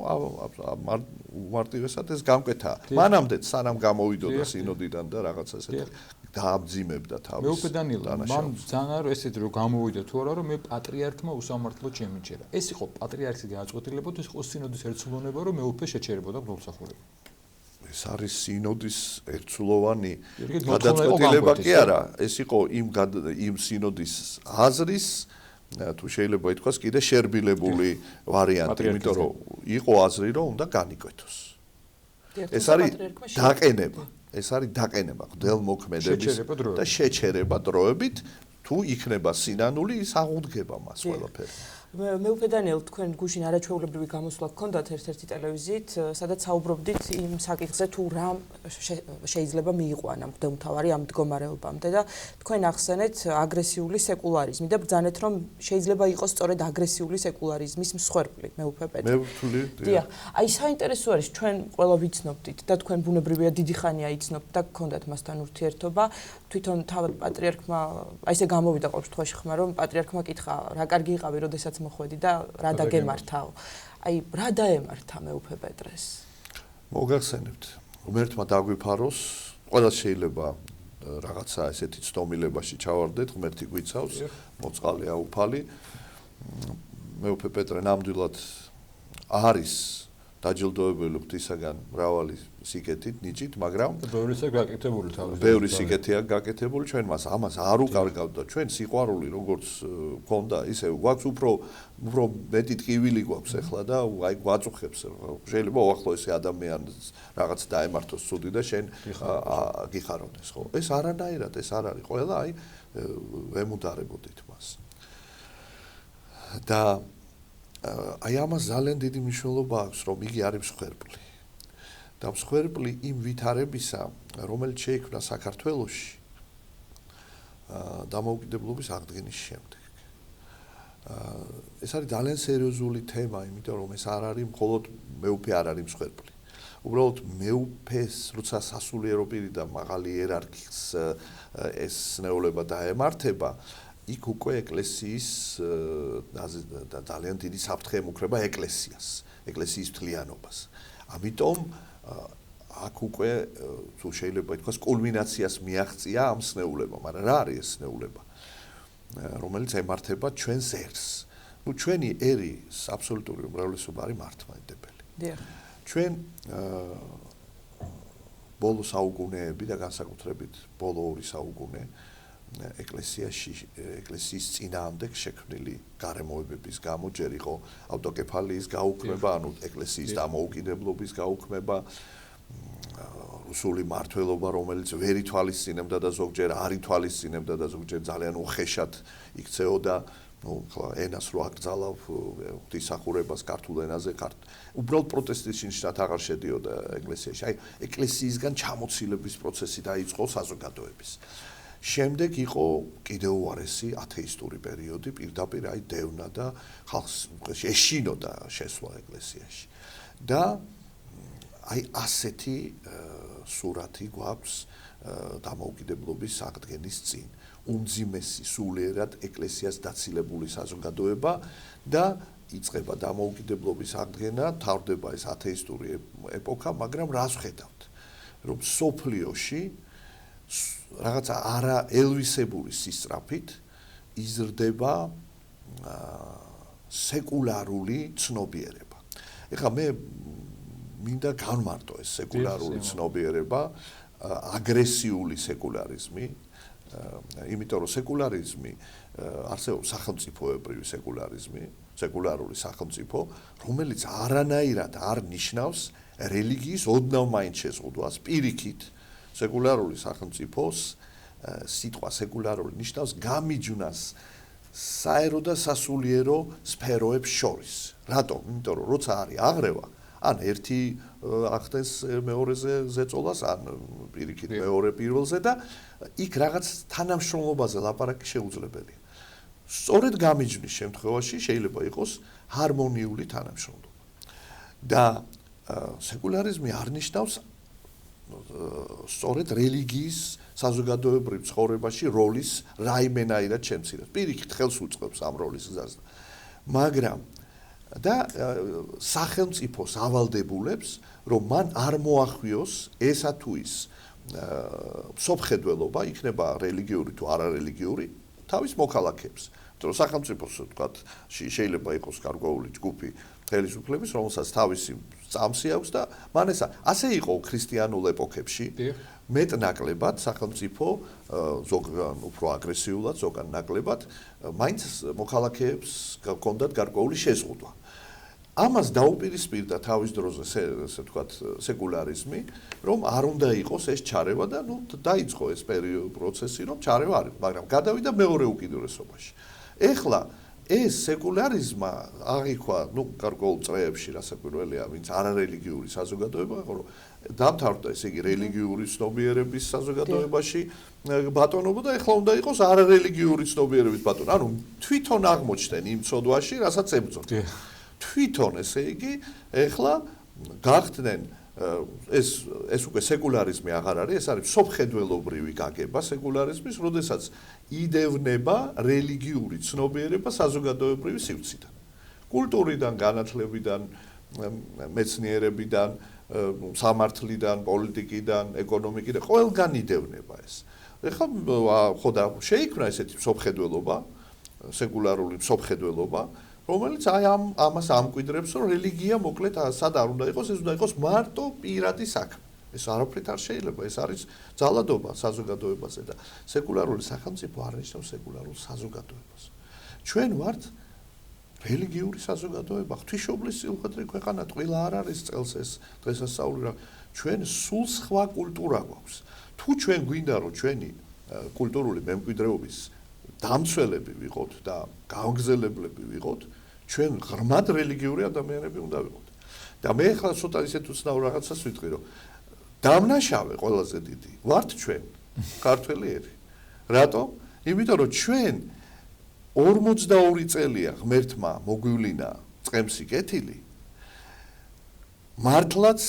უმარტივესად ეს გამკვეთა. მანამდე სანამ გამოვიდოდა სინოდიდან და რაღაცა ესეთი დააბძიმებდა თავს. მეუფე დანიელა მან ძალიან ესეთი რომ გამოვიდა თუ არა რომ მე პატრიარქმა უსამართლოდ შემიჩერა. ეს იყო პატრიარქის გააწყვეტილებოდა, ეს იყო სინოდის ერთსულოვნება რომ მეუფე შეჩერებოდა მღვდელმსახურება. ეს არის სინოდის ერთსულოვანი გადაწყვეტილება კი არა, ეს იყო იმ სინოდის აზრის თუ შეიძლება ითქვას კიდე შერბილებული ვარიანტი, იმიტომ რომ იყო აზრი რომ უნდა განიკვეთოს. ეს არის დაყენება, ღვთელმოქმედების და შეჩერება დროებით, თუ იქნება სინანული, ის აღუდგება მას ყველაფერი. მეუფე დანიელ, თქვენ გუშინ არაჩვეულებრივი გამოსვლა გქონდათ ერთ-ერთი ტელევიზიით, სადაც საუბრობდით იმ საკითხზე, თუ რა შეიძლება მიიყვანა მღვდელმთავარი ამ მდგომარეობამდე და თქვენ ახსენეთ აგრესიული სეკულარიზმი და ბრძანეთ, რომ შეიძლება იყოს სწორედ აგრესიული სეკულარიზმის მსხვერპლი მეუფე პეტრე. დიახ, აი საინტერესო არის, ჩვენ ყველა ვიცნობდით და თქვენ ბუნებრივია დიდი ხანია იცნობთ და გქონდათ მასთან ურთიერთობა, თვითონ თავად პატრიარქმა, აი ესე გამოვიდა ყოველ შემთხვევაში ხმა, რომ პატრიარქმა კითხა, რა კარგი იყავი, როდესაც მოხვედი და რა დაგემართაო. აი, რა დაემართა მეუფე პეტრეს? მოგახსენებთ, ღმერთმა დაგვიფაროს, ყველას შეიძლება რაღაცა ესეთი ცდომილებაში ჩავარდეთ, ღმერთი გვიცავს, მოწყალე აუფალი. მეუფე პეტრე ნამდვილად არის დაჯილდოებული ღვთისაგან მრავალი სიკეთით, ნიჭით, მაგრამ ბევრი სიკეთია გაკეთებული, ჩვენ მას ამას არ უკარგავთ და ჩვენ სიყვარული როგორც გქონდა, ისე გვაქვს უფრო მეტი ტკივილი გვაქვს ახლა და აი გვაწუხებს. შეიძლება უახლოესი ადამიანს რაღაც დაემართოს ცუდი და შენ გიხაროდეს, ხო? ეს არანაირად ეს არ არის. ყველა აი ვემუდარებოდით მას. და აი ამას ძალიან დიდი მნიშვნელობა აქვს, რომ იგი არის მსხვერპლი. და მსხვერპლი იმ ვითარებისა, რომელიც შეიქმნა საქართველოში დამოუკიდებლობის აღდგენის შემდეგ. ეს არის ძალიან სერიოზული თემა, იმიტომ რომ ეს არ არის მხოლოდ მეუფე არ არის მსხვერპლი. უბრალოდ მეუფეს, როცა სასულიერო პირი და მაღალი იერარქის ეს ნეულება დაემართება, იქ უკვე ეკლესიის და ძალიან დიდი საფრთხე ემუქრება ეკლესიას, ეკლესიის მთლიანობას. ამიტომ აქ უკვე თუ შეიძლება ითქვას კულმინაციას მიაღწია ამ სნეულებამ, მაგრამ რა არის ეს სნეულება, რომელიც ემართება ჩვენს ერს. ნუ ჩვენი ერის აბსოლუტური უმრავლესობა არის მართლმადიდებელი. ჩვენ ბოლო საუკუნეები და განსაკუთრებით ბოლო 2 საუკუნე ეკლესიის წინააღმდეგ შექმნილი გარემოებების გამო ჯერ იყო ავტოკეფალიის გაუქმება, ანუ ეკლესიის დამოუკიდებლობის გაუქმება, რუსული მმართველობა, რომელიც ვერ ითვალისწინებდა და ზოგჯერ არ ითვალისწინებდა და ზოგჯერ ძალიან უხეშად იქცეოდა, ენას რო აკრძალავ, ღვთისმსახურებას ქართულ ენაზე, უბრალოდ პროტესტის ნიშნად აღარ შედიოდა ეკლესიაში. აი, ეკლესიისგან ჩამოცილების პროცესი დაიწყო საზოგადოების. შემდეგ იყო კიდევ უარესი ათეისტური პერიოდი, პირდაპირ აი დევნა და ხალხს ეშინოდა შესვლა ეკლესიაში. და აი ასეთი სურათი გვაქვს დამოუკიდებლობის აღდგენის წინ. უმძიმესი სულიერად ეკლესიას დაცილებული საზოგადოება და იწყება დამოუკიდებლობის აღდგენა, თავდება ეს ათეისტური ეპოქა, მაგრამ რას ვხედავთ? რომ სოფლიოში რაღაცა არა ელვისებული სისწრაფით იზრდება სეკულარული ცნობიერება. ეხლა მე მინდა განმარტო ეს სეკულარული ცნობიერება, აგრესიული სეკულარიზმი, იმიტომ რომ სეკულარიზმი არსებობს სახელმწიფოებრივი სეკულარიზმი, სეკულარული სახელმწიფო, რომელიც არანაირად არ ნიშნავს რელიგიის ოდნავ მაინც შეზღუდვას, პირიქით სეკულარული სახელმწიფოს სიტყვა სეკულარული ნიშნავს გამიჯვნას საერო და სასულიერო სფეროებს შორის. რატომ? იმიტომ რომ როცა არის აღრევა, ან ერთი ახდენს მეორეზე ზეწოლას, ან პირიქით მეორე პირველზე და იქ რაღაც თანამშრომლობაზე ლაპარაკი შეუძლებელია. სწორედ გამიჯვნის შემთხვევაში შეიძლება იყოს ჰარმონიული თანამშრომლობა. და სეკულარიზმი არ ნიშნავს სწორედ რელიგიის საზოგადოებრივ ცხოვრებაში როლის რაიმენაირად შემცირებას. პირიქით ხელს უწყობს ამ როლის გზას. მაგრამ და სახელმწიფოს ავალდებულებს, რომ მან არ მოახვიოს ესა თუ ის სოფხედველობა, იქნება რელიგიური თუ არარელიგიური, თავის მოქალაქეებს. იმიტომ რომ სახელმწიფოს ვთქვათ, შეიძლება იყოს გარკვეული ჯგუფი ხელისუფლების, რომელსაც თავისი წამსი აქვს და მან ესა ასე იყო ქრისტიანულ ეპოქებში. მეტნაკლებად სახელმწიფო ზოგან უფრო აგრესიულად, ზოგან ნაკლებად მაინც მოქალაქეებს ჰქონდათ გარკვეული შეზღუდვა. ამას დაუპირისპირდა თავის დროზე ესე ვთქვათ სეკულარიზმი, რომ არ უნდა იყოს ეს ჩარევა და დაიწყო ეს პროცესი, რომ ჩარევა არის, მაგრამ გადავიდა მეორე უკიდურესობაში. ეხლა ეს სეკულარიზმა აღიქვა, გარკვეულ წრეებში რასაკვირველია, ვინც არარელიგიური საზოგადოება, ხო რომ დამთავრდა ესე იგი რელიგიური ცნობიერების საზოგადოებაში ბატონობა და ეხლა უნდა იყოს არარელიგიური ცნობიერების ბატონობა. ანუ თვითონ აღმოჩნდნენ იმ ცოდვაში, რასაც ებრძოდნენ. თვითონ ესე იგი ეხლა გახდნენ ეს უკვე სეკულარიზმი აღარ არის, ეს არის სოფხედველობრივი გაგება სეკულარიზმის, როდესაც იდევნება რელიგიური ცნობიერება საზოგადოებრივი სივრციდან. კულტურიდან, განათლებიდან, მეცნიერებიდან, სამართლიდან, პოლიტიკიდან, ეკონომიკიდან, ყველგან იდევნება ეს. ეხლა ხო და შეიქმნა ესეთი სოფხედველობა, სეკულარული სოფხედველობა, რომელიც აი ამას ამკვიდრებს, რომ რელიგია მოკლედ სად არ უნდა იყოს, ეს უნდა იყოს მარტო პირადი საქმე. ეს არაფრით არ შეიძლება, ეს არის ძალადობა საზოგადოებაზე და სეკულარული სახელმწიფო არ ნიშნავს სეკულარულ საზოგადოებას. ჩვენ ვართ რელიგიური საზოგადოება, ღვთისმშობლის სიუხვედრი ქვეყანა, ტყილა არ არის წელს ეს დღესასწაული რა. ჩვენ სულ სხვა კულტურა გვაქვს. თუ ჩვენ გვინდა რომ ჩვენი კულტურული მემკვიდრეობის დამცველები ვიყოთ და გააგზელებლები ვიყოთ, ჩვენ ღრმად რელიგიური ადამიანები უნდა ვიყოთ. და მე ახლა ცოტა ისეთ უცნაურ რაღაცას ვიტყვი, რომ დამნაშავე ყველაზე დიდი ვართ ჩვენ, ქართველიები. რატომ? იმიტომ რომ ჩვენ 42 წელია ღმერთმა მოგვივლინა წყემსი კეთილი. მართლაც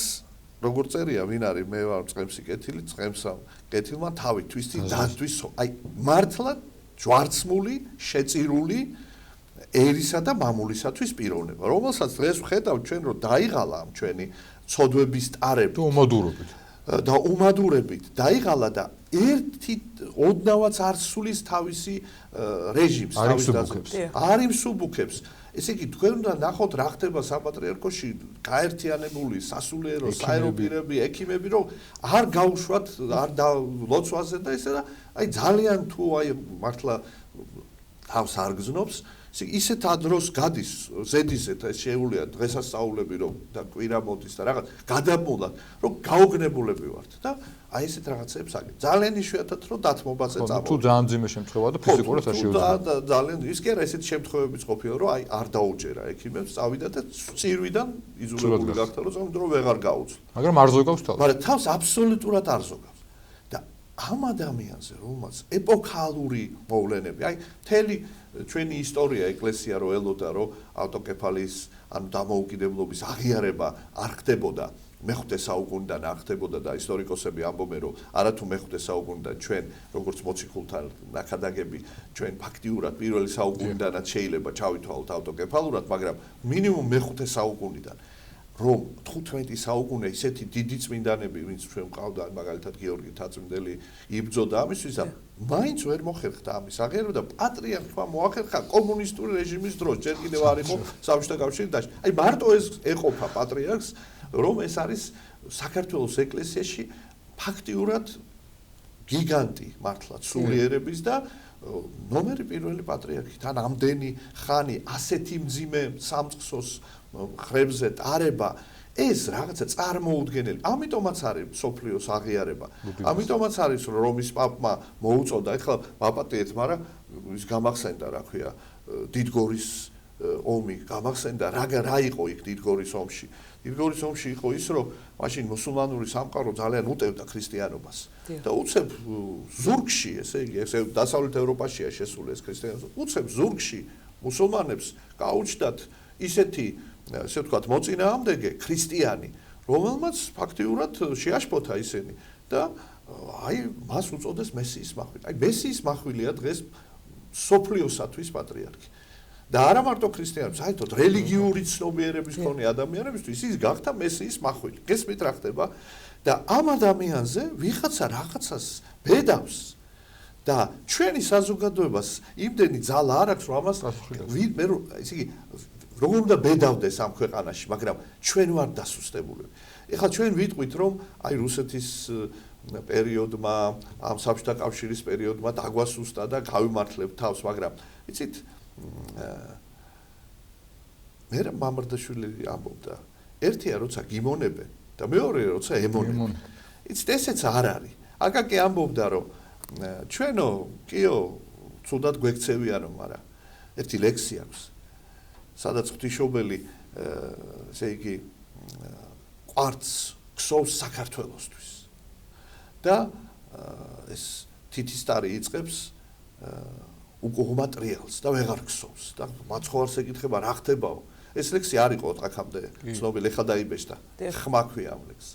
როგორ წერია, ვინ არის მე ვარ წყემსი კეთილი, წყემსა კეთილმა თავი თვისთი დადვის, აი მართლა ჯვარცმული, შეწირული ერისა და მამულისათვის პიროვნება, რომელსაც დღეს ვხედავ ჩვენ რომ დაიღალა ამ ჩვენი ცოდვების ტარები. თუ უმადურობით. და უმადურებით დაიღალა და ერთი ოდნავაც არ სulis თავისი რეჟიმს არ იმსუბუქებს. ესე იგი თქვენ უნდა ნახოთ რა ხდება საპატრიარქოში გაერთიანებული სასულიერო საერო პირები, ექიმები, რომ არ გაუშვათ არ ლოცვაზე და ესა და აი ძალიან თუ აი მართლა თავს არ გზნობს ისეთ ადროს გადის ზედიზეთ ეს შეეულია დღესასწაულები რომ და კვირა მოდის და რაღაც გადამულად რომ გაოგნებულები ვართ და აი ესეთ რაღაცებს აგეთ ძალიან იშვიათად რომ დათმობაზე წამოვიდეთ თუ ძალიან ძიმე შემთხვევა და ფიზიკურად არ შეუძლია ძალიან ის კი არა ესეთ შემთხვევებიც ყოფილა რომ აი არ დაუჯერა ექიმებს წავიდა და წირვიდან იზოლებული გახდა რომ ზოგადად რომ ვეღარ გაუძლო მაგრამ არ ზოგავს თავს მაგრამ თავს აბსოლუტურად არ ზოგავს და ამ ადამიანზე რომელსაც ეპოქალური მოვლენები აი მთელი ჩვენი ისტორია ეკლესია რო ელოდა რომ ავტოკეფალიის ანუ დამოუკიდებლობის აღიარება არ ხდებოდა მეხუთე საუკუნიდან არ ხდებოდა და ისტორიკოსები ამბობენ რომ არათუ მეხუთე საუკუნიდან ჩვენ როგორც მოციქულთა ნაკადაგები ჩვენ ფაქტიურად პირველი საუკუნიდანაც შეიძლება ჩავითვალოთ ავტოკეფალურად მაგრამ მინიმუმ მეხუთე საუკუნიდან რომ 15 საუკუნე ისეთი დიდი წმინდანები ვინც ჩვენ ყავდა მაგალითად გიორგი თაწმინდელი იბრძოდა ამისთვის და მაინც ვერ მოხერხდა ამის აღიარება და პატრიარქმა მოახერხა კომუნისტური რეჟიმის დროს ჯერ კიდევ არ იყო საბჭოთა კავშირი და აი მარტო ეს ეყოფა პატრიარქს რომ ეს არის საქართველოს ეკლესიაში ფაქტიურად გიგანტი მართლა სულიერების და ნომერი პირველი პატრიარქი თან ამდენი ხანი ასეთი მძიმე სამწყსოს ხრებზე ტარება ეს რაღაცა წარმოუდგენელი ამიტომაც არის სოფლიოს აღიარება ამიტომაც არის რომ რომის პაპმა მოუწოდა ეხლა ვაპატიეთ მაგრამ ის გამახსენდა რა ქვია დიდგორის ომი გამახსენდა რა იყო იქ დიდგორის ომში დიდგორის ომში იყო ის რომ მაშინ მუსულმანური სამყარო ძალიან უტევდა ქრისტიანობას და უცებ ზურგში ესე იგი ეს დასავლეთ ევროპაშია შესული ეს ქრისტიანობა უცებ ზურგში მუსულმანებს გაუჩნდათ ისეთი ესე ვთქვათ მოწინააღმდეგე ქრისტიანი რომელმაც ფაქტიურად შეაშფოთა ისინი და აი მას უწოდეს მესიის მახვილი აი მესიის მახვილია დღეს სოფლიოსათვის პატრიარქი და არა მარტო ქრისტიანებს, საერთოდ რელიგიური ცნობიერების მქონე ადამიანებისთვის ის გახდა მესიის მახვილი. გესმით რა ხდება? და ამ ადამიანზე ვიღაცა რაღაცას ბედავს და ჩვენი საზოგადოებას იმდენი ძალა არ აქვს, რომ ამას მე ისე იგი როგორ უნდა ბედავდეს ამ ქვეყანაში, მაგრამ ჩვენ ვართ დასუსტებულები. ეხლა ჩვენ ვიტყვით, რომ აი რუსეთის პერიოდმა, ამ საბჭოთა კავშირის პერიოდმა დაგვასუსტა და გავიმართლებთ თავს, მაგრამ იცით მე მამარდაშვილი ამბობდა ერთია როცა გიმონებენ და მეორეა როცა ემონებენ იცით ესეც არ არის აკაკი ამბობდა რომ ჩვენო კიო ცუდად გვექცევიანო მაგრამ ერთი ლექსი აქვს სადაც ღვთისმშობელი ესე იგი ყვარც ქსოვს საქართველოსთვის და ეს თითისტარი იწყებს უკუღმა ტრიალს და ვეღარ ქსოვს და მაცხოვარს ეკითხება რა ხდებაო ეს ლექსი არ იყო აქამდე ცნობილი ხა დაიბეჭდა ხმა ქვია ამ ლექსს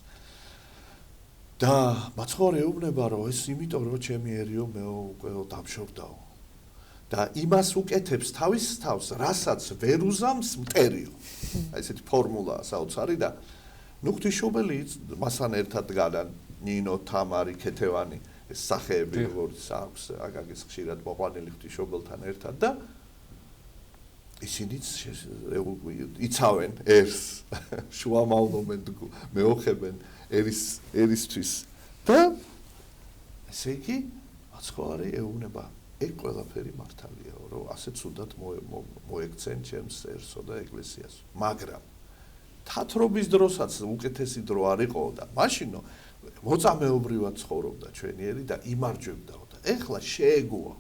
და მაცხოვარი ეუბნება რომ ეს იმიტომ რომ ჩემიერიო მეო უკვე დამშორდაო და იმას უკეთებს თავის თავს რასაც ვერ უზამს მტერიო აი ესეთი ფორმულაა საოცარი და ნუ ღვთისმშობელი მასთან ერთად დგანან ნინო თამარი ქეთევანი ეს სახეები როგორც აქვს აკაკის ხშირად მოყვანილი ღვთისმშობელთან ერთად და ისინიც იცავენ ერს შუამავლობენ მეოხებენ ერისთვის და ესე იგი მაცხოვარი ეუბნება ეგ ყველაფერი მართალიაო რომ ასე ცუდად მოექცენ ჩემსერსო და ეკლესიას მაგრამ თათრობის დროსაც უკეთესი დრო არ იყო და მაშინო მოწამეობრივად ცხოვრობდა ჩვენი ერი და იმარჯვებდაო და ეხლა შეეგუაო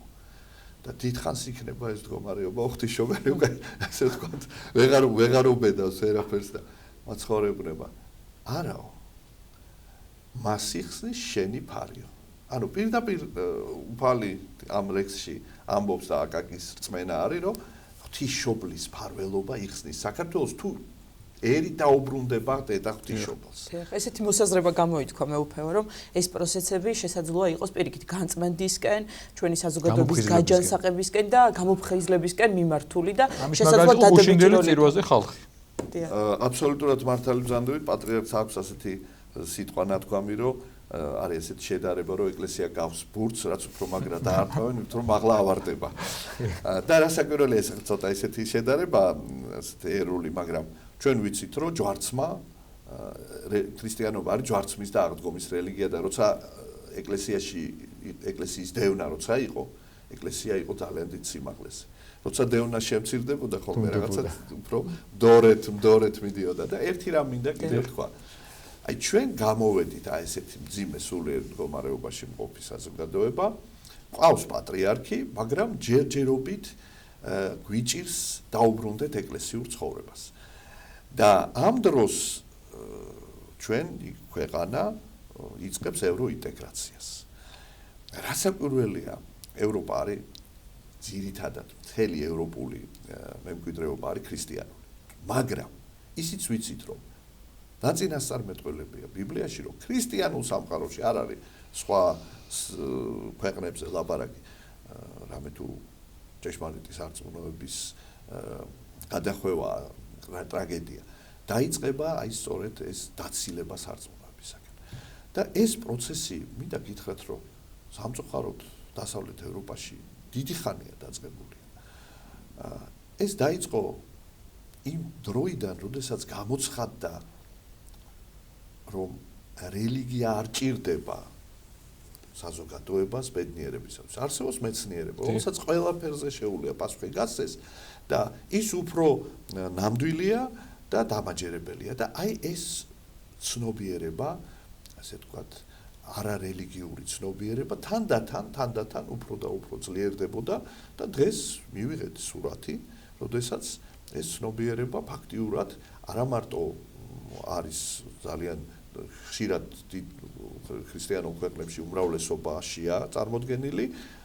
და დიდხანს იქნება ეს მდგომარეობა ღვთისმშობელი უკვე ასე ვთქვათ ვეღარ უბედავს ერაფერს და მაცხოვრებნება არაო მას იხსნის შენი ფარიო ანუ პირდაპირ უფალი ამ ლექსში ამბობს და აკაკის რწმენა არის რომ ღვთისმშობლის ფარველობა იხსნის საქართველოს თუ ერი დაუბრუნდება დედა ღვთისმშობელს. ესეთი მოსაზრება გამოითქვა მეუფეო, რომ ეს პროცესები შესაძლოა იყოს პირიქით განწმენდისკენ, ჩვენი საზოგადოების გაჯანსაღებისკენ და გამოფხიზლებისკენ მიმართული და შესაძლოა დადებითი როლი წირვაზე ხალხი. აბსოლუტურად მართალი ბრძანდებით პატრიარქს აქვს ასეთი სიტყვა ნათქვამი, რომ არის ესეთი შედარება, რომ ეკლესია გავს ბურთს, რაც უფრო მაგრა დაარტყავენ, ვით რომ მაღლა ავარდება. და რასაკვირველია, ეს ცოტა ესეთი შედარება, ასეთი ერული, მაგრამ ჩვენ ვიცით, რომ ჯვარცმა ქრისტიანობა არის ჯვარცმის და აღდგომის რელიგია და როცა ეკლესიის დევნა როცა იყო, ეკლესია იყო ძალიან დიდ სიმაღლეზე. როცა დევნა შემცირდებოდა ხოლმე რაღაცა უფრო მდორეთ მიდიოდა და ერთი რამ მინდა კიდევ თქვა. აი ჩვენ გამოვედით აი ესეთი მძიმე სულიერ მდგომარეობაში მყოფი საზოგადოება, ყავს პატრიარქი, მაგრამ ჯერჯერობით გვიჭირს დაუბრუნდეთ ეკლესიურ ცხოვრებას. და ამ დროს ჩვენ ქვეყანა იწყებს ევროინტეგრაციას. რასაკვირველია, ევროპა არის ძირითადად მთელი ევროპული მემკვიდრეობა არის ქრისტიანული. მაგრამ ისიც ვიცით, რომ ნაწინასწარმეტყველებია ბიბლიაში, რომ ქრისტიანულ სამყაროში არ არის სხვა ქვეყნებზე ლაპარაკი, რამე თუ ჭეშმარიტი სარწმუნოების გადახვევა ტრაგედია. დაიწყება აი სწორედ ეს დაცილება სარწმუნოებისაგან. და ეს პროცესი, მინდა გითხრათ, რომ სამწუხაროდ დასავლეთ ევროპაში დიდი ხანია დაწყებული. ეს დაიწყო იმ დროიდან, როდესაც გამოცხადდა, რომ რელიგია არ ჭირდება საზოგადოებას ბედნიერებისათვის. არსებობს მეცნიერება, რომელსაც ყველაფერზე შეუძლია პასუხი გასცეს და ის უფრო ნამდვილია და დამაჯერებელია და აი ეს ცნობიერება, ასე ვთქვათ, არარელიგიური ცნობიერება თანდათან უფრო და უფრო ძლიერდებოდა და დღეს მივიღეთ სურათი, როდესაც ეს ცნობიერება ფაქტიურად არა მარტო არის ძალიან ხშირად ქრისტიანულ ქვეყნებში უმრავლესობაშია წარმოდგენილი,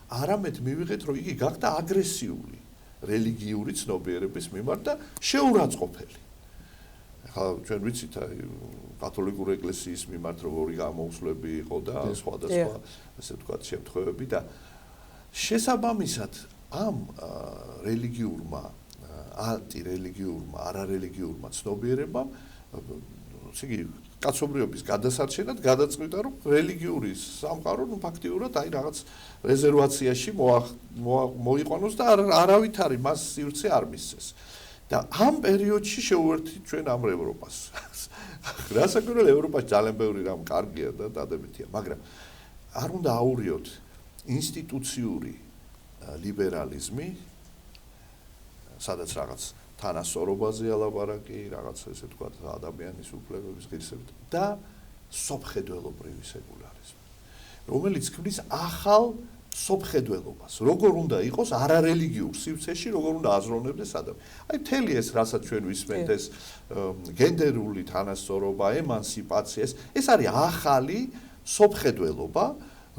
არამედ მივიღეთ, რომ იგი გახდა აგრესიული რელიგიური ცნობიერების მიმართ და შეურაცხყოფელი. ახლა ჩვენ ვიცით, აი კათოლიკური ეკლესიის მიმართ როგორი გამოუსვლები იყო და სხვადასხვა ასე ვთქვათ შემთხვევები და შესაბამისად ამ რელიგიურმა ანტირელიგიურმა, არარელიგიურმა ცნობიერებამ იგი კაცობრიობის გადასარჩენად გადაწყვიტა, რომ რელიგიური სამყარო ფაქტიურად აი რაღაც რეზერვაციაში მოიყვანოს და არავითარი მას სივრცე არ მისცეს. და ამ პერიოდში შეუერთით ჩვენ ამ ევროპას. რასაკვირველია, ევროპაში ძალიან ბევრი რამ კარგია და დადებითია, მაგრამ არ უნდა აურიოთ ინსტიტუციური ლიბერალიზმი, სადაც რაღაც თანასწორობაზეა ლაპარაკი, რაღაც ესე ვთქვათ, ადამიანის უფლებების ღირსებით და სოფხედველობრივი სეკულარიზმი, რომელიც ქმნის ახალ სოფხედველობას, როგორ უნდა იყოს არარელიგიურ სივრცეში, როგორ უნდა აზროვნებდეს ადამიანი. აი მთელი ეს, რასაც ჩვენ ვისმენთ, ეს გენდერული თანასწორობა, ემანსიპაცია, ეს არის ახალი სოფხედველობა,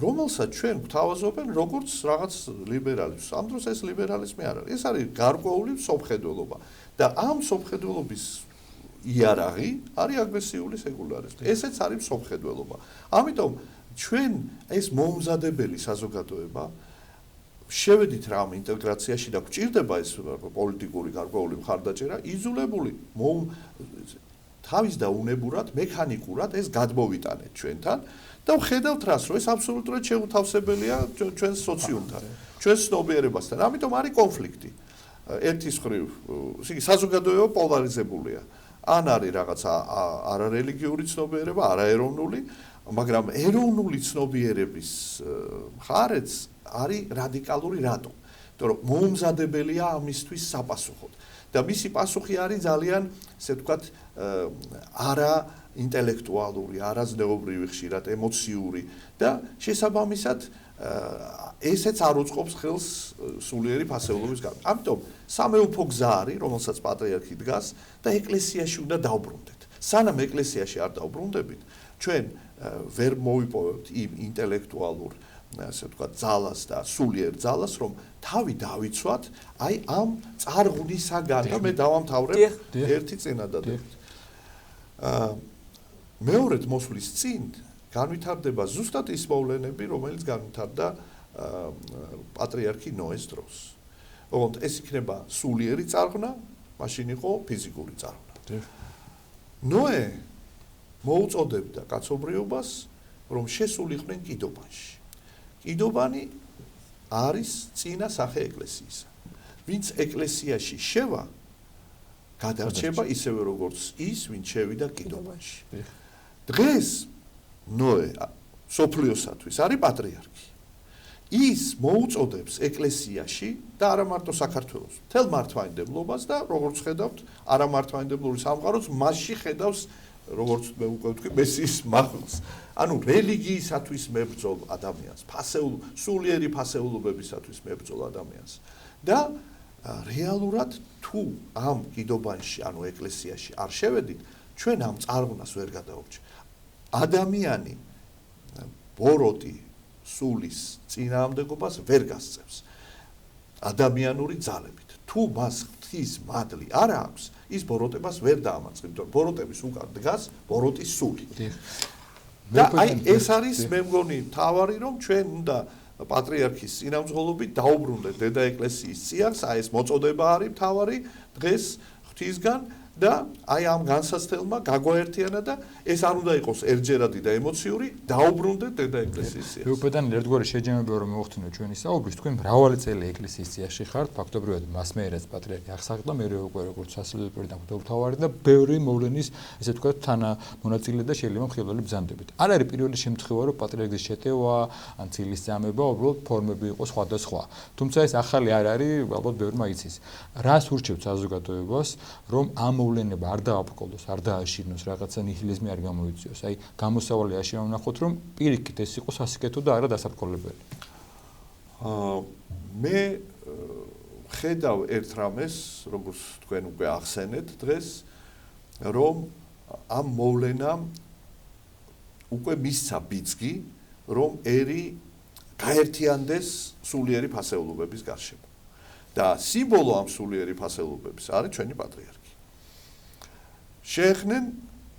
რომელსაც ჩვენ გვთავაზობენ როგორც რაღაც ლიბერალიზმს. ამ დროს ეს ლიბერალიზმი არ არის. ეს არის გარკვეული სოფხედველობა და ამ სოფხედველობის იარაღი არის აგრესიული სეკულარიზმი. ესეც არის სოფხედველობა. ამიტომ ჩვენ ეს მომზადებელი საზოგადოება შევედით რამ ინტეგრაციაში და გვჭირდება ეს პოლიტიკური გარკვეული მხარდაჭერა, იძულებული თავის და უნებურად, მექანიკურად ეს გადმოვიტანეთ ჩვენთან და ვხედავთ რას, რომ ეს აბსოლუტურად შეუთავსებელია ჩვენს სოციუმთან, ჩვენს ცნობიერებასთან. ამიტომ არის კონფლიქტი. ერთის მხრივ, იგი საზოგადოება პოლარიზებულია. ან არის რაღაცა არარელიგიური ცნობიერება, არაეროვნული, მაგრამ ეროვნული ცნობიერების მხარეც არის რადიკალური რატო? იმიტომ რომ მომზადებელია ამისთვის საპასუხოდ. და მისი პასუხი არის ძალიან, ესე ვთქვათ, არა ინტელექტუალური, არაზნეობრივი, ხშირად ემოციური და შესაბამისად ესეც არ უწყობს ხელს სულიერი ფასეულობის გამო. ამიტომ სამეუფო გზა არის, რომელსაც პატრიარქი დგას და ეკლესიაში უნდა დავბრუნდეთ. სანამ ეკლესიაში არ დავბრუნდებით, ჩვენ ვერ მოვიპოვებთ იმ ინტელექტუალურ, ასე ვთქვათ, ძალას და სულიერ ძალას, რომ თავი დავიცვათ აი ამ წარღვნისაგან და მე დავამთავრებ ერთი წინადადებით. მეორედ მოსვლის წინ განვითარდება ზუსტად ის მოვლენები, რომელიც განვითარდა პატრიარქი ნოეს დროს. ოღონდ ეს იქნება სულიერი წარღვნა, მაშინ იყო ფიზიკური წარღვნა. ნოე მოუწოდებდა კაცობრიობას, რომ შესულიყვნენ კიდობანში. კიდობანი არის წინა სახე ეკლესიისა. ვინც ეკლესიაში შევა, გადარჩება ისევე როგორც ის, ვინც შევიდა კიდობანში. დღეს ნოე სოფლიოსათვის არის პატრიარქი. ის მოუწოდებს ეკლესიაში და არა მარტო საქართველოს, მთელ მართლმადიდებლობას და როგორც ხედავთ, არა მართლმადიდებლური სამყაროც მასში ხედავს, როგორც მე უკვე ვთქვი, მესიის მაღლს. ანუ რელიგიისათვის მებრძოლ ადამიანს, სულიერი ფასეულობებისათვის მებრძოლ ადამიანს. და რეალურად თუ ამ კიდობანში, ანუ ეკლესიაში არ შევედით, ჩვენ ამ წარღვნას ვერ გადავრჩით. ადამიანი ბოროტი სულის წინააღმდეგობას ვერ გასწევს ადამიანური ძალებით. თუ მას ღვთის მადლი არ აქვს, ის ბოროტებას ვერ დაამარცხებს, იმიტომ რომ ბოროტების უკან დგას ბოროტის სული. და აი ეს არის მე მგონი თავარი, რომ ჩვენ უნდა პატრიარქის წინამძღოლობით დაუბრუნდეთ დედა ეკლესიის წიაღს, აი ეს მოწოდება არის თავარი დღეს ღვთისგან და აი ამ განსაცდელმა გაგვაერთიანა და ეს არ უნდა იყოს ერთჯერადი და ემოციური, დაუბრუნდეთ დედა ეკლესიის წიაღს. მეუპედან ერთგვარი შეჯამება რომ მოვხდინოთ ჩვენი საუბრის, თქვენ მრავალი წელი ეკლესიის წიაღში ხართ, ფაქტობრივად მას მეერაც პატრიარქი აღსაყდა, მე უკვე როგორც სასულიერო მღვდელმთავარი და ბევრი მოვლენის, ესე ვთქვათ, თანამონაწილე და შეიძლება მხილველი ბრძანდებით. არ არის პირველი შემთხვევა, რომ პატრიარქის შეტევა, ან ცილის წამება, უბრალოდ ფორმები იყო სხვადასხვა. თუმცა ეს ახალი არ არის, ალბათ ბევრმა იცის. რას ურჩევთ საზოგადოებას, რომ ამ მოვლენება არ დააფრკოლოს, არ დააშინოს, რაღაცა ნიჰილიზმი არ გამოიწვიოს. აი, გამოსავალი აშია ვნახოთ, რომ პირიქით ეს იყო სასიკეთო და არა დასაფრკოლებელი. მე ხედავ ერთ რამეს, როგორც თქვენ უკვე ახსენეთ დღეს, რომ ამ მოვლენამ უკვე მისცა ბიძგი, რომ ერი გაერთიანდეს სულიერი ფასეულობების გარშემო. და სიმბოლო ამ სულიერი ფასეულობების არის ჩვენი პატრიარქი. შეეხნენ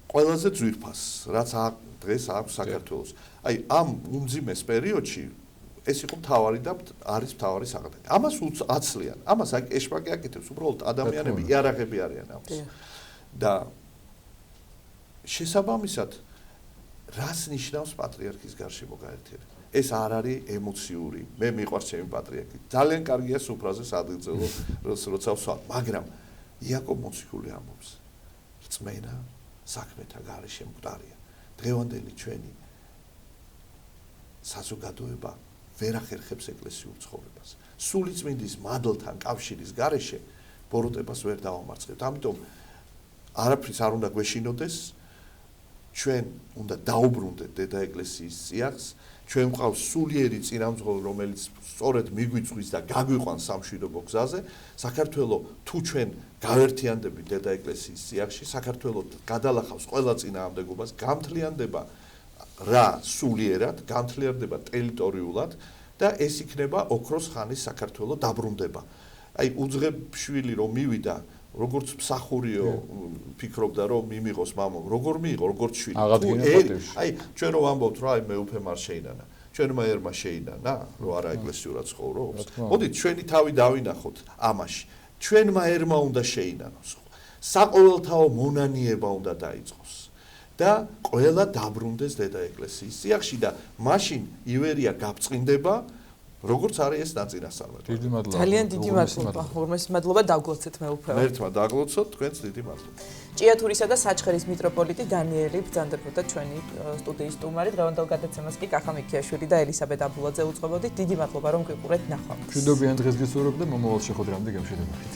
ყველაზე ძვირფასს, რაც დღეს აქვს საქართველოს. აი ამ უმძიმეს პერიოდში ეს იყო მთავარი და არის მთავარი საყრდენი. ამას აცლიან, ამას ეშმაკი აკეთებს, უბრალოდ ადამიანები იარაღები არიან ამას. და შესაბამისად რას ნიშნავს პატრიარქის გარშემო გაერთიანება? ეს არ არის ემოციური, მე მიყვარს ჩემი პატრიარქი. ძალიან კარგია სუფრაზე სადღეღო როცა ვსვამ, მაგრამ იაკობ მოციქული ამბობს რწმენა საქმეთა გარეშე მკვდარია. დღევანდელი ჩვენი საზოგადოება ვერ ახერხებს ეკლესიურ ცხოვრებას. სულიწმინდის მადლთან კავშირის გარეშე ბოროტებას ვერ დავამარცხებთ. ამიტომ არაფრის არ უნდა გვეშინოდეს. ჩვენ უნდა დაუბრუნდეთ დედა ეკლესიის წიაღს. ჩვენ გვყავს სულიერი წინამძღოლი, რომელიც სწორედ მიგვიწვის და გაგვიყვანს სამშვიდობო გზაზე. საქართველოს თუ ჩვენ გავერთიანდებით დედა ეკლესიის წიაღში, საქართველოს გადალახავს ყველა წინააღმდეგობას, გამთლიანდება რა სულიერად, გამთლიანდება ტერიტორიულად და ეს იქნება ოქროს ხანის საქართველოს დაბრუნდება. აი უძღებშვილი რომ მივიდა, როგორც მსახურიო ფიქრობდა რომ მიმიღოს მამამ, როგორ მიიღო, როგორც შვილი. აი ჩვენ რომ ვამბობთ რა, აი მე უფემ არ შეინანა. ჩვენმა ერმა შეინანა, რომ არა ეკლესიურად ცხოვრობს. მოდით ჩვენი თავი დავინახოთ ამაში. ჩვენმა ერმა უნდა შეინანოს. საყოველთაო მონანიება უნდა დაიწყოს. და ყველა დაბრუნდეს დედა ეკლესიის წიაღში და მაშინ ივერია გაბწყინდება, როგორც არის ეს ნაწინასწარმეტყველება. დიდი მადლობა. ძალიან დიდი მადლობა. ორმოს მადლობა დაგლოცეთ მე უფრო. ერთმა დაგლოცოთ, თქვენც დიდი მადლობა. ჭიათურისა და საჩხერის მიტროპოლიტი დანიელი ბრძანდებოდა ჩვენი სტუდიის სტუმარი. დღევანდელ გადაცემას კი კახა მიქიაშვილი და ელისაბედ აბულაძე უწყობოდით. დიდი მადლობა რომ გვიყურეთ ნახვამდის. მშვიდობიან დღეს გესურვებ და მომავალ შეხვედრამდე გამშვიდობებით.